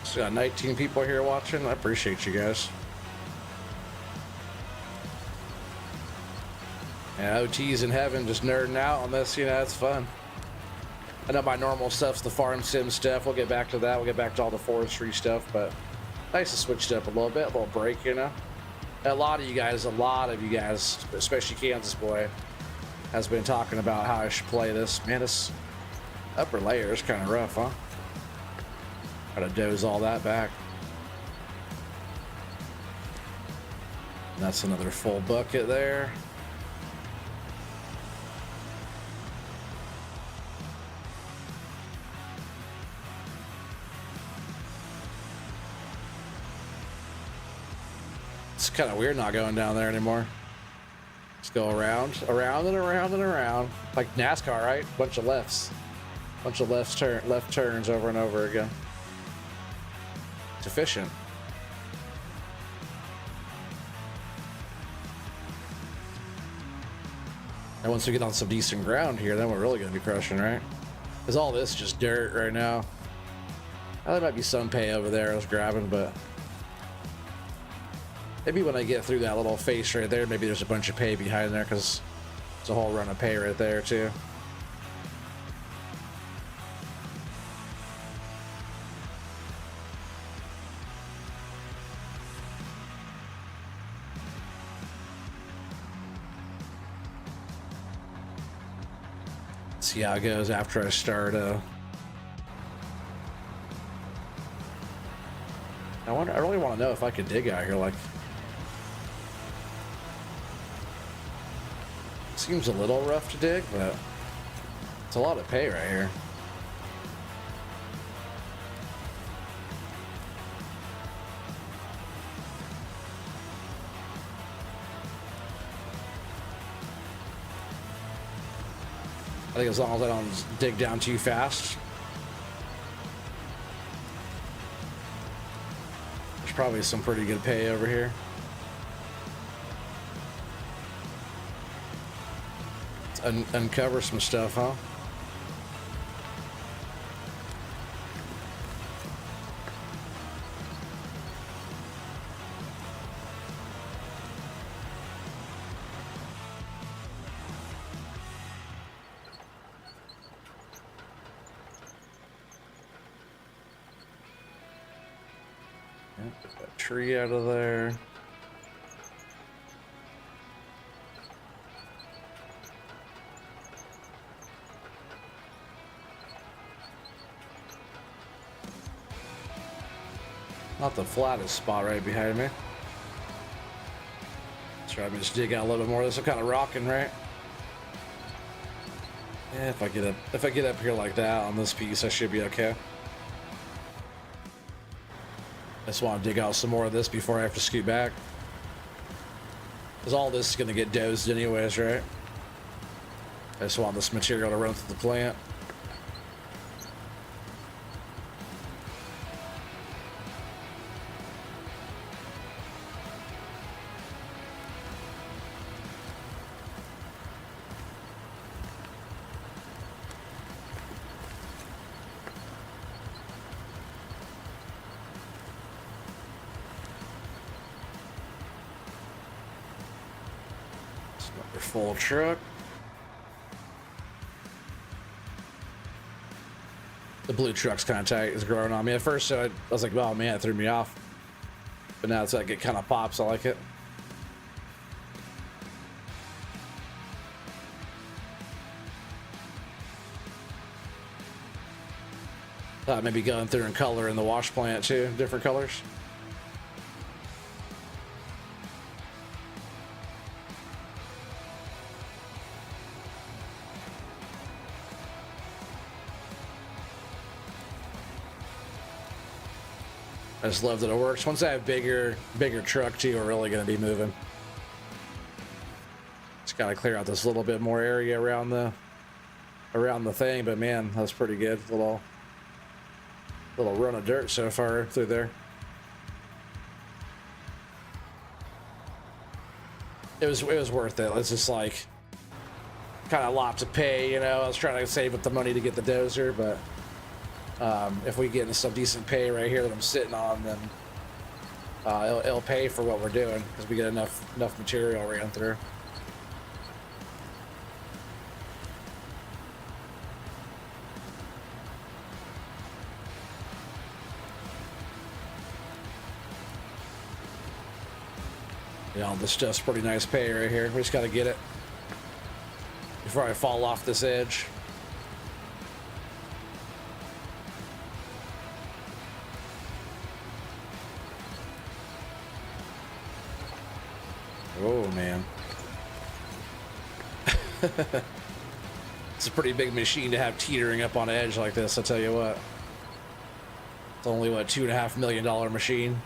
So got 19 people here watching. I appreciate you guys. Yeah, OT's in heaven, just nerding out on this. You know, it's fun. I know my normal stuff's the farm sim stuff. We'll get back to that. We'll get back to all the forestry stuff, but nice to switch it up a little bit, a little break, you know. A lot of you guys, especially Kansas Boy, has been talking about how I should play this. Man, this upper layer is kind of rough, huh? Gotta doze all that back. And that's another full bucket there. It's kind of weird not going down there anymore. Just go around and around and around. Like NASCAR, right? Bunch of lefts. Bunch of left turns over and over again. It's efficient. And once we get on some decent ground here, then we're really going to be crushing, right? Because all this is just dirt right now. Oh, there might be some pay over there I was grabbing, but maybe when I get through that little face right there, maybe there's a bunch of pay behind there, because it's a whole run of pay right there too. See how it goes after I start. I really want to know if I could dig out here. Like, seems a little rough to dig, but it's a lot of pay right here. I think as long as I don't dig down too fast. There's probably some pretty good pay over here. Let's uncover some stuff, huh? Get that tree out of there. Not the flattest spot right behind me. Let's try to just dig out a little bit more. This is kind of rocking, right? Yeah, if I get up here like that on this piece, I should be okay. just want to dig out some more of this before I have to scoot back. Because all this is going to get dozed anyways, right? I just want this material to run through the plant. Another full truck. The blue truck's kind of tight. It's growing on me. At first, I was like, oh man, it threw me off. But now it's like it kind of pops. I like it. Thought maybe going through and color in the wash plant too, different colors. I just love that it works. Once I have bigger truck too, we're really going to be moving. Just got to clear out this little bit more area around the thing, but man, that's pretty good. Little run of dirt so far through there. It was worth it. It's just like kind of a lot to pay, you know. I was trying to save up the money to get the dozer, but if we get into some decent pay right here that I'm sitting on, then it'll pay for what we're doing because we get enough material ran through. You know, this stuff's pretty nice pay right here. We just got to get it before I fall off this edge. Oh man. It's a pretty big machine to have teetering up on edge like this, I'll tell you what. It's only what, $2.5 million machine.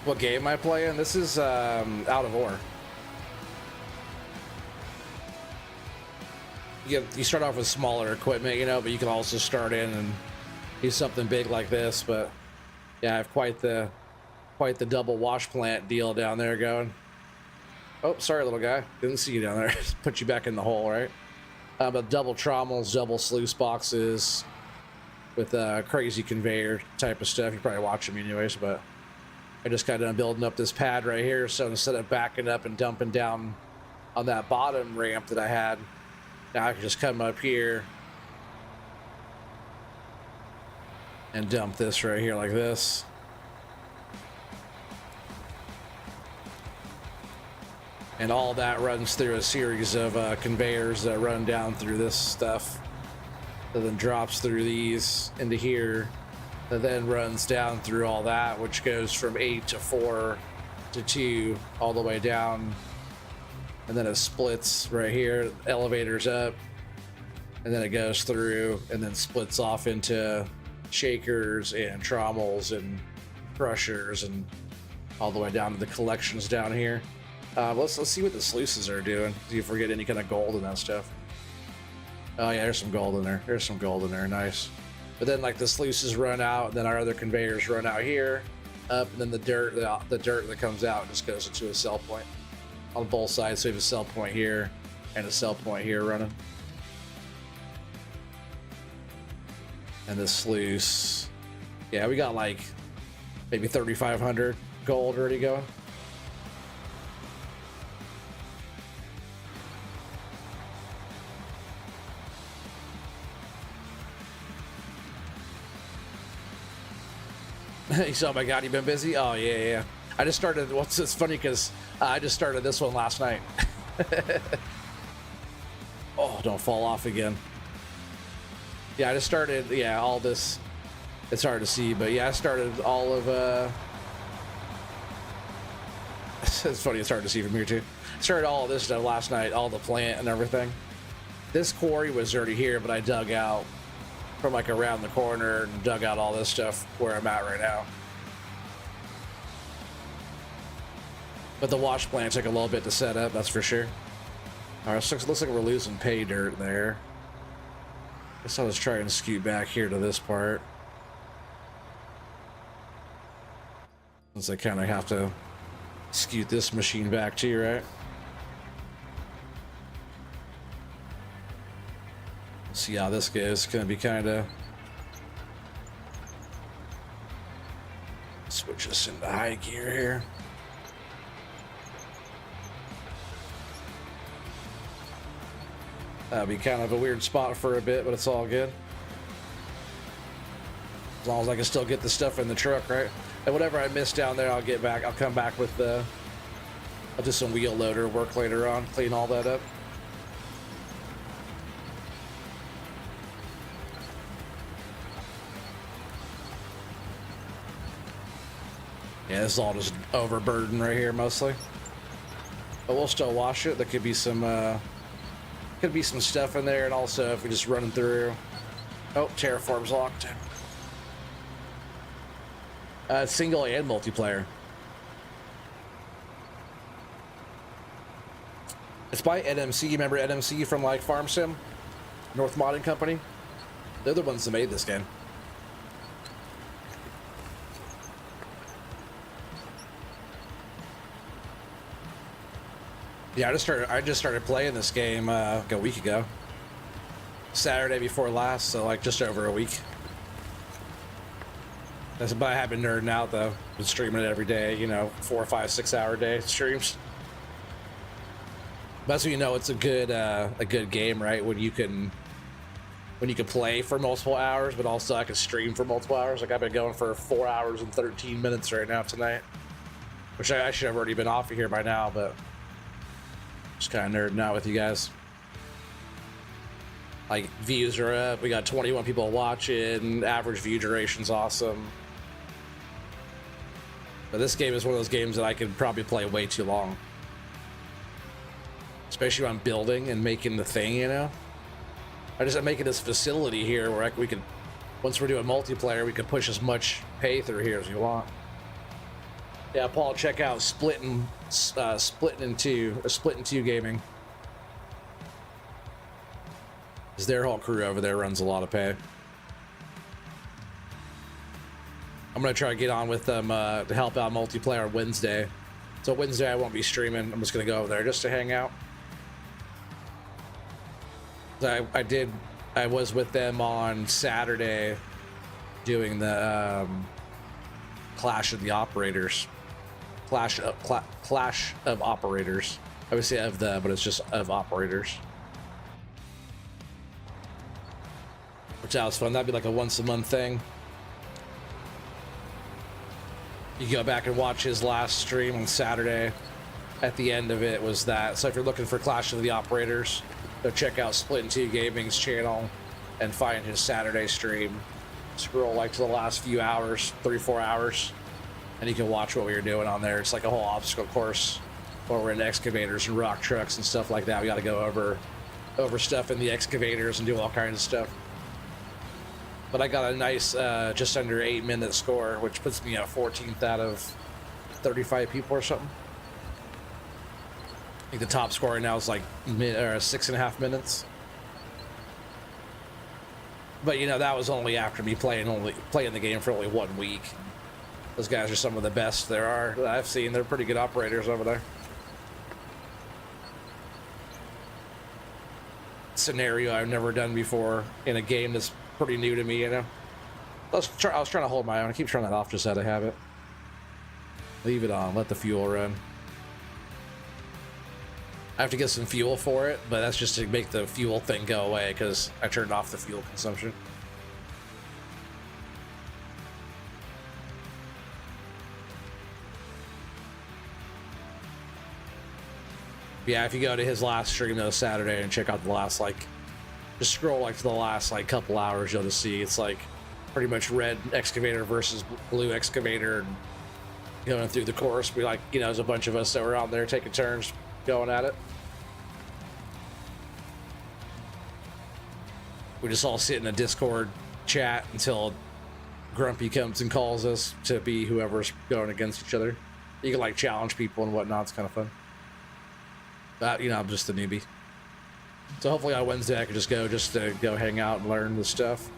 What game am I playing? This is Out of Ore. You start off with smaller equipment, you know, but you can also start in and do something big like this. But yeah, I have quite the double wash plant deal down there going. Oh, sorry, little guy. Didn't see you down there. Put you back in the hole, right? But double trommels, double sluice boxes with crazy conveyor type of stuff. You probably watch them anyways, but I just got done building up this pad right here, so instead of backing up and dumping down on that bottom ramp that I had, now I can just come up here and dump this right here like this. And all that runs through a series of conveyors that run down through this stuff, that then drops through these into here, that then runs down through all that, which goes from 8 to 4 to 2 all the way down, and then it splits right here, elevators up, and then it goes through and then splits off into shakers and trommels and crushers and all the way down to the collections down here. Let's see what the sluices are doing. See if we get any kind of gold in that stuff. Oh yeah, there's some gold in there. There's some gold in there. Nice. But then like the sluices run out, and then our other conveyors run out here, up, and then the dirt that comes out just goes into a sell point on both sides. So we have a sell point here and a sell point here running. And this sluice, yeah, we got like maybe 3,500 gold already going. You saw my God, you been busy? Oh yeah. I just started. It's funny because I just started this one last night. Oh, don't fall off again. Yeah, I just started. Yeah, all this. It's hard to see, but yeah, I started all of. It's funny. It's hard to see from here too. Started all of this stuff last night, all the plant and everything. This quarry was already here, but I dug out from like around the corner and dug out all this stuff where I'm at right now. But the wash plant took a little bit to set up, that's for sure. All right, so it looks like we're losing pay dirt there. Guess I'll just try and scoot back here to this part. Since I kind of have to scoot this machine back too, right? See how this goes. It's gonna be kind of switch this into high gear here. That'd be kind of a weird spot for a bit, but it's all good. As long as I can still get the stuff in the truck, right? And whatever I miss down there, I'll get back. I'll come back with the. I'll do some wheel loader work later on, clean all that up. Yeah, this is all just overburden right here mostly. But we'll still wash it. There could be some stuff in there, and also if we just running through. Oh, Terraform's locked. Single and multiplayer. It's by NMC. You remember NMC from like Farm Sim? North Modding Company? They're the ones that made this game. Yeah, I just started playing this game like a week ago. Saturday before last, so like just over a week. But I have been nerding out though. Been streaming it every day, you know, 4 or 5, 6 hour day streams. That's when you know it's a good game, right? When you can play for multiple hours, but also I can stream for multiple hours. Like I've been going for 4 hours and 13 minutes right now tonight, which I should have already been off of here by now, but just kind of nerding out with you guys. Like views are up. We got 21 people watching. Average view duration's awesome. But this game is one of those games that I could probably play way too long. Especially when I'm building and making the thing, you know? I'm making this facility here where we could, once we're doing multiplayer, we could push as much pay through here as we want. Yeah, Paul, check out Splitting 2 Gaming. Because their whole crew over there runs a lot of pay. I'm gonna try to get on with them to help out multiplayer on Wednesday. So Wednesday I won't be streaming. I'm just gonna go over there just to hang out. I was with them on Saturday doing the Clash of Operators. Clash of Operators. I would say of the, but it's just of Operators. Which that was fun. That'd be like a once a month thing. You go back and watch his last stream on Saturday. At the end of it was that. So if you're looking for Clash of the Operators, go check out Splitting 2 Gaming's channel and find his Saturday stream. Scroll like to the last few hours, 3-4 hours, and you can watch what we were doing on there. It's like a whole obstacle course where we're in excavators and rock trucks and stuff like that. We got to go over stuff in the excavators and do all kinds of stuff. But I got a nice just under 8-minute score, which puts me at 14th out of 35 people or something. I think the top score right now is like 6.5 minutes. But you know, that was only after me playing the game for only 1 week. Those guys are some of the best there are that I've seen. They're pretty good operators over there. Scenario I've never done before in a game that's pretty new to me, you know. I was trying to hold my own. I keep turning that off just out of habit. Leave it on. Let the fuel run. I have to get some fuel for it, but that's just to make the fuel thing go away because I turned off the fuel consumption. Yeah, if you go to his last stream though Saturday and check out the last, like, just scroll like to the last like couple hours, you'll just see it's like pretty much red excavator versus blue excavator, and going through the course. We, like, you know, there's a bunch of us that were out there taking turns going at it. We just all sit in a Discord chat until Grumpy comes and calls us to be whoever's going against each other. You can like challenge people and whatnot. It's kind of fun. But, you know, I'm just a newbie. So hopefully on Wednesday I can just to go hang out and learn the stuff.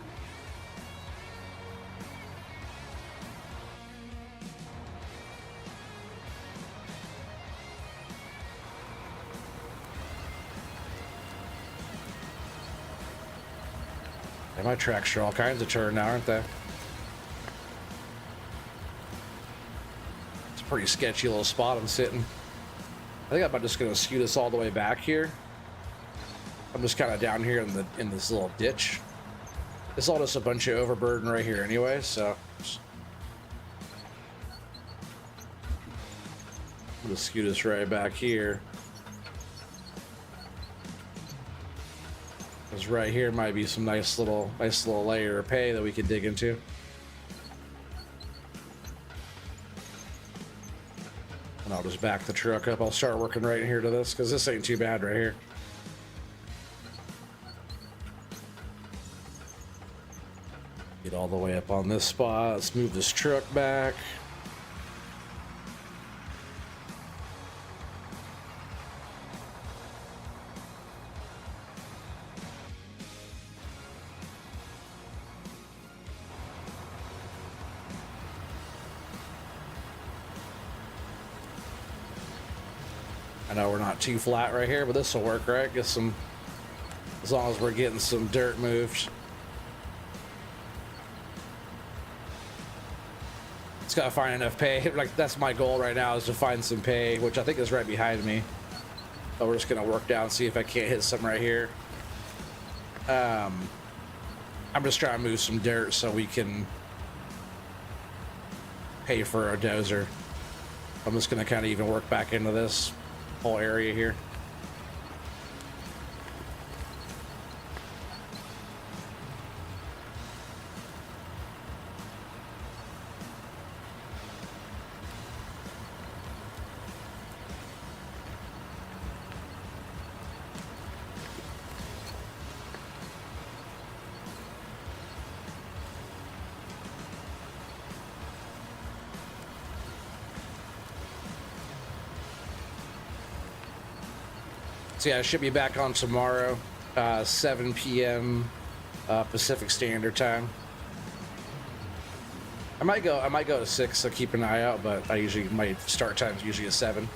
And my tracks are all kinds of turn now, aren't they? It's a pretty sketchy little spot I'm sitting. I think I'm just gonna scoot us all the way back here. I'm just kind of down here in this little ditch. It's all just a bunch of overburden right here anyway, so I'm gonna scoot us right back here. Because right here might be some nice little layer of pay that we could dig into. And I'll just back the truck up. I'll start working right here to this, because this ain't too bad right here. Get all the way up on this spot. Let's move this truck back. I know we're not too flat right here, but this will work, right? Get some, as long as we're getting some dirt moved. It's gotta find enough pay. Like, that's my goal right now, is to find some pay, which I think is right behind me. But we're just gonna work down, see if I can't hit some right here. I'm just trying to move some dirt so we can pay for our dozer. I'm just gonna kind of even work back into this whole area here. So yeah, I should be back on tomorrow, 7 p.m. Pacific Standard Time. I might go to 6, so keep an eye out. But my start time is usually at 7.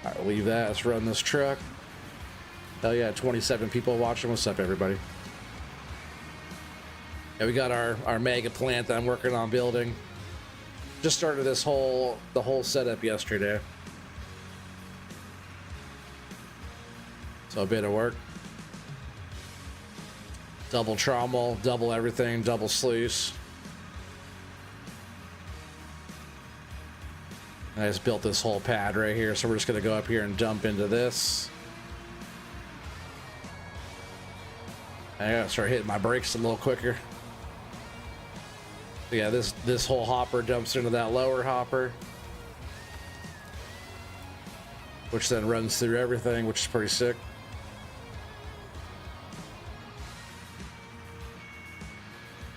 All right, we'll leave that. Let's run this truck. Hell yeah, 27 people watching. What's up, everybody? Yeah, we got our mega plant that I'm working on building. Just started the whole setup yesterday. So a bit of work. Double trommel, double everything, double sluice. I just built this whole pad right here, so we're just gonna go up here and dump into this. I gotta start hitting my brakes a little quicker. So yeah, this whole hopper dumps into that lower hopper, which then runs through everything, which is pretty sick.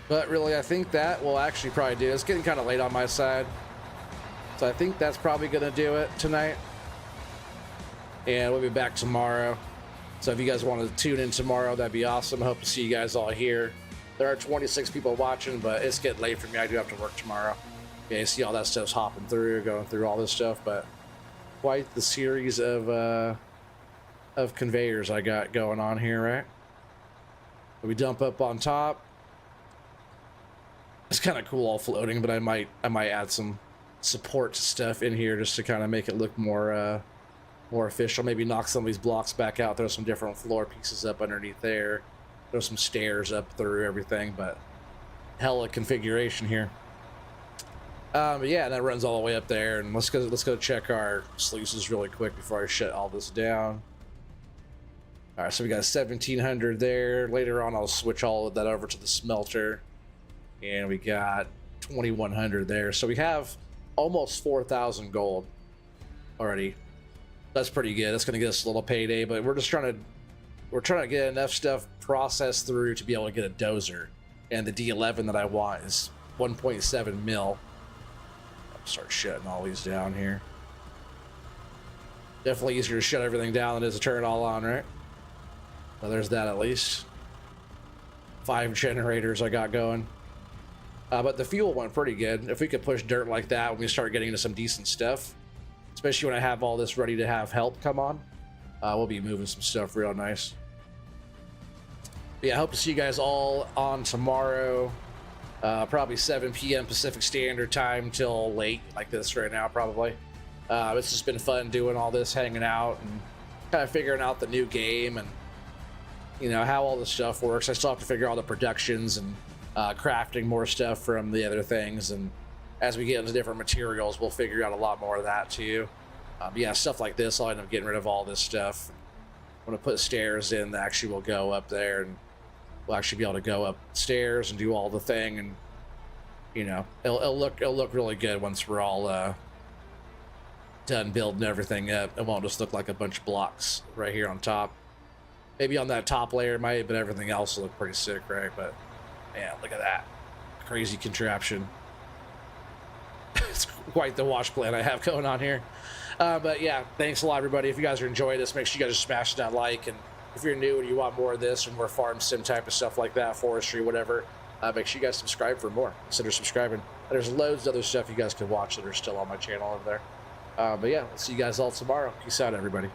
But really, I think that will actually probably do it. It's getting kind of late on my side, so I think that's probably going to do it tonight. And we'll be back tomorrow. So if you guys want to tune in tomorrow, that'd be awesome. Hope to see you guys all here. There are 26 people watching, but it's getting late for me. I do have to work tomorrow. Yeah, you see all that stuff's hopping through, going through all this stuff, but quite the series of conveyors I got going on here, right? We dump up on top. It's kind of cool all floating, but I might add some support stuff in here just to kind of make it look more more official. Maybe knock some of these blocks back out, throw some different floor pieces up underneath there, throw some stairs up through everything, but hella configuration here. But yeah, that runs all the way up there, and let's go check our sluices really quick before I shut all this down. All right, so we got 1700 there. Later on, I'll switch all of that over to the smelter, and we got 2100 there. So we have almost 4,000 gold already. That's pretty good. That's gonna get us a little payday, but we're trying to get enough stuff processed through to be able to get a dozer, and the D11 that I want is 1.7 mil. Start shutting all these down here. Definitely easier to shut everything down than it is to turn it all on, right? Well, there's that at least. 5 generators I got going. But the fuel went pretty good. If we could push dirt like that when we start getting into some decent stuff, especially when I have all this ready to have help come on, we'll be moving some stuff real nice. But yeah, I hope to see you guys all on tomorrow. Probably 7 p.m. Pacific Standard Time till late, like this right now, probably. It's just been fun doing all this, hanging out, and kind of figuring out the new game and, you know, how all this stuff works. I still have to figure out all the productions and crafting more stuff from the other things. And as we get into different materials, we'll figure out a lot more of that too. Yeah, stuff like this, I'll end up getting rid of all this stuff. I'm going to put stairs in that actually will go up there, and we'll actually be able to go upstairs and do all the thing, and you know, it'll look really good once we're all done building everything up. It won't just look like a bunch of blocks right here on top. Maybe on that top layer it might, but everything else will look pretty sick, right? But yeah, look at that crazy contraption. It's quite the watch plan I have going on here. But yeah, thanks a lot, everybody. If you guys are enjoying this, make sure you guys are smashing that like, and if you're new and you want more of this and more farm sim type of stuff like that, forestry, whatever, make sure you guys subscribe for more. Consider subscribing. There's loads of other stuff you guys can watch that are still on my channel over there. But yeah, we'll see you guys all tomorrow. Peace out, everybody.